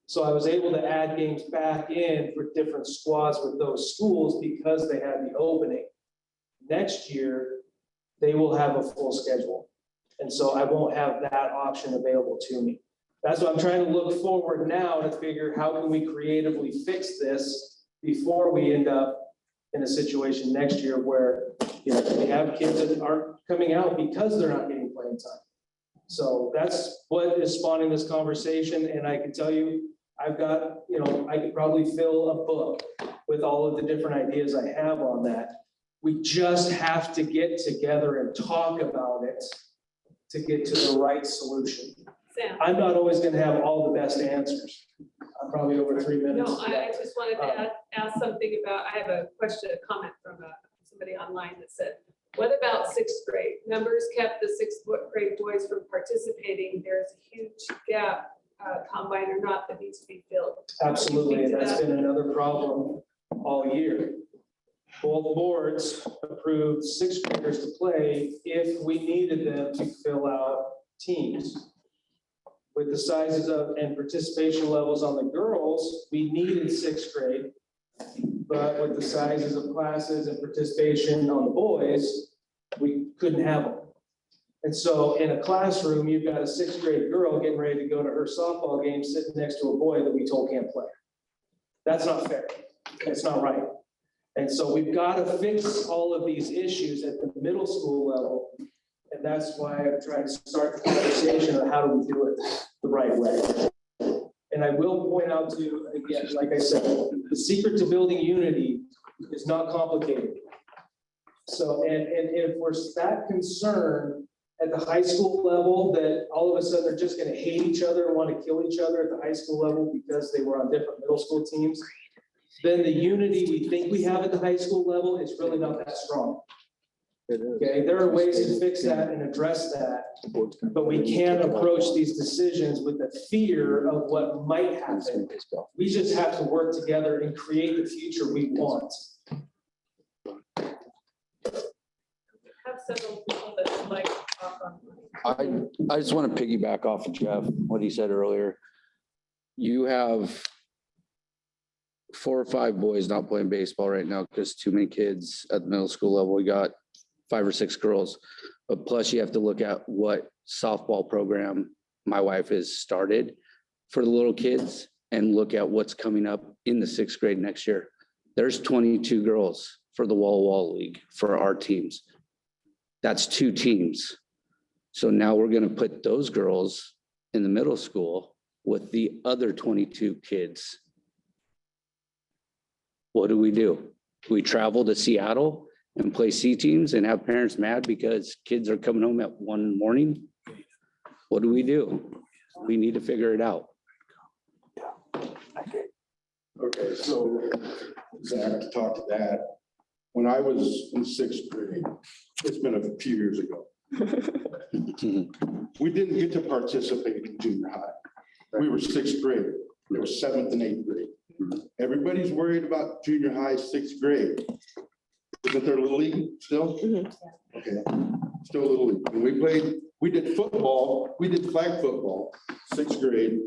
So I was able to add games back in for different squads with those schools because they had the opening. Next year, they will have a full schedule. And so I won't have that option available to me. That's what I'm trying to look forward now to figure how can we creatively fix this before we end up in a situation next year where, you know, we have kids that aren't coming out because they're not getting playing time. So that's what is spawning this conversation. And I can tell you, I've got, you know, I could probably fill a book with all of the different ideas I have on that. We just have to get together and talk about it to get to the right solution. Sam. I'm not always going to have all the best answers. I'm probably over 3 minutes. No, I just wanted to ask something about, I have a question, a comment from somebody online that said, what about sixth grade? Numbers kept the sixth grade boys from participating. There's a huge gap, combine or not, that needs to be filled. Absolutely, and that's been another problem all year. Both boards approved sixth graders to play if we needed them to fill out teams. With the sizes of and participation levels on the girls, we needed sixth grade. But with the sizes of classes and participation on the boys, we couldn't have them. And so in a classroom, you've got a sixth grade girl getting ready to go to her softball game sitting next to a boy that we told can't play. That's not fair. It's not right. And so we've got to fix all of these issues at the middle school level. And that's why I'm trying to start the conversation of how do we do it the right way. And I will point out to, again, like I said, the secret to building unity is not complicated. So, and if we're that concerned at the high school level that all of a sudden they're just going to hate each other and want to kill each other at the high school level because they were on different middle school teams, then the unity we think we have at the high school level is really not that strong. Okay, there are ways to fix that and address that, but we can't approach these decisions with the fear of what might happen. We just have to work together and create the future we want. Have several people that would like to talk on. I just want to piggyback off of Jeff, what he said earlier. You have 4 or 5 boys not playing baseball right now because too many kids at the middle school level. We got 5 or 6 girls, but plus you have to look at what softball program my wife has started for the little kids and look at what's coming up in the 6th grade next year. There's 22 girls for the wall league for our teams. That's 2 teams. So now we're going to put those girls in the middle school with the other 22 kids. What do? We travel to Seattle and play C teams and have parents mad because kids are coming home at 1 in the morning? What do? We need to figure it out. Okay, so Zach, to talk to that, when I was in 6th grade, it's been a few years ago. We didn't get to participate in junior high. We were 6th grade. There was 7th and 8th grade. Everybody's worried about junior high, 6th grade. Isn't there a little league still? Okay, still a little league. And we did football, we did flag football, 6th grade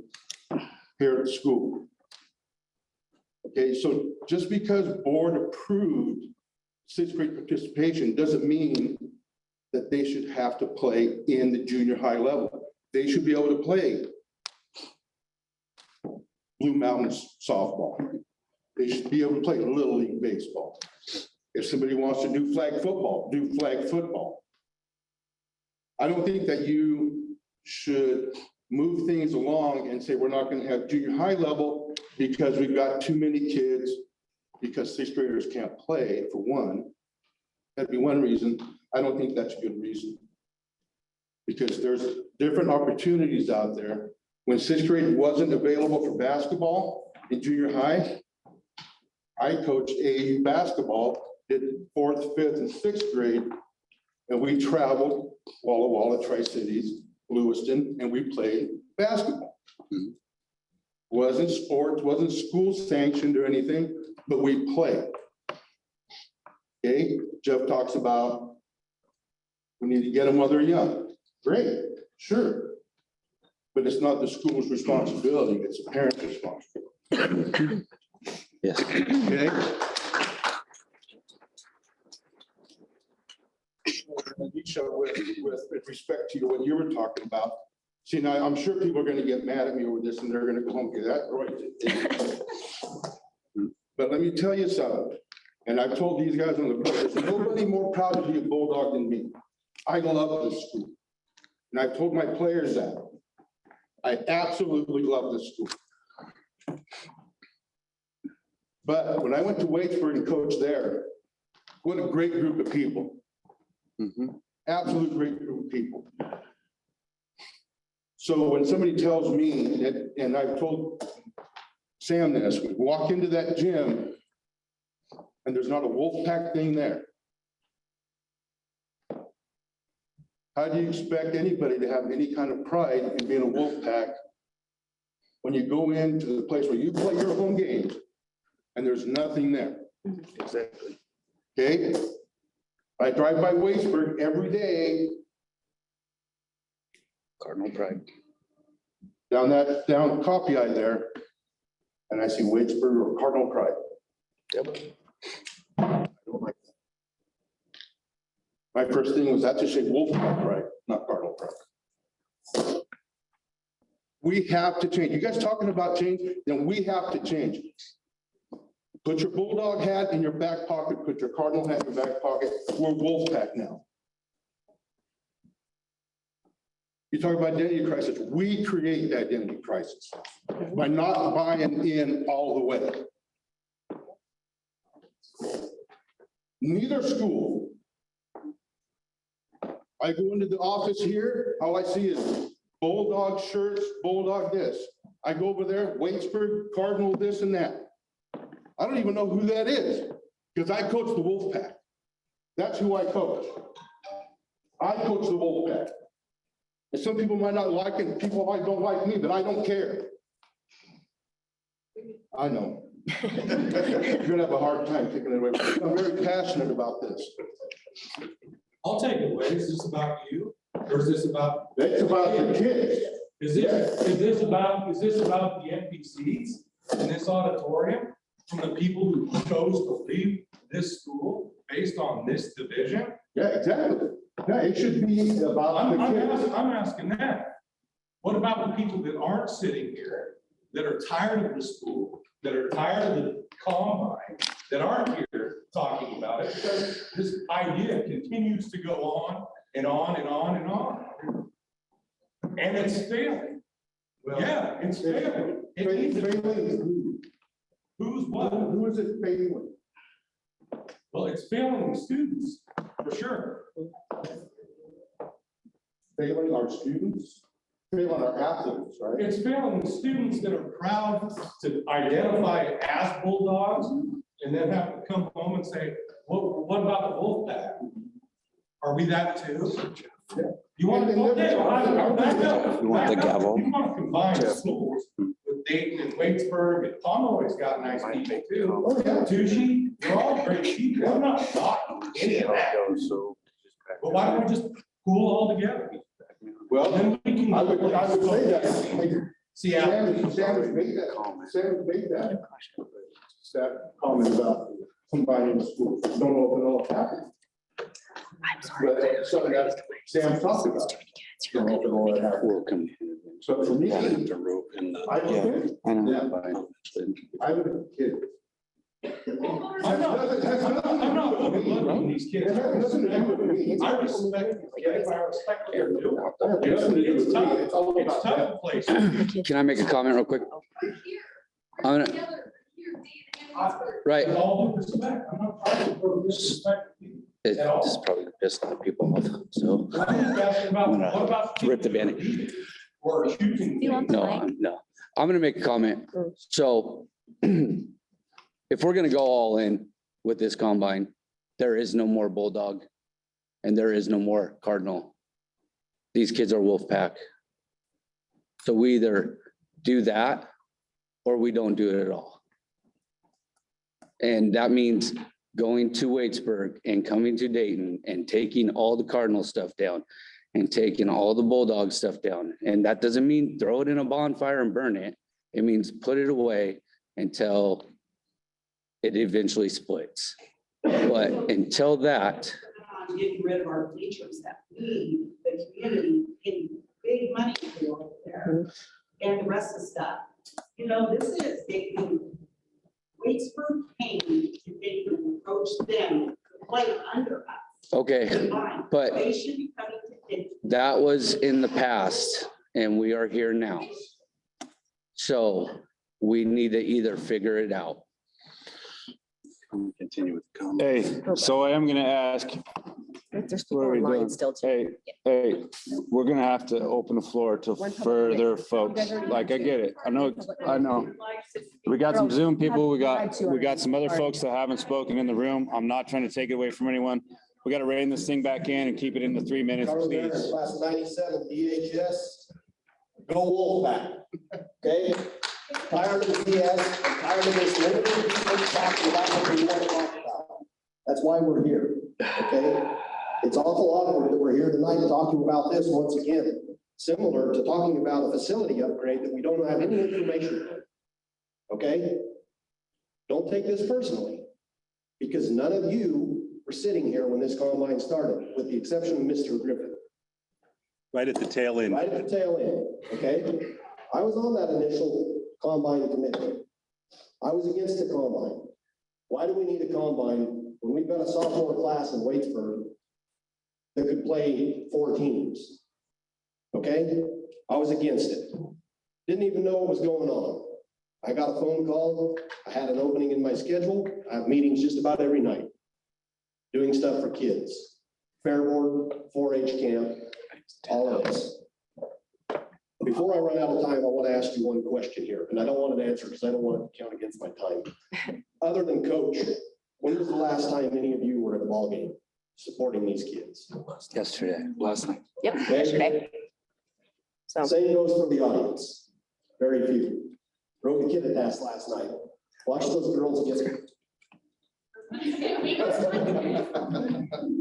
here at school. Okay, so just because board approved 6th grade participation doesn't mean that they should have to play in the junior high level. They should be able to play Blue Mountains softball. They should be able to play Little League baseball. If somebody wants to do flag football, do flag football. I don't think that you should move things along and say we're not going to have junior high level because we've got too many kids, because 6th graders can't play, for one. That'd be one reason. I don't think that's a good reason. Because there's different opportunities out there. When 6th grade wasn't available for basketball in junior high, I coached AAU basketball, did 4th, 5th, and 6th grade, and we traveled Walla Walla, Tri-Cities, Lewiston, and we played basketball. wasn't sports, wasn't school sanctioned or anything, but we play. Okay, Jeff talks about we need to get them while they're young. Great, sure. But it's not the school's responsibility, it's the parent's responsibility. Yes. Okay? Alicia, with respect to what you were talking about, see, now, I'm sure people are gonna get mad at me over this and they're gonna go home, okay, that's right. But let me tell you something, and I've told these guys on the board, there's nobody more proud to be a Bulldog than me. I love this school. And I've told my players that. I absolutely love this school. But when I went to Waitsburg and coached there, what a great group of people. Absolute great group of people. So when somebody tells me that, and I've told Sam this, we walk into that gym and there's not a Wolfpack thing there. How do you expect anybody to have any kind of pride in being a Wolfpack when you go into the place where you play your home games and there's nothing there? Exactly. Okay? I drive by Waitsburg every day. Cardinal pride. Down Coffee Eye there, and I see Waitsburg or Cardinal Pride. Yep. I don't like that. My first thing was that to say Wolfpack Pride, not Cardinal Pride. We have to change. You guys talking about change? Then we have to change. Put your Bulldog hat in your back pocket, put your Cardinal hat in your back pocket. We're Wolfpack now. You talk about identity crisis. We create the identity crisis by not buying in all the way. Neither school. I go into the office here, all I see is Bulldog shirts, Bulldog this. I go over there, Waitsburg, Cardinal, this and that. I don't even know who that is because I coach the Wolfpack. That's who I coach. I coach the Wolfpack. And some people might not like it, people might don't like me, but I don't care. I know. You're gonna have a hard time taking it away. I'm very passionate about this. I'll take it away. Is this about you? Or is this about? It's about the kids. Is this about the NPCs in this auditorium? From the people who chose to leave this school based on this division? Yeah, exactly. Yeah, it should be about the kids. I'm asking that. What about the people that aren't sitting here, that are tired of the school, that are tired of the combine, that aren't here talking about it? Because this idea continues to go on and on and on and on. And it's failing. Yeah, it's failing. Who's what? Who is it failing? Well, it's failing the students, for sure. Failing our students, failing our athletes, right? It's failing the students that are proud to identify as Bulldogs and then have to come home and say, what about the Wolfpack? Are we that too? You want to go there? You want the gavel? You want to combine schools with Dayton and Waitsburg, and Pomeroy's got nice people too. Tushy, they're all great people. I'm not knocking any of that. But why don't we just pool all together? Well, Then we can. I would say that. Seattle. Sam has made that. That comment about combining the schools. Don't know if it all happened. I'm sorry. But it's something that Sam talked about. Don't know if it all happened. So for me, I would, I would kid. I'm not overlooking these kids. It has nothing to do with me. I respect these kids. I respect what they're doing. It has nothing to do with me. It's all It's about tough them. place. Can I make a comment real quick? I'm gonna, right. With all due respect, I'm not trying to disrespect people. This is probably pissed other people off, so I'm just asking about, I'm what gonna about? rip the Band-Aid. Or choosing. No, I'm gonna make a comment. So if we're gonna go all in with this combine, there is no more Bulldog and there is no more Cardinal. These kids are Wolfpack. So we either do that or we don't do it at all. And that means going to Waitsburg and coming to Dayton and taking all the Cardinal stuff down and taking all the Bulldog stuff down. And that doesn't mean throw it in a bonfire and burn it. It means put it away until it eventually splits. But until that, Getting rid of our bleachers that we, the community, pay big money for over there, and the rest of the stuff. You know, this is making Waitsburg paying to they can approach them to play under us. okay, but They should be coming to. that was in the past and we are here now. So we need to either figure it out. Continue with comment. Hey, so I am gonna ask, There's what people are we online doing? still too. Hey, we're gonna have to open the floor to further folks. Like, I get it. I know. We got some Zoom people. We got some other folks that haven't spoken in the room. I'm not trying to take it away from anyone. We got to rein this thing back in and keep it into 3 minutes, please. Class of 97, DHS, go Wolfpack, okay? Tired of the BS, I'm tired of this limited people talking about what we want to talk about. That's why we're here, okay? It's awful awkward that we're here tonight talking about this once again, similar to talking about a facility upgrade that we don't have any information on, okay? Don't take this personally, because none of you were sitting here when this combine started, with the exception of Mr. Griffin. Right at the tail end. Right at the tail end, okay? I was on that initial combine committee. I was against the combine. Why do we need a combine when we've got a sophomore class in Waitsburg that could play 4 teams? Okay? I was against it. Didn't even know what was going on. I got a phone call. I had an opening in my schedule. I have meetings just about every night, doing stuff for kids. Fair board, 4-H camp, all of this. Before I run out of time, I want to ask you one question here, and I don't want an answer because I don't want it to count against my time. Other than coach, when was the last time any of you were at a ball game supporting these kids? Yesterday, last night. Yep, Okay? yesterday. So. Same goes for the audience. Very few. Broke a kid at that last night. Watch those girls get.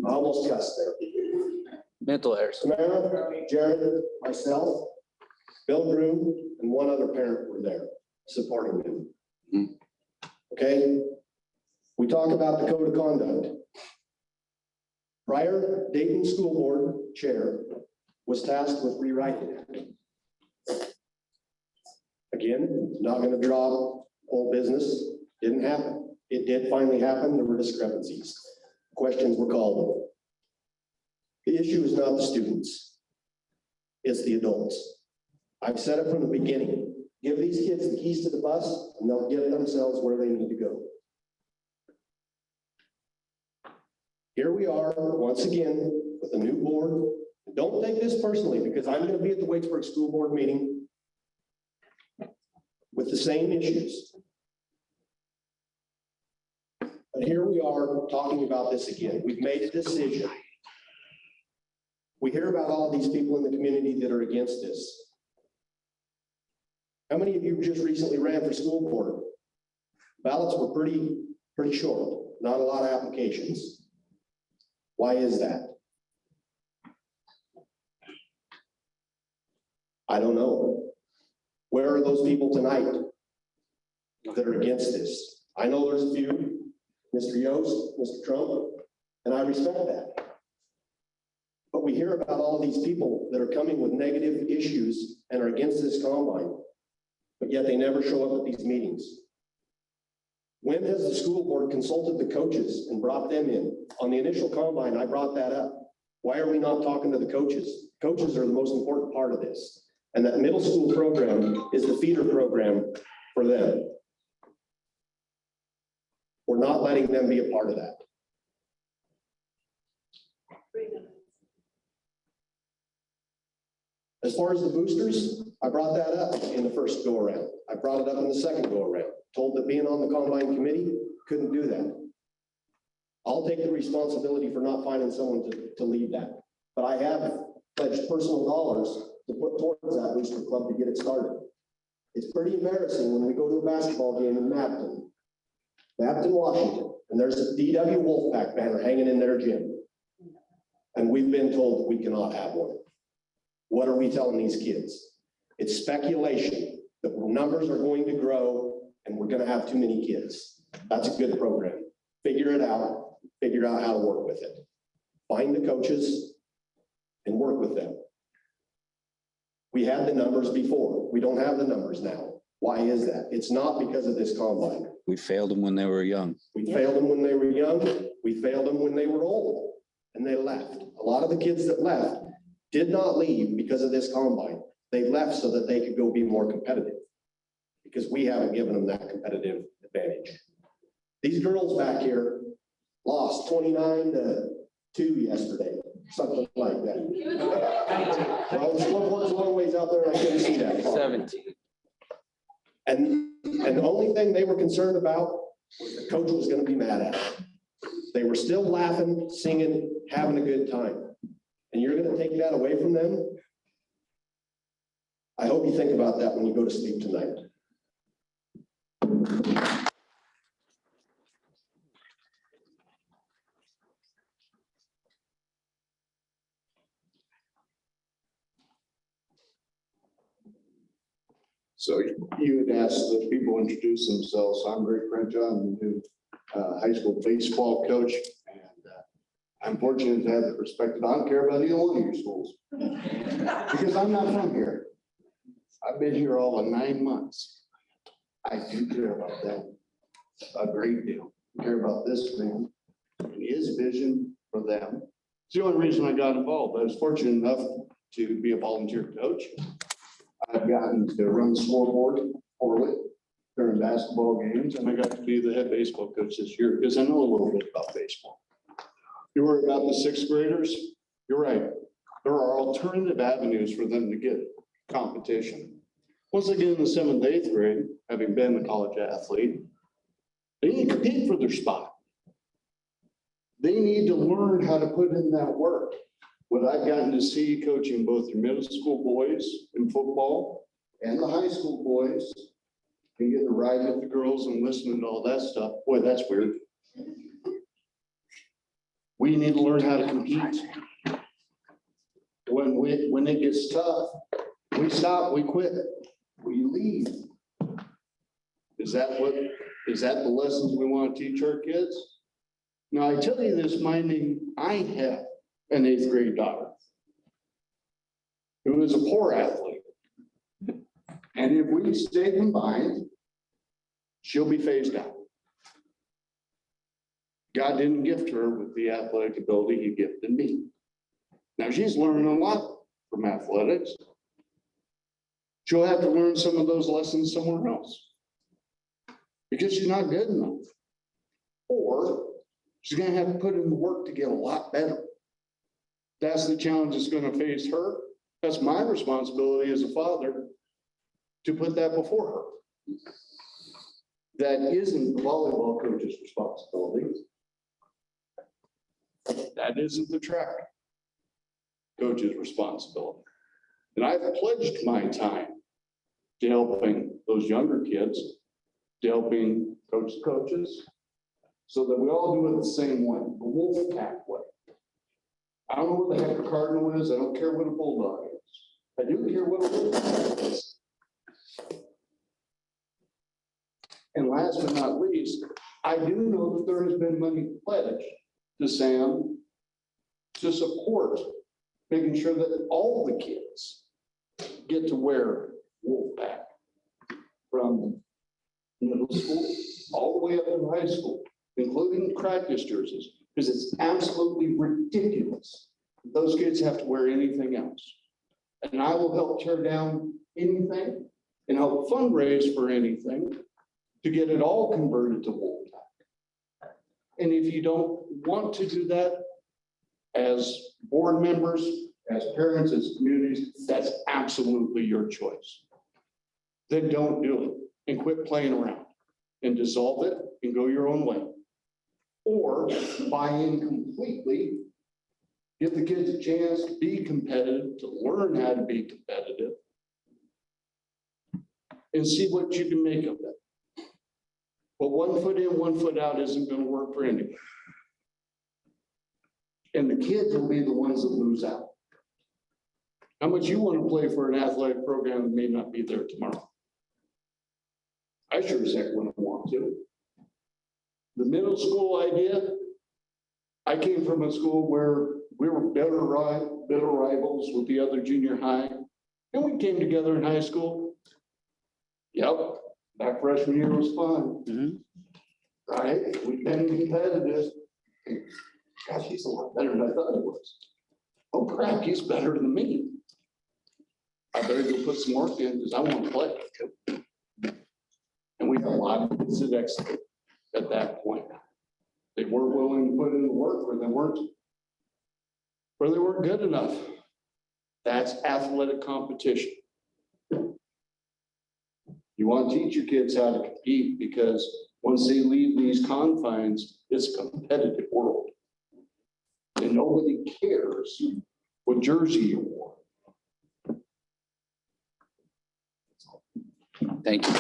I almost cussed there. Mental errors. Tamara, Jared, myself, Bill Groom, and one other parent were there supporting them. Okay? We talk about the code of conduct. Prior Dayton School Board Chair was tasked with rewriting it. Again, not gonna draw whole business, didn't happen. It did finally happen, there were discrepancies. Questions were called. The issue is not the students, it's the adults. I've said it from the beginning. Give these kids the keys to the bus and they'll get themselves where they need to go. Here we are, once again, with a new board. Don't take this personally, because I'm gonna be at the Waitsburg School Board meeting with the same issues. But here we are talking about this again. We've made a decision. We hear about all these people in the community that are against this. How many of you just recently ran for school board? Ballots were pretty short, not a lot of applications. Why is that? I don't know. Where are those people tonight that are against this? I know there's a few, Mr. Yost, Mr. Trump, and I respect that. But we hear about all of these people that are coming with negative issues and are against this combine, but yet they never show up at these meetings. When has the school board consulted the coaches and brought them in? On the initial combine, I brought that up. Why are we not talking to the coaches? Coaches are the most important part of this. And that middle school program is the feeder program for them. We're not letting them be a part of that. As far as the boosters, I brought that up in the first go around. I brought it up in the second go around. Told that being on the combine committee, couldn't do that. I'll take the responsibility for not finding someone to lead that. But I have pledged personal dollars to put towards that booster club to get it started. It's pretty embarrassing when we go to a basketball game in Mapton, Washington, and there's a DW Wolfpack banner hanging in their gym. And we've been told that we cannot have one. What are we telling these kids? It's speculation that numbers are going to grow and we're gonna have too many kids. That's a good program. Figure it out, figure out how to work with it. Find the coaches and work with them. We had the numbers before. We don't have the numbers now. Why is that? It's not because of this combine. We failed them when they were young. We failed them when they were young. We failed them when they were old and they left. A lot of the kids that left did not leave because of this combine. They left so that they could go be more competitive because we haven't given them that competitive advantage. These girls back here lost 29-2 yesterday, something like that. Well, scoreboard's a long ways out there. I couldn't see that. 17. And the only thing they were concerned about was the coach was gonna be mad at them. They were still laughing, singing, having a good time. And you're gonna take that away from them? I hope you think about that when you go to sleep tonight. So you had asked the people to introduce themselves. I'm Greg Crenshaw. I'm the new high school baseball coach. And I'm fortunate to have the perspective. I don't care about either one of your schools because I'm not from here. I've been here all of 9 months. I do care about them a great deal. I care about this man and his vision for them. It's the only reason I got involved. I was fortunate enough to be a volunteer coach. I've gotten to run scoreboard poorly during basketball games, and I got to be the head baseball coach this year because I know a little bit about baseball. You worry about the sixth graders? You're right. There are alternative avenues for them to get competition. Once they get in the 7th, 8th grade, having been a college athlete, they need to compete for their spot. They need to learn how to put in that work. What I've gotten to see coaching both the middle school boys in football and the high school boys and getting to ride with the girls and listening to all that stuff, boy, that's weird. We need to learn how to compete. When it gets tough, we stop, we quit, we leave. Is that the lessons we want to teach our kids? Now, I tell you this, I have an 8th grade daughter who is a poor athlete. And if we stay combined, she'll be phased out. God didn't gift her with the athletic ability he gifted me. Now she's learning a lot from athletics. She'll have to learn some of those lessons somewhere else because she's not good enough. Or she's gonna have to put in the work to get a lot better. That's the challenge that's going to face her. That's my responsibility as a father to put that before her. That isn't the volleyball coach's responsibility. That isn't the track coach's responsibility. And I've pledged my time to helping those younger kids, to helping coach the coaches, so that we all do it the same way, the Wolfpack way. I don't know what the heck a cardinal is. I don't care what a bulldog is. I do care what a wolfpack is. And last but not least, I do know that there has been money pledged to Sam to support making sure that all the kids get to wear Wolfpack from middle school all the way up to high school, including practice jerseys, because it's absolutely ridiculous. Those kids have to wear anything else. And I will help tear down anything and help fundraise for anything to get it all converted to Wolfpack. And if you don't want to do that as board members, as parents, as communities, that's absolutely your choice. Then don't do it and quit playing around and dissolve it and go your own way. Or buy in completely, give the kids a chance to be competitive, to learn how to be competitive, and see what you can make of it. But 1 foot in, 1 foot out isn't gonna work for anybody. And the kids will be the ones that lose out. How much you want to play for an athletic program that may not be there tomorrow? I sure as heck wouldn't want to. The middle school idea, I came from a school where we were bitter rivals with the other junior high. And we came together in high school. Yep, that freshman year was fun. Right, we've been competitive. Gosh, he's a lot better than I thought he was. Oh crap, he's better than me. I better go put some work in because I want to play. And we had a lot of kids that exited at that point. They weren't willing to put in the work or they weren't good enough. That's athletic competition. You want to teach your kids how to compete because once they leave these confines, it's a competitive world. And nobody cares what jersey you wore. Thank you.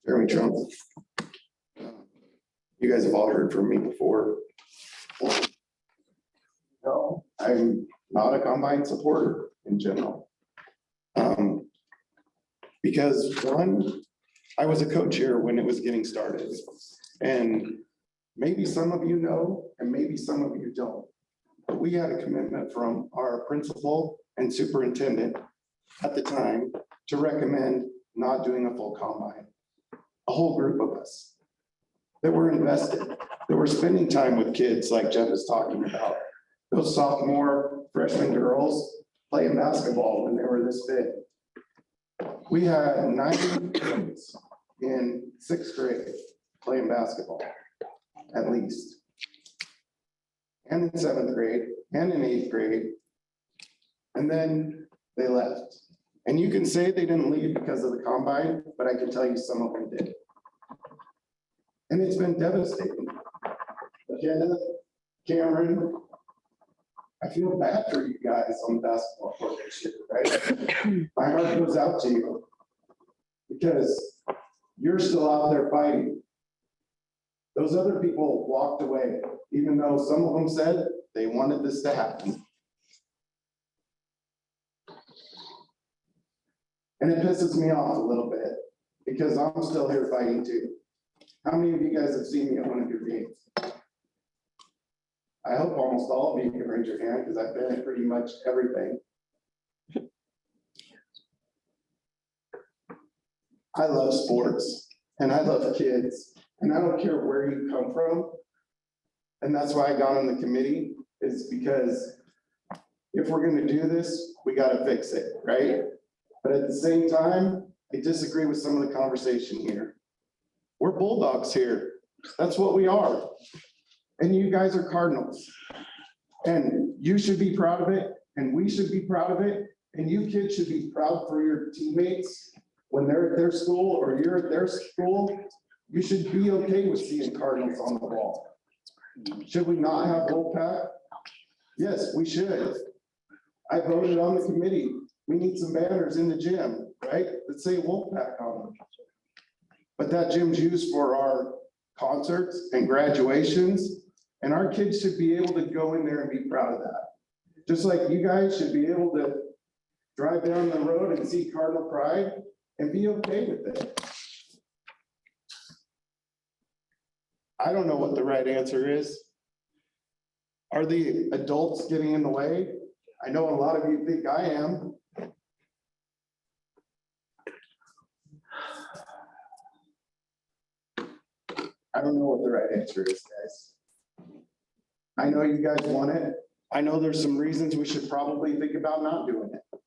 Jeremy Trump. You guys have all heard from me before. No, I'm not a combine supporter in general. Because one, I was a co-chair when it was getting started. And maybe some of you know, and maybe some of you don't. But we had a commitment from our principal and superintendent at the time to recommend not doing a full combine. A whole group of us that were invested, that were spending time with kids like Jeff is talking about. Those sophomore, freshman girls playing basketball when they were this big. We had 90 kids in 6th grade playing basketball, at least. And in 7th grade, and in 8th grade. And then they left. And you can say they didn't leave because of the combine, but I can tell you some of them did. And it's been devastating. Jenna, Cameron, I feel bad for you guys on the basketball court this year, right? My heart goes out to you because you're still out there fighting. Those other people walked away, even though some of them said they wanted this to happen. And it pisses me off a little bit because I'm still here fighting too. How many of you guys have seen me at one of your games? I hope almost all of you can raise your hand because I've been at pretty much everything. I love sports and I love kids and I don't care where you come from. And that's why I got on the committee, is because if we're going to do this, we got to fix it, right? But at the same time, I disagree with some of the conversation here. We're Bulldogs here. That's what we are. And you guys are Cardinals. And you should be proud of it. And we should be proud of it. And you kids should be proud for your teammates when they're at their school or you're at their school. You should be okay with seeing Cardinals on the wall. Should we not have Wolfpack? Yes, we should. I voted on the committee. We need some banners in the gym, right? That say Wolfpack on them. But that gym's used for our concerts and graduations, and our kids should be able to go in there and be proud of that. Just like you guys should be able to drive down the road and see Cardinal Pride and be okay with it. I don't know what the right answer is. Are the adults getting in the way? I know a lot of you think I am. I don't know what the right answer is, guys. I know you guys want it. I know there's some reasons we should probably think about not doing it.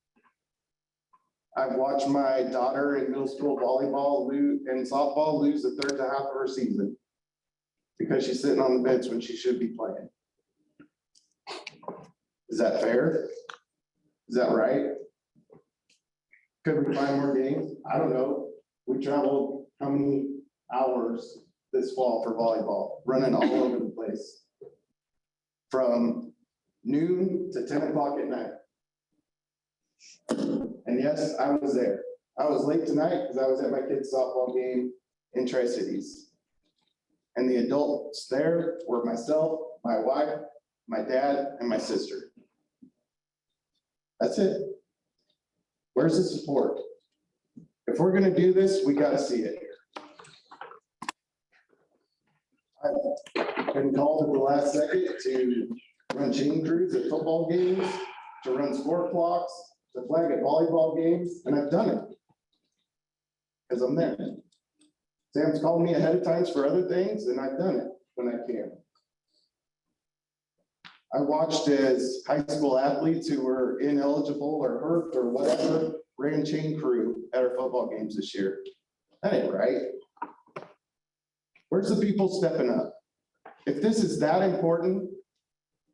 I've watched my daughter in middle school volleyball and softball lose the third half of her season because she's sitting on the bench when she should be playing. Is that fair? Is that right? Could we find more games? I don't know. We traveled how many hours this fall for volleyball, running all over the place. From noon to 10 o'clock at night. And yes, I was there. I was late tonight because I was at my kid's softball game in Tri-Cities. And the adults there were myself, my wife, my dad, and my sister. That's it. Where's the support? If we're gonna do this, we gotta see it here. I've been called at the last second to run chain crews at football games, to run sport clocks, to flag at volleyball games, and I've done it. Because I'm there. Sam's called me ahead of times for other things, and I've done it when I can. I watched as high school athletes who were ineligible or hurt or whatever ran chain crew at our football games this year. That ain't right. Where's the people stepping up? If this is that important,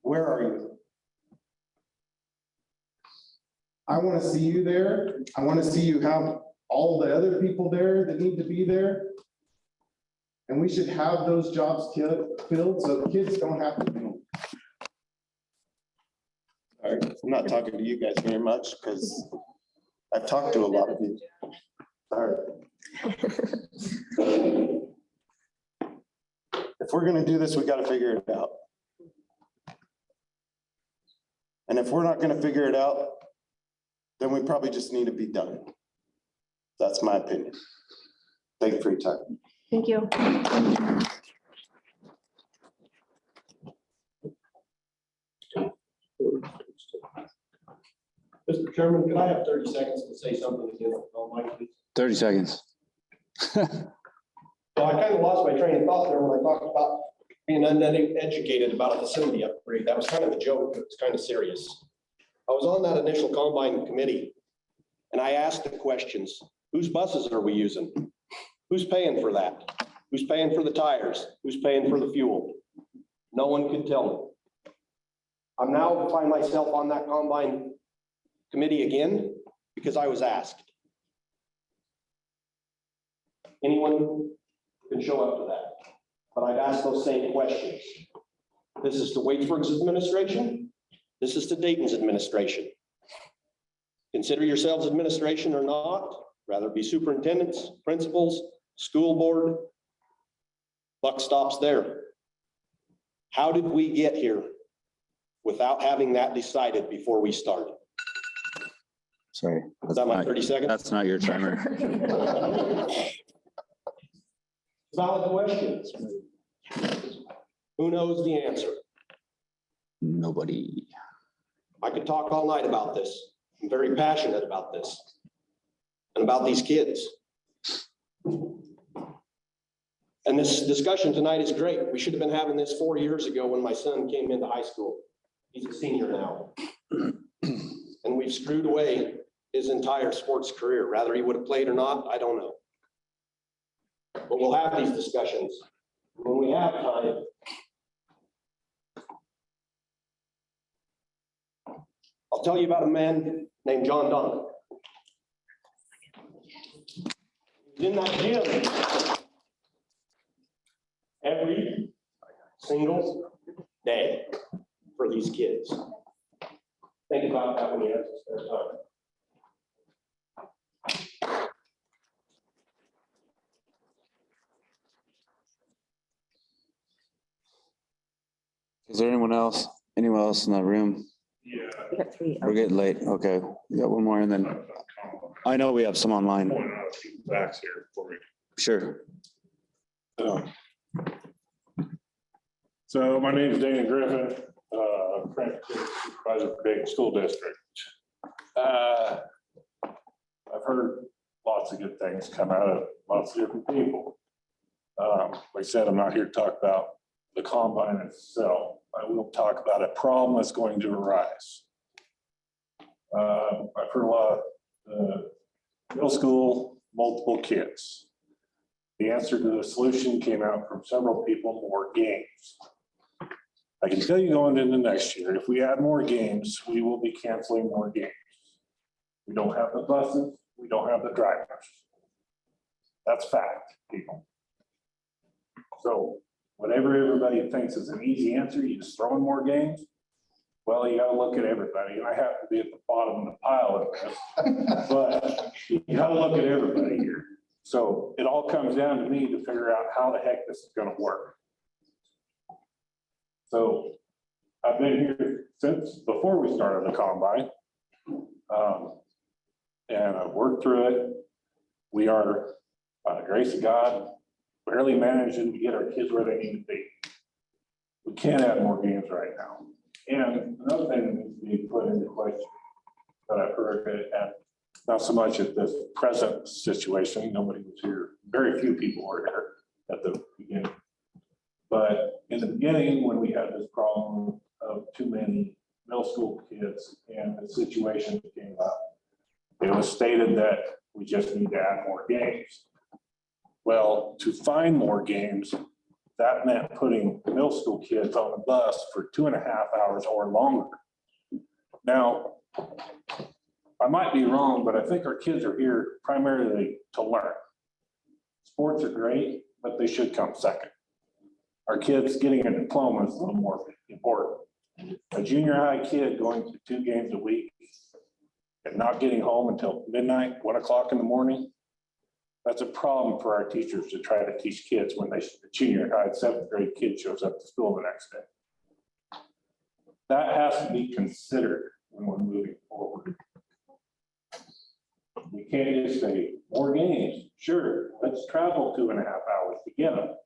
where are you? I want to see you there. I want to see you have all the other people there that need to be there. And we should have those jobs filled so kids don't have to do them. All right, I'm not talking to you guys very much because I've talked to a lot of you. All right. If we're gonna do this, we gotta figure it out. And if we're not gonna figure it out, then we probably just need to be done. That's my opinion. Thank you for your time. Thank you. Mr. Chairman, could I have 30 seconds to say something again? Please? 30 seconds. Well, I kind of lost my train of thought there when I talked about being uneducated about a facility upgrade. That was kind of a joke, but it's kind of serious. I was on that initial combine committee and I asked the questions. Whose buses are we using? Who's paying for that? Who's paying for the tires? Who's paying for the fuel? No one could tell me. I'm now find myself on that combine committee again because I was asked. Anyone can show up to that, but I've asked those same questions. This is to Waitsburg's administration. This is to Dayton's administration. Consider yourselves administration or not, rather be superintendents, principals, school board. Buck stops there. How did we get here without having that decided before we started? Sorry. Is that my 30 seconds? That's not your timer. Valid questions. Who knows the answer? Nobody. I could talk all night about this. I'm very passionate about this and about these kids. And this discussion tonight is great. We should have been having this 4 years ago when my son came into high school. He's a senior now. And we've screwed away his entire sports career. Whether he would have played or not, I don't know. But we'll have these discussions when we have time. I'll tell you about a man named John Donovan. He was in that gym every single day for these kids. Think about that when you have to spare time. Is there anyone else in that room? Yeah. We're getting late. Okay, we got one more and then I know we have some online. Backs here for me. Sure. So my name is Dayton Griffin, supervisor for Dayton School District. I've heard lots of good things come out of lots of different people. Like I said, I'm not here to talk about the combine itself. I will talk about a problem that's going to arise. I've heard a lot of middle school, multiple kids. The answer to the solution came out from several people: more games. I can tell you going into next year, if we add more games, we will be canceling more games. We don't have the buses, we don't have the drivers. That's fact, people. So whatever everybody thinks is an easy answer, you just throw in more games. Well, you gotta look at everybody, and I have to be at the bottom of the pile of this, but you gotta look at everybody here. So it all comes down to me to figure out how the heck this is gonna work. So I've been here since before we started the combine. And I've worked through it. We are, by the grace of God, barely managing to get our kids where they need to be. We can't add more games right now. And another thing that needs to be put into question that I've heard at, not so much at this present situation, nobody was here, very few people were here at the beginning. But in the beginning, when we had this problem of too many middle school kids and the situation that came up, it was stated that we just need to add more games. Well, to find more games, that meant putting middle school kids on the bus for 2.5 hours or longer. Now, I might be wrong, but I think our kids are here primarily to learn. Sports are great, but they should come second. Our kids getting a diploma is a little more important. A junior high kid going to 2 games a week and not getting home until midnight, 1 o'clock in the morning, that's a problem for our teachers to try to teach kids when the junior high, 7th grade kid shows up to school the next day. That has to be considered when we're moving forward. We can't just say more games. Sure, let's travel 2.5 hours to get them.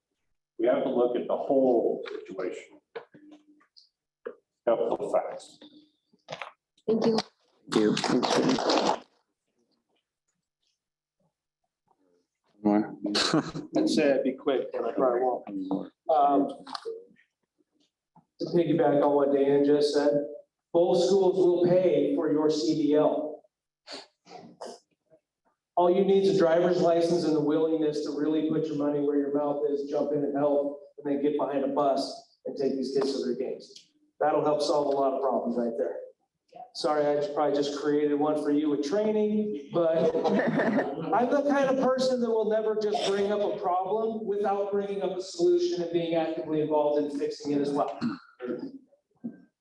We have to look at the whole situation. Couple of facts. Thank you. More? I'd say I'd be quick, and I probably won't. To piggyback on what Dan just said, both schools will pay for your CDL. All you need is a driver's license and the willingness to really put your money where your mouth is, jump in and help, and then get behind a bus and take these kids to their games. That'll help solve a lot of problems right there. Sorry, I probably just created one for you with training, but I'm the kind of person that will never just bring up a problem without bringing up a solution and being actively involved in fixing it as well.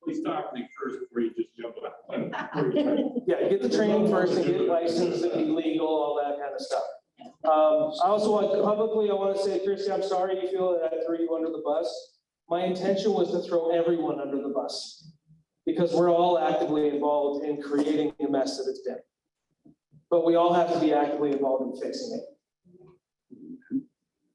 Please talk to me first before you just jump on. Yeah, get the training first and get licensed and be legal, all that kind of stuff. I also want publicly, I want to say, Christy, I'm sorry you feel that I threw you under the bus. My intention was to throw everyone under the bus because we're all actively involved in creating the mess that it's been. But we all have to be actively involved in fixing it.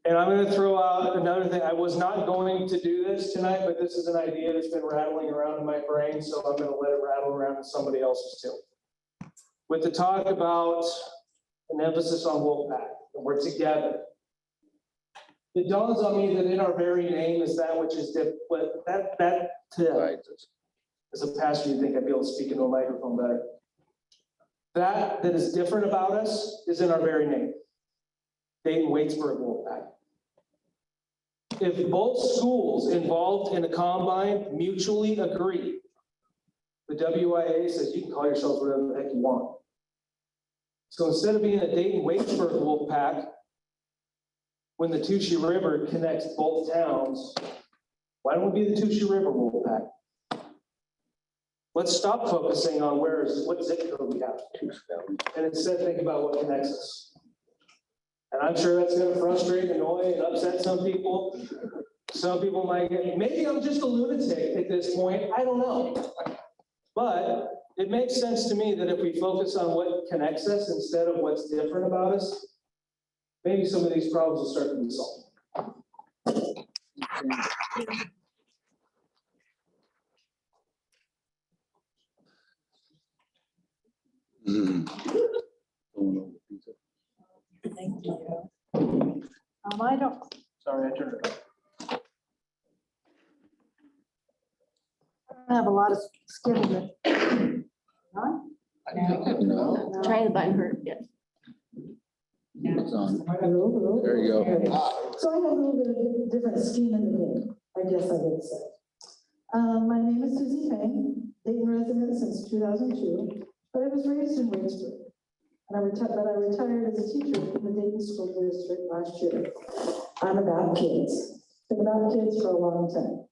And I'm going to throw out another thing. I was not going to do this tonight, but this is an idea that's been rattling around in my brain, so I'm going to let it rattle around in somebody else's too. With the talk about an emphasis on Wolfpack, and we're together. It dawns on me that in our very name is that which is different, but as a pastor, you'd think I'd be able to speak into a microphone better. That is different about us is in our very name. Dayton Waitsburg Wolfpack. If both schools involved in the combine mutually agree, the WIA says you can call yourselves whatever the heck you want. So instead of being a Dayton Waitsburg Wolfpack, when the Touchy River connects both towns, why don't we be the Touchy River Wolfpack? Let's stop focusing on what zip code we have, and instead think about what connects us. And I'm sure that's going to frustrate, annoy, and upset some people. Some people might get, maybe I'm just a lunatic at this point, I don't know. But it makes sense to me that if we focus on what connects us instead of what's different about us, maybe some of these problems will start to be solved. Thank you. I don't. Sorry, I turned it off. I don't have a lot of skin in it. Huh? No. Try the button for, yes. It's on. Hello. There you go. So I have a little bit of different skin in the game, I guess I would say. My name is Susie Fang, Dayton resident since 2002. But I was raised in Waitsburg. And I retired as a teacher in the Dayton School District last year. I'm about kids. Been about kids for a long time.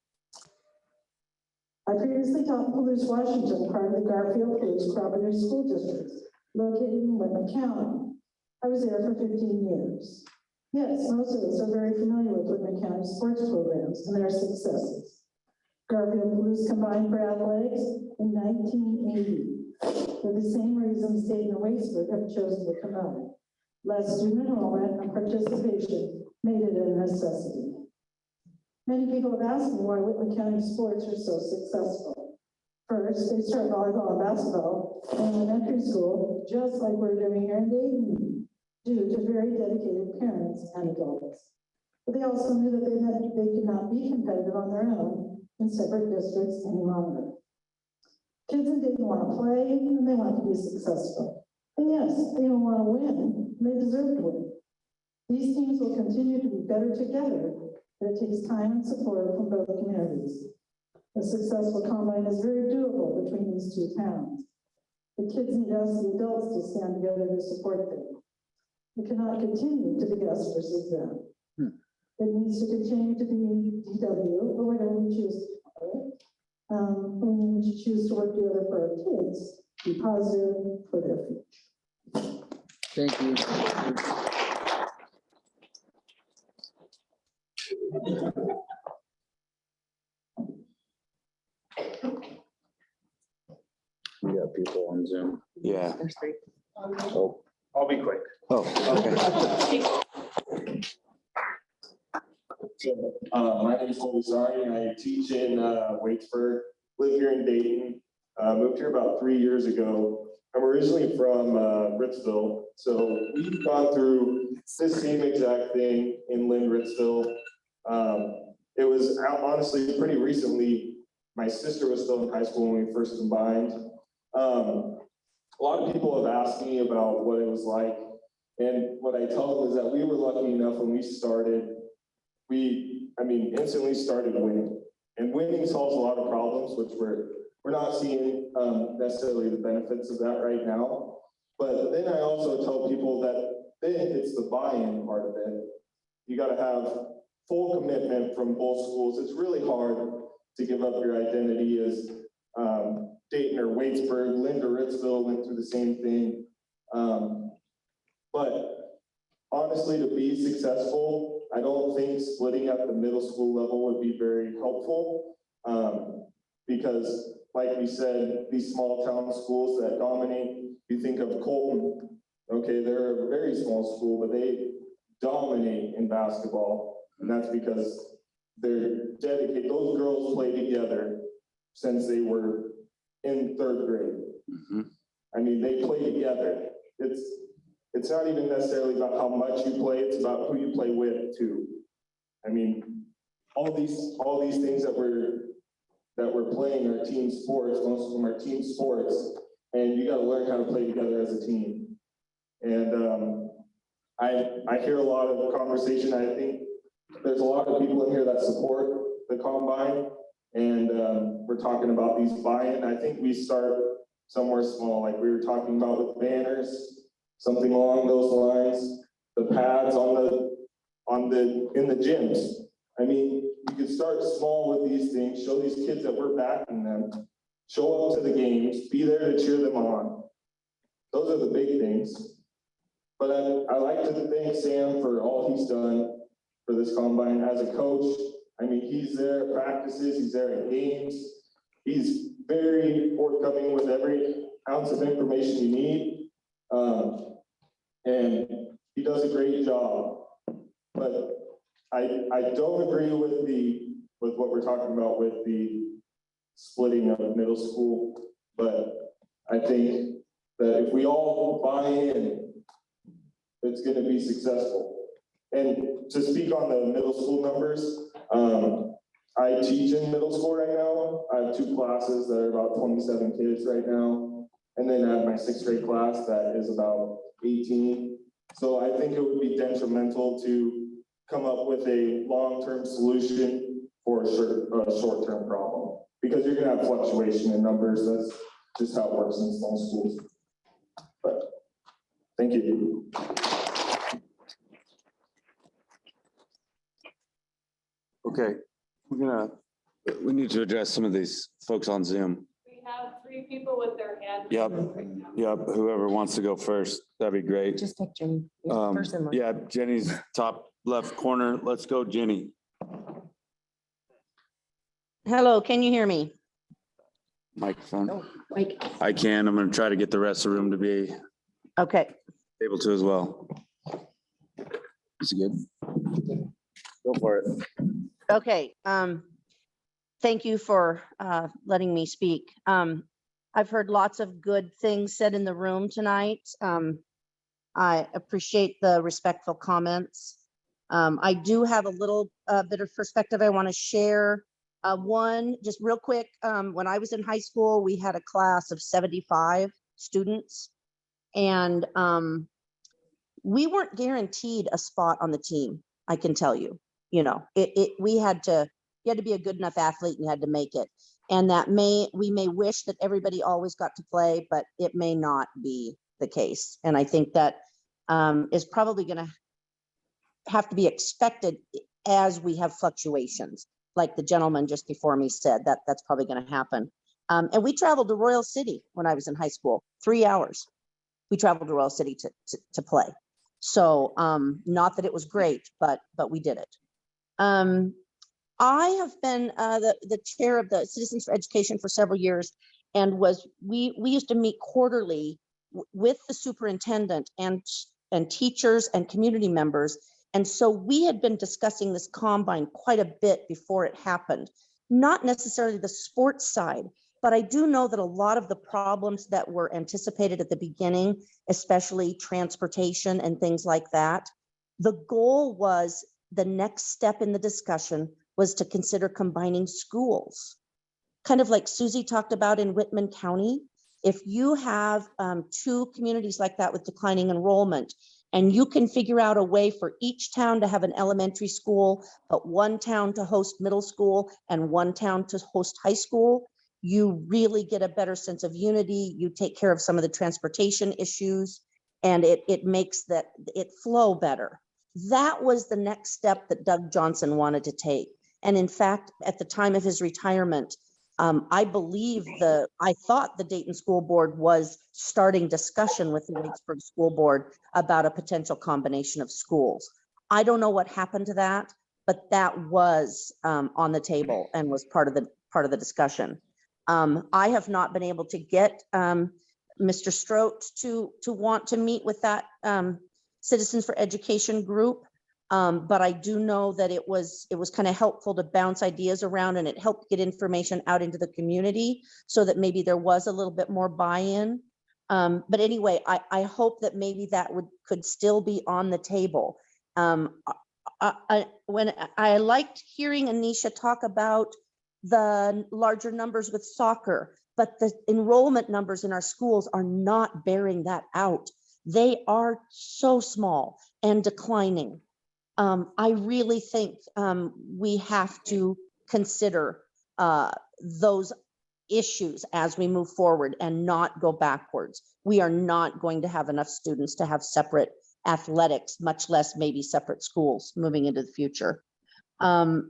I previously taught in Palouse, Washington, part of the Garfield Palouse Cooperative School District, located in Whitman County. I was there for 15 years. Yes, most of us are very familiar with Whitman County sports programs and their successes. Garfield Palouse combined for athletics in 1980. For the same reasons Dayton and Waitsburg have chosen to combine. Less student enrollment and participation made it a necessity. Many people have asked me why Whitman County sports are so successful. First, they start volleyball and basketball in elementary school, just like we're doing here in Dayton, due to very dedicated parents and adults. But they also knew that they could not be competitive on their own in separate districts any longer. Kids in Dayton want to play and they want to be successful. And yes, they don't want to win, they deserve to win. These teams will continue to be better together, but it takes time and support from both communities. A successful combine is very doable between these two towns. The kids need us, the adults, to stand together to support them. We cannot continue to be us versus them. It needs to continue to be DW, or whatever we choose to call it. We need to choose to work together for our kids, be positive for their future. Thank you. We got people on Zoom. Yeah. Oh, I'll be quick. Oh, okay. My name is Colby Sari, and I teach in Waitsburg, live here in Dayton. Moved here about 3 years ago. I'm originally from Ritzville, so we've gone through this same exact thing in Lynn, Ritzville. It was honestly pretty recently. My sister was still in high school when we first combined. A lot of people have asked me about what it was like, and what I tell them is that we were lucky enough when we started. We instantly started winning, and winning solves a lot of problems, which we're not seeing necessarily the benefits of that right now. But then I also tell people that then it's the buy-in part of it. You got to have full commitment from both schools. It's really hard to give up your identity as Dayton or Waitsburg. Linda Ritzville went through the same thing. But honestly, to be successful, I don't think splitting at the middle school level would be very helpful. Because like we said, these small town schools that dominate, you think of Colton, okay, they're a very small school, but they dominate in basketball. And that's because they're dedicated. Those girls play together since they were in 3rd grade. I mean, they play together. It's not even necessarily about how much you play, it's about who you play with too. I mean, all these things that we're playing are team sports. Most of them are team sports, and you got to learn how to play together as a team. And I hear a lot of conversation. I think there's a lot of people in here that support the combine, and we're talking about these buy-in. I think we start somewhere small, like we were talking about with banners, something along those lines. The pads in the gyms. I mean, you could start small with these things, show these kids that we're backing them, show up to the games, be there to cheer them on. Those are the big things. But I like to thank Sam for all he's done for this combine as a coach. I mean, he's there at practices, he's there at games. He's very forthcoming with every ounce of information you need. And he does a great job. But I don't agree with what we're talking about with the splitting of middle school. But I think that if we all buy in, it's going to be successful. And to speak on the middle school numbers, I teach in middle school right now. I have 2 classes that are about 27 kids right now. And then I have my 6th grade class that is about 18. So I think it would be detrimental to come up with a long-term solution for a short-term problem, because you're going to have fluctuation in numbers. That's just how it works in small schools. Thank you. Okay, we need to address some of these folks on Zoom. We have 3 people with their hand. Yep, yep, whoever wants to go first, that'd be great. Just pick Jenny. First in line. Yeah, Jenny's top left corner. Let's go, Jenny. Hello, can you hear me? Microphone. Mike. I can. I'm gonna try to get the rest of the room to be Okay, able to as well. Is it good? Go for it. okay. Thank you for letting me speak. I've heard lots of good things said in the room tonight. I appreciate the respectful comments. I do have a little bit of perspective I want to share. One, just real quick, when I was in high school, we had a class of 75 students, and we weren't guaranteed a spot on the team. I can tell you, we had to, you had to be a good enough athlete and you had to make it. And we may wish that everybody always got to play, but it may not be the case. And I think that is probably going to have to be expected as we have fluctuations. Like the gentleman just before me said, that's probably going to happen. And we traveled to Royal City when I was in high school, 3 hours. We traveled to Royal City to play. So not that it was great, but we did it. I have been the chair of the Citizens for Education for several years, and we used to meet quarterly with the superintendent and teachers and community members. And so we had been discussing this combine quite a bit before it happened, not necessarily the sports side, but I do know that a lot of the problems that were anticipated at the beginning, especially transportation and things like that, the goal was, the next step in the discussion was to consider combining schools. Kind of like Susie talked about in Whitman County. If you have 2 communities like that with declining enrollment, and you can figure out a way for each town to have an elementary school, but one town to host middle school and one town to host high school, you really get a better sense of unity. You take care of some of the transportation issues, and it makes it flow better. That was the next step that Doug Johnson wanted to take. And in fact, at the time of his retirement, I thought the Dayton School Board was starting discussion with the Waitsburg School Board about a potential combination of schools. I don't know what happened to that, but that was on the table and was part of the discussion. I have not been able to get Mr. Strout to want to meet with that Citizens for Education group. But I do know that it was kind of helpful to bounce ideas around, and it helped get information out into the community so that maybe there was a little bit more buy-in. But anyway, I hope that maybe that could still be on the table. When I liked hearing Anisha talk about the larger numbers with soccer, but the enrollment numbers in our schools are not bearing that out. They are so small and declining. I really think we have to consider those issues as we move forward and not go backwards. We are not going to have enough students to have separate athletics, much less maybe separate schools moving into the future. I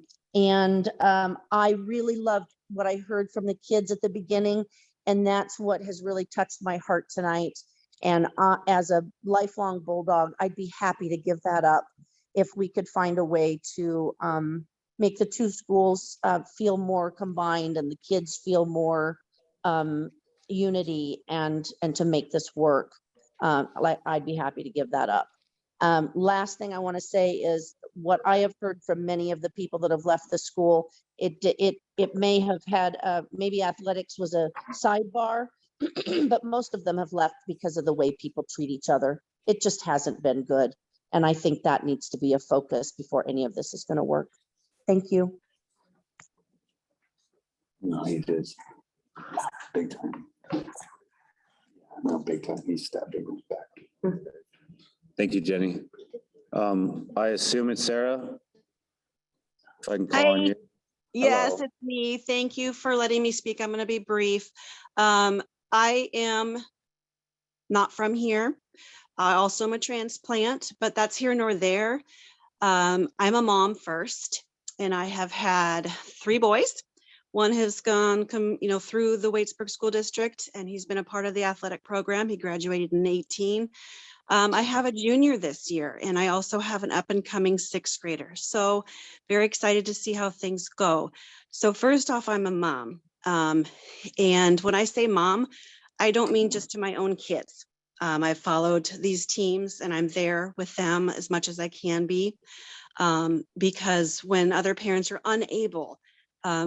really loved what I heard from the kids at the beginning, and that's what has really touched my heart tonight. And as a lifelong Bulldog, I'd be happy to give that up if we could find a way to make the 2 schools feel more combined and the kids feel more unity and to make this work. I'd be happy to give that up. Last thing I want to say is what I have heard from many of the people that have left the school. It may have had maybe athletics was a sidebar, but most of them have left because of the way people treat each other. It just hasn't been good. And I think that needs to be a focus before any of this is going to work. Thank you. No, he did. Big time. No, big time. He stabbed him back. Thank you, Jenny. I assume it's Sarah. If I can call on you. Yes, Hello. it's me. Thank you for letting me speak. I'm going to be brief. I am not from here. I also am a transplant, but that's here nor there. I'm a mom first, and I have had 3 boys. One has gone, through the Waitsburg School District, and he's been a part of the athletic program. He graduated in 18. I have a junior this year, and I also have an up and coming 6th grader. So very excited to see how things go. So first off, I'm a mom. And when I say mom, I don't mean just to my own kids. I've followed these teams and I'm there with them as much as I can be. Because when other parents are unable,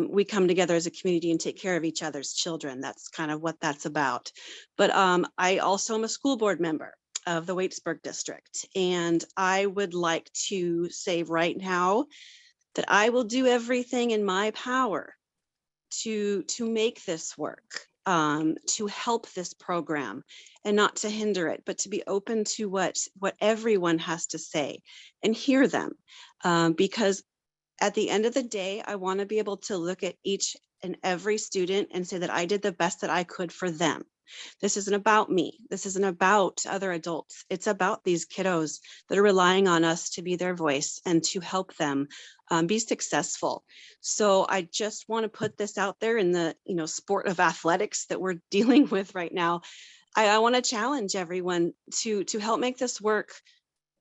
we come together as a community and take care of each other's children. That's kind of what that's about. But I also am a school board member of the Waitsburg district. And I would like to say right now that I will do everything in my power to make this work, to help this program and not to hinder it, but to be open to what everyone has to say and hear them. Because at the end of the day, I want to be able to look at each and every student and say that I did the best that I could for them. This isn't about me. This isn't about other adults. It's about these kiddos that are relying on us to be their voice and to help them be successful. So I just want to put this out there in the sport of athletics that we're dealing with right now. I want to challenge everyone to help make this work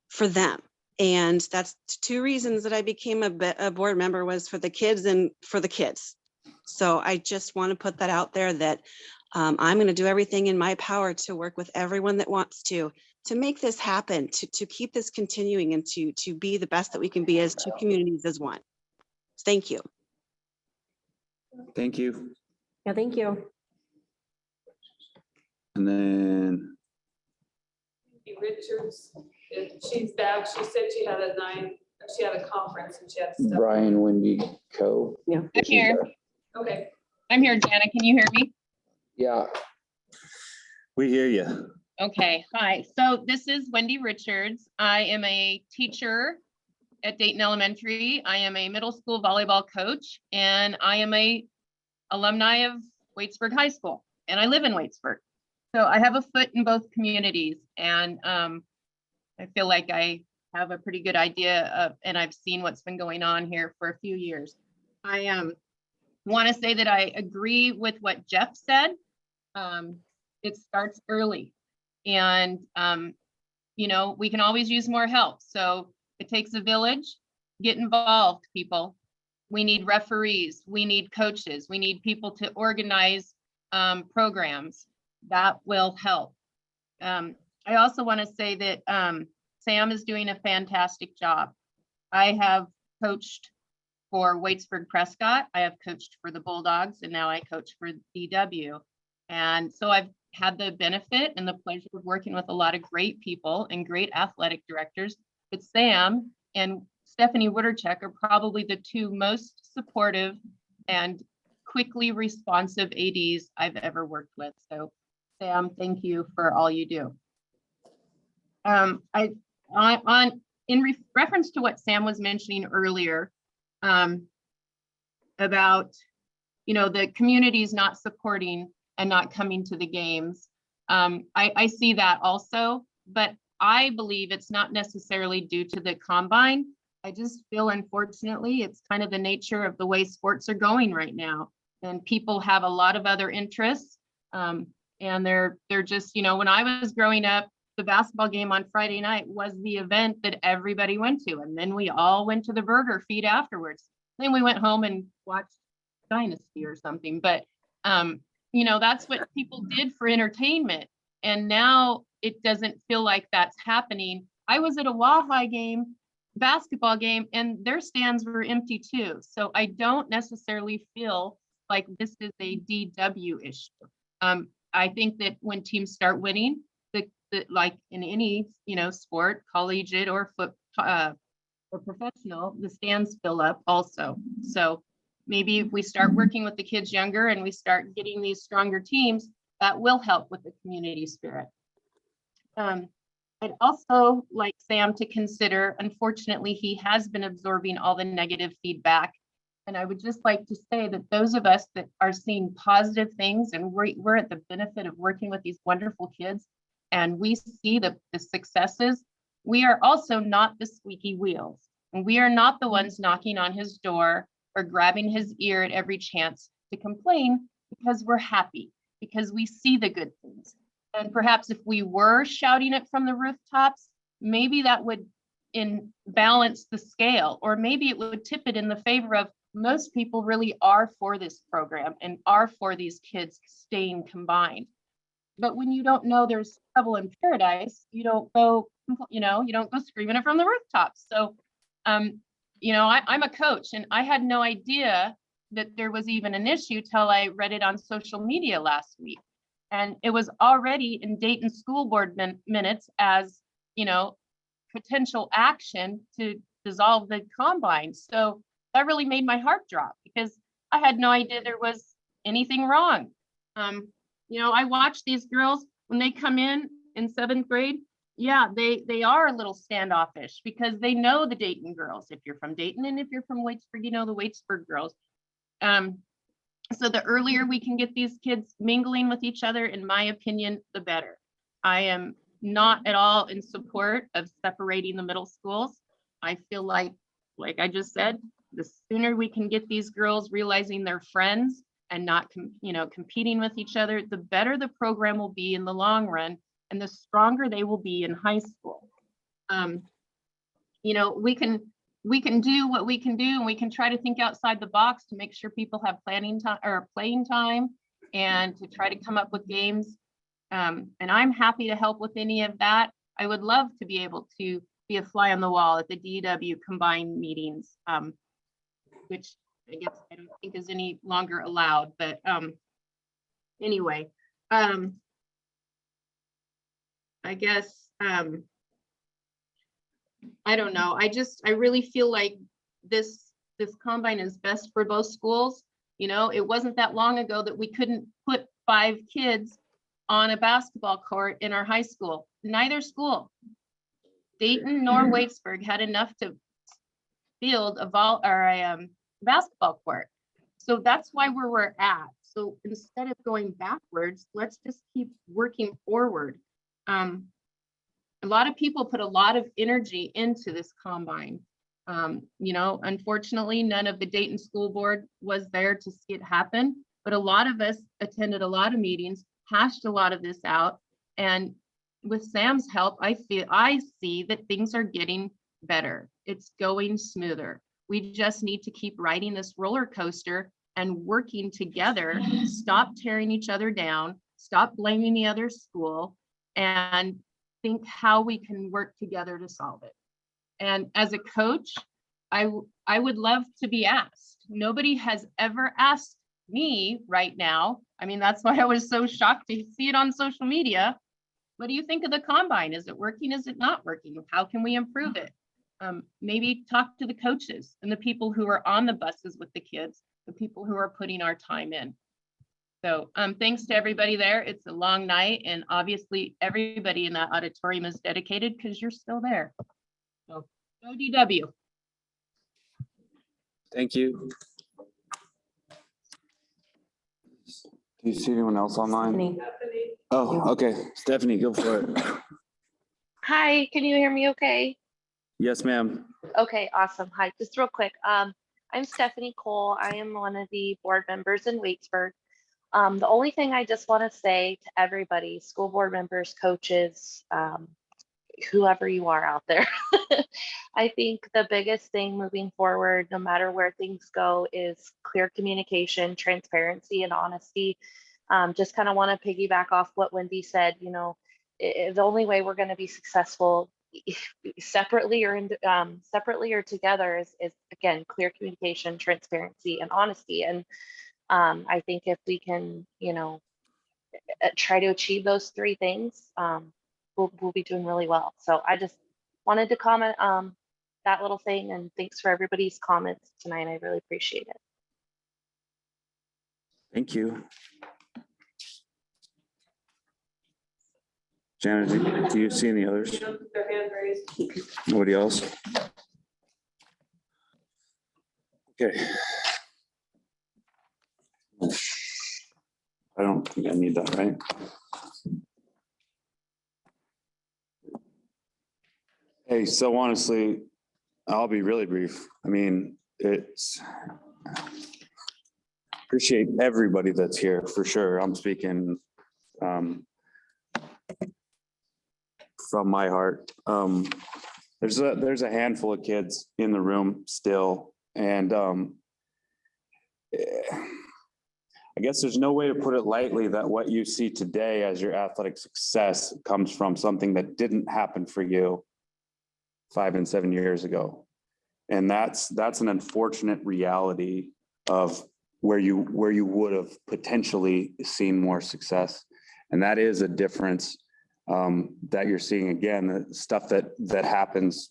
for them. And that's 2 reasons that I became a board member, was for the kids and for the kids. So I just want to put that out there that I'm going to do everything in my power to work with everyone that wants to make this happen, to keep this continuing and to be the best that we can be as 2 communities as one. Thank you. Thank you. Yeah, thank you. And then Richards, she's back. She said she had a conference and she had stuff. Brian, Wendy, Co. Yeah. I'm here. Okay. I'm here, Jana. Can you hear me? Yeah. we hear you. Okay, hi. So this is Wendy Richards. I am a teacher at Dayton Elementary. I am a middle school volleyball coach, and I am a alumni of Waitsburg High School, and I live in Waitsburg. So I have a foot in both communities, and I feel like I have a pretty good idea of, and I've seen what's been going on here for a few years. I want to say that I agree with what Jeff said. It starts early, and we can always use more help. So it takes a village. Get involved, people. We need referees. We need coaches. We need people to organize programs. That will help. I also want to say that Sam is doing a fantastic job. I have coached for Waitsburg Prescott. I have coached for the Bulldogs, and now I coach for DW. And so I've had the benefit and the pleasure of working with a lot of great people and great athletic directors. But Sam and Stephanie Wittercheck are probably the 2 most supportive and quickly responsive ADs I've ever worked with. So Sam, thank you for all you do. In reference to what Sam was mentioning earlier, about the communities not supporting and not coming to the games. I see that also, but I believe it's not necessarily due to the combine. I just feel, unfortunately, it's kind of the nature of the way sports are going right now. And people have a lot of other interests. And they're just, when I was growing up, the basketball game on Friday night was the event that everybody went to. And then we all went to the burger feed afterwards. Then we went home and watched Dynasty or something. But that's what people did for entertainment. And now it doesn't feel like that's happening. I was at a Wahai game, basketball game, and their stands were empty too. So I don't necessarily feel like this is a DW issue. I think that when teams start winning, like in any sport, collegiate or professional, the stands fill up also. So maybe if we start working with the kids younger and we start getting these stronger teams, that will help with the community spirit. I'd also like Sam to consider, unfortunately, he has been absorbing all the negative feedback. And I would just like to say that those of us that are seeing positive things, and we're at the benefit of working with these wonderful kids and we see the successes, we are also not the squeaky wheels. And we are not the ones knocking on his door or grabbing his ear at every chance to complain, because we're happy, because we see the good things. And perhaps if we were shouting it from the rooftops, maybe that would balance the scale, or maybe it would tip it in the favor of most people really are for this program and are for these kids staying combined. But when you don't know there's trouble in paradise, you don't go, you don't go screaming it from the rooftops. So, I'm a coach, and I had no idea that there was even an issue till I read it on social media last week. And it was already in Dayton school board minutes as, potential action to dissolve the combine. So that really made my heart drop, because I had no idea there was anything wrong. I watch these girls when they come in 7th grade. Yeah, they are a little standoffish because they know the Dayton girls. If you're from Dayton and if you're from Waitsburg, you know the Waitsburg girls. So the earlier we can get these kids mingling with each other, in my opinion, the better. I am not at all in support of separating the middle schools. I feel like I just said, the sooner we can get these girls realizing they're friends and not, competing with each other, the better the program will be in the long run, and the stronger they will be in high school. We can do what we can do, and we can try to think outside the box to make sure people have playing time, and to try to come up with games. And I'm happy to help with any of that. I would love to be able to be a fly on the wall at the DW combined meetings, which I guess I don't think is any longer allowed, but anyway, I guess, I don't know. I really feel like this combine is best for both schools. It wasn't that long ago that we couldn't put 5 kids on a basketball court in our high school. Neither school, Dayton nor Waitsburg, had enough to field a basketball court. So that's why where we're at. So instead of going backwards, let's just keep working forward. A lot of people put a lot of energy into this combine. Unfortunately, none of the Dayton School Board was there to see it happen, but a lot of us attended a lot of meetings, hashed a lot of this out. And with Sam's help, I see that things are getting better. It's going smoother. We just need to keep riding this roller coaster and working together, stop tearing each other down, stop blaming the other school, and think how we can work together to solve it. And as a coach, I would love to be asked. Nobody has ever asked me right now. I mean, that's why I was so shocked to see it on social media. What do you think of the combine? Is it working? Is it not working? How can we improve it? Maybe talk to the coaches and the people who are on the buses with the kids, the people who are putting our time in. So thanks to everybody there. It's a long night, and obviously everybody in that auditorium is dedicated because you're still there. So go DW. Thank you. Do you see anyone else online? Stephanie. Oh, okay. Stephanie, go for it. Hi, can you hear me okay? Yes, ma'am. Okay, awesome. Hi, just real quick. I'm Stephanie Cole. I am one of the board members in Waitsburg. The only thing I just want to say to everybody, school board members, coaches, whoever you are out there, I think the biggest thing moving forward, no matter where things go, is clear communication, transparency, and honesty. Just kind of want to piggyback off what Wendy said. The only way we're going to be successful separately or together is again, clear communication, transparency, and honesty. And I think if we can, try to achieve those 3 things, we'll be doing really well. So I just wanted to comment that little thing, and thanks for everybody's comments tonight. I really appreciate it. Thank you. Janet, do you see any others? Their hand raised. Nobody else? Okay. I don't think I need that, right? Hey, so honestly, I'll be really brief. I mean, appreciate everybody that's here for sure. I'm speaking from my heart. There's a handful of kids in the room still, and I guess there's no way to put it lightly that what you see today as your athletic success comes from something that didn't happen for you 5 and 7 years ago. And that's an unfortunate reality of where you would have potentially seen more success. And that is a difference that you're seeing again, the stuff that happens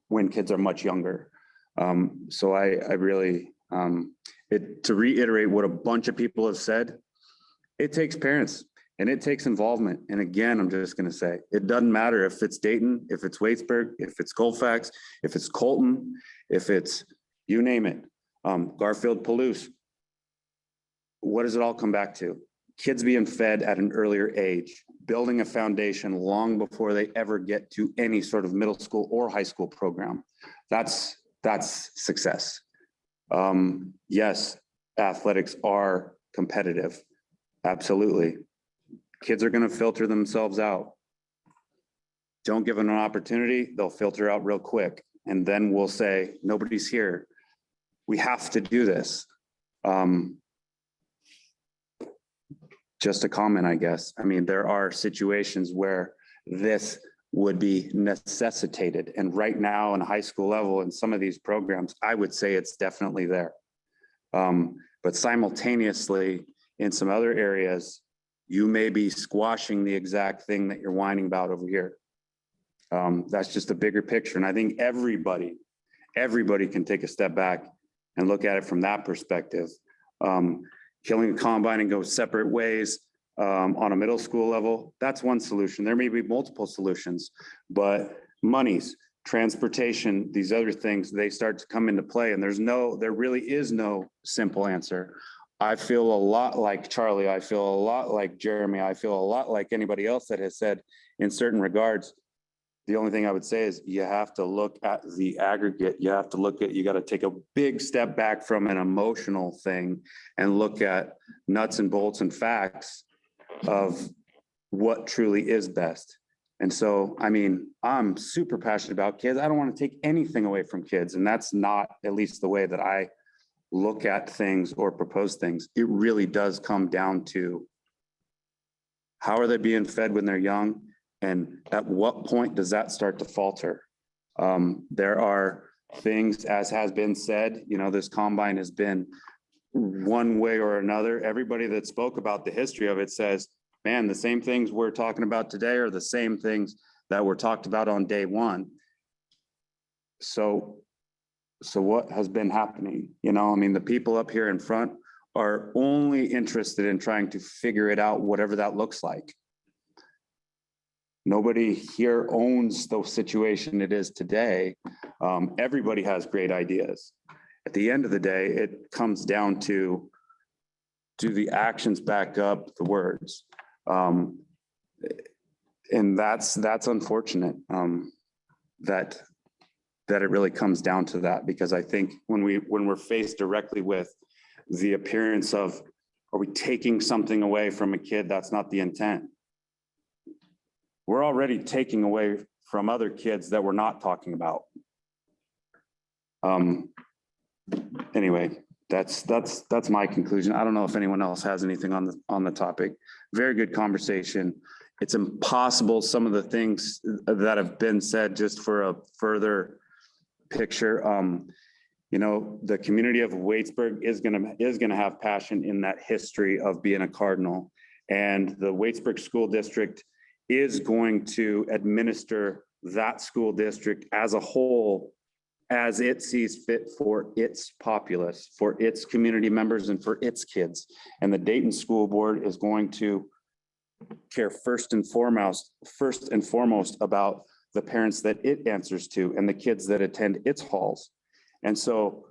when kids are much younger. So I really, to reiterate what a bunch of people have said, it takes parents and it takes involvement. And again, I'm just going to say, it doesn't matter if it's Dayton, if it's Waitsburg, if it's Colfax, if it's Colton, if it's, you name it, Garfield, Palouse. What does it all come back to? Kids being fed at an earlier age, building a foundation long before they ever get to any sort of middle school or high school program. That's success. Yes, athletics are competitive. Absolutely. Kids are going to filter themselves out. Don't give them an opportunity, they'll filter out real quick. And then we'll say, nobody's here. We have to do this. Just a comment, I guess. I mean, there are situations where this would be necessitated. And right now in high school level in some of these programs, I would say it's definitely there. But simultaneously in some other areas, you may be squashing the exact thing that you're whining about over here. That's just a bigger picture. And I think everybody can take a step back and look at it from that perspective. Killing a combine and go separate ways on a middle school level, that's one solution. There may be multiple solutions, but monies, transportation, these other things, they start to come into play. And there really is no simple answer. I feel a lot like Charlie. I feel a lot like Jeremy. I feel a lot like anybody else that has said in certain regards. The only thing I would say is you have to look at the aggregate. You got to take a big step back from an emotional thing and look at nuts and bolts and facts of what truly is best. And so, I mean, I'm super passionate about kids. I don't want to take anything away from kids. And that's not at least the way that I look at things or propose things. It really does come down to how are they being fed when they're young? And at what point does that start to falter? There are things, as has been said, this combine has been one way or another. Everybody that spoke about the history of it says, man, the same things we're talking about today are the same things that were talked about on day one. So what has been happening? The people up here in front are only interested in trying to figure it out, whatever that looks like. Nobody here owns the situation it is today. Everybody has great ideas. At the end of the day, it comes down to, do the actions back up the words? And that's unfortunate that it really comes down to that, because I think when we're faced directly with the appearance of, are we taking something away from a kid? That's not the intent. We're already taking away from other kids that we're not talking about. Anyway, that's my conclusion. I don't know if anyone else has anything on the topic. Very good conversation. It's impossible, some of the things that have been said, just for a further picture. The community of Waitsburg is gonna have passion in that history of being a Cardinal, and the Waitsburg School District is going to administer that school district as a whole, as it sees fit for its populace, for its community members, and for its kids. And the Dayton School Board is going to care first and foremost about the parents that it answers to and the kids that attend its halls. And so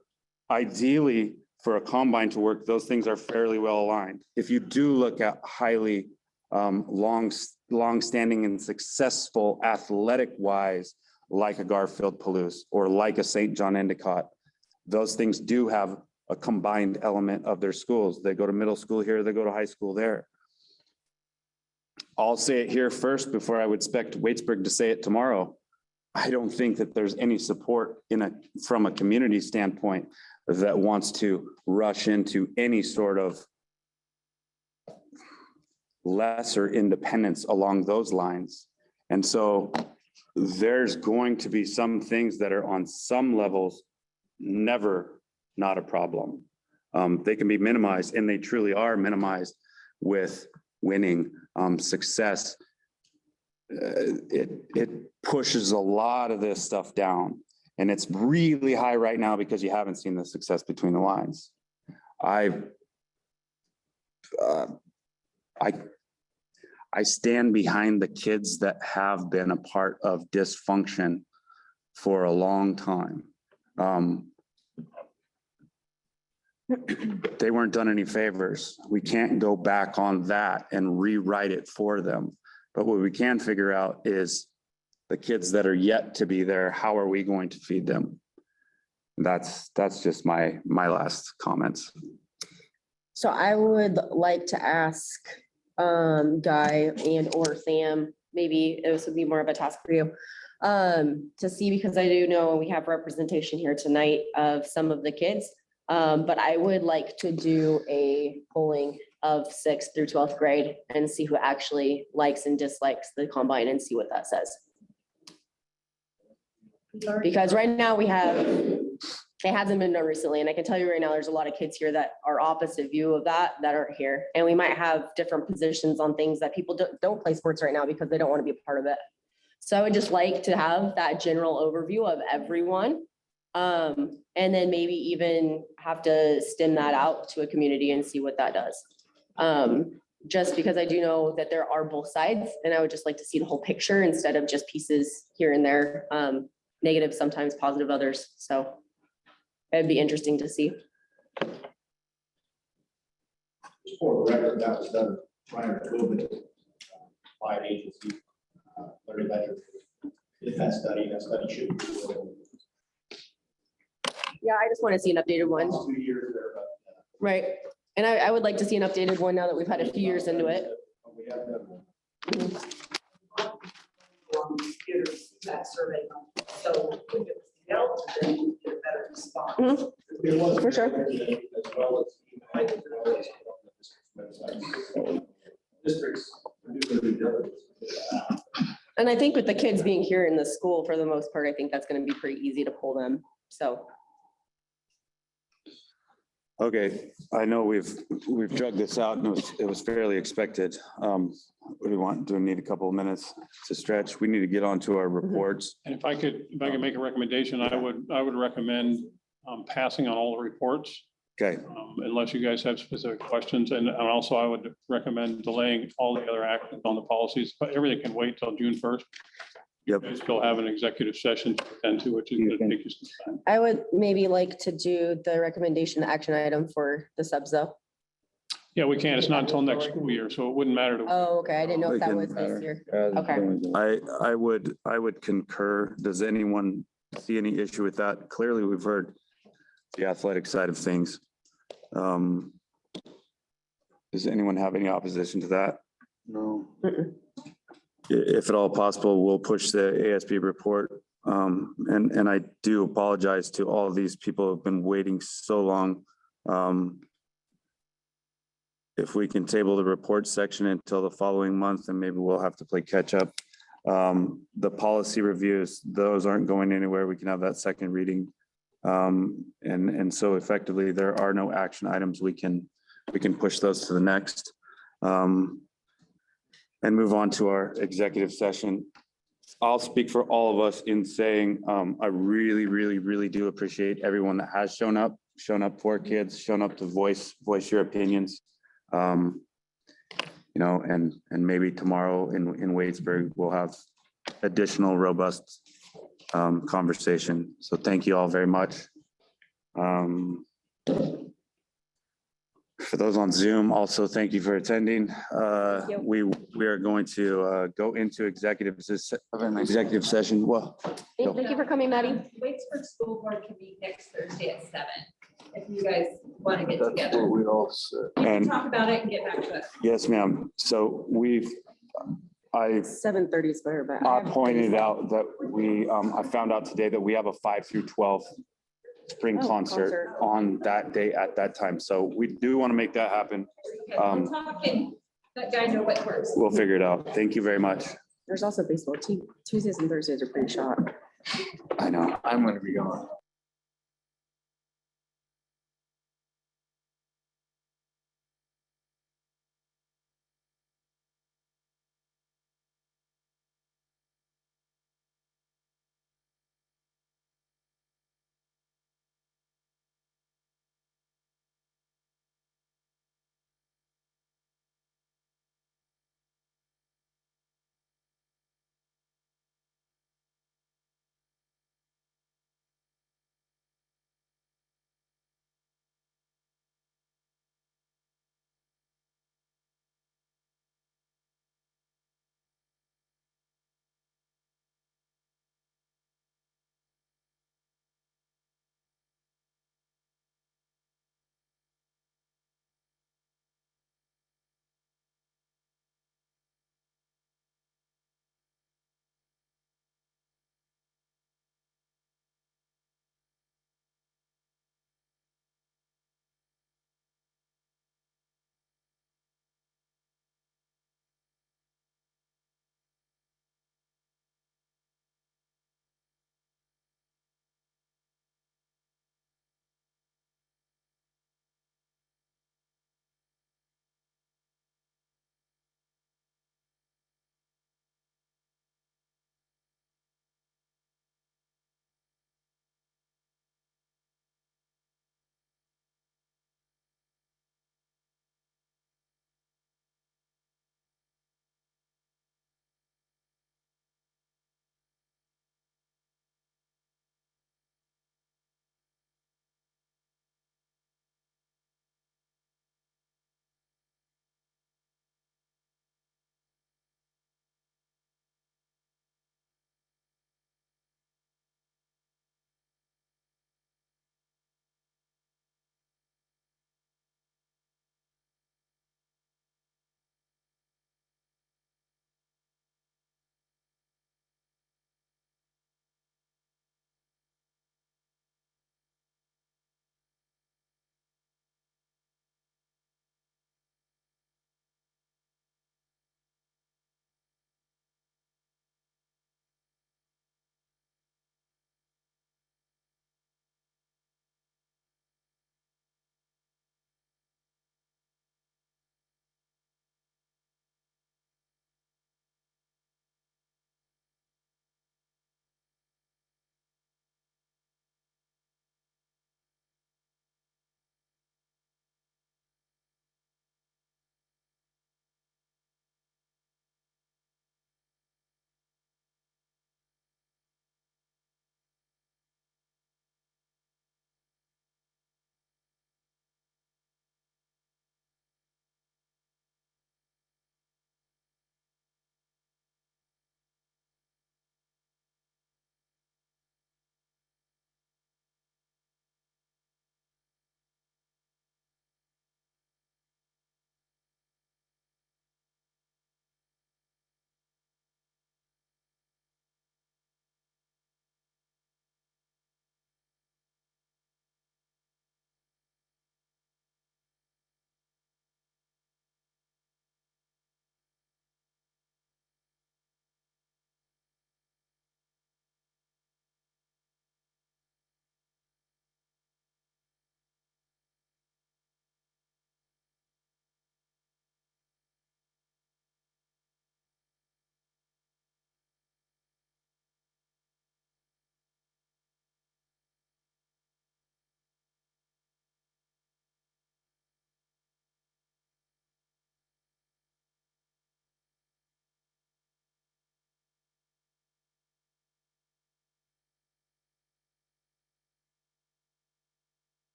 ideally, for a combine to work, those things are fairly well aligned. If you do look at highly long-standing and successful athletic-wise like a Garfield Palouse, or like a St. John Endicott. Those things do have a combined element of their schools. They go to middle school here, they go to high school there. I'll say it here first before I would expect Waitsburg to say it tomorrow. I don't think that there's any support from a community standpoint that wants to rush into any sort of lesser independence along those lines. And so there's going to be some things that are on some levels never not a problem. They can be minimized, and they truly are minimized with winning success. It pushes a lot of this stuff down, and it's really high right now because you haven't seen the success between the lines. I stand behind the kids that have been a part of dysfunction for a long time. They weren't done any favors. We can't go back on that and rewrite it for them. But what we can figure out is the kids that are yet to be there, how are we going to feed them? That's just my last comments. So I would like to ask Guy and or Sam, maybe this would be more of a task for you, to see, because I do know we have representation here tonight of some of the kids. But I would like to do a polling of 6th through 12th grade and see who actually likes and dislikes the combine and see what that says. Because right now we have, it hasn't been done recently, and I can tell you right now, there's a lot of kids here that are opposite view of that aren't here. And we might have different positions on things that people don't play sports right now because they don't want to be a part of it. So I would just like to have that general overview of everyone. And then maybe even have to stem that out to a community and see what that does. Just because I do know that there are both sides, and I would just like to see the whole picture instead of just pieces here and there, negative sometimes, positive others. So it'd be interesting to see. For the record, that was done prior to COVID by an agency, Learning Ledger. Did that study should be. Yeah, I just want to see an updated one. 2 years there, but. Right. And I would like to see an updated one now that we've had a few years into it. We have done one. That survey, so if it was yelled, then you get a better response. It was For sure. As well as districts. do their due diligence. And I think with the kids being here in the school, for the most part, I think that's going to be pretty easy to pull them. So. Okay, I know we've drugged this out and it was fairly expected. What do we want? Do we need a couple of minutes to stretch? We need to get onto our reports. And if I could make a recommendation, I would recommend passing on all the reports. Okay. Unless you guys have specific questions. And also I would recommend delaying all the other actions on the policies, but everything can wait till June 1st. Yep. We still have an executive session to attend to, which is going to take you some time. I would maybe like to do the recommendation action item for the subs though. Yeah, we can. It's not until next school year, so it wouldn't matter to. Oh, okay. I didn't know if that It was didn't this year. matter. Okay. I would concur. Does anyone see any issue with that? Clearly, we've heard the athletic side of things. Does anyone have any opposition to that? No. If at all possible, we'll push the ASB report. And I do apologize to all of these people who have been waiting so long. If we can table the report section until the following month, then maybe we'll have to play catch up. The policy reviews, those aren't going anywhere. We can have that second reading. And so effectively there are no action items. We can push those to the next. And move on to our executive session. I'll speak for all of us in saying, I really, really, really do appreciate everyone that has shown up for kids, shown up to voice your opinions. You know, and maybe tomorrow in Waitsburg, we'll have additional robust conversation. So thank you all very much. For those on Zoom, also, thank you for attending. We are going to go into executive session. Well, Thank you for coming, Maddie. Waitsburg School Board can meet next Thursday at 7, if you guys want to get That's together. what we all said. You can And- talk about it and get back to us. yes, ma'am. So I 7:30 is better, but. I pointed out that I found out today that we have a 5 through 12 spring Oh, concert on that day at that time. So we do want to make that happen. Okay, we'll talk and let guys know what works. We'll figure it out. Thank you very much. There's also baseball. Tuesdays and Thursdays are pretty shot. I know. I'm gonna be gone.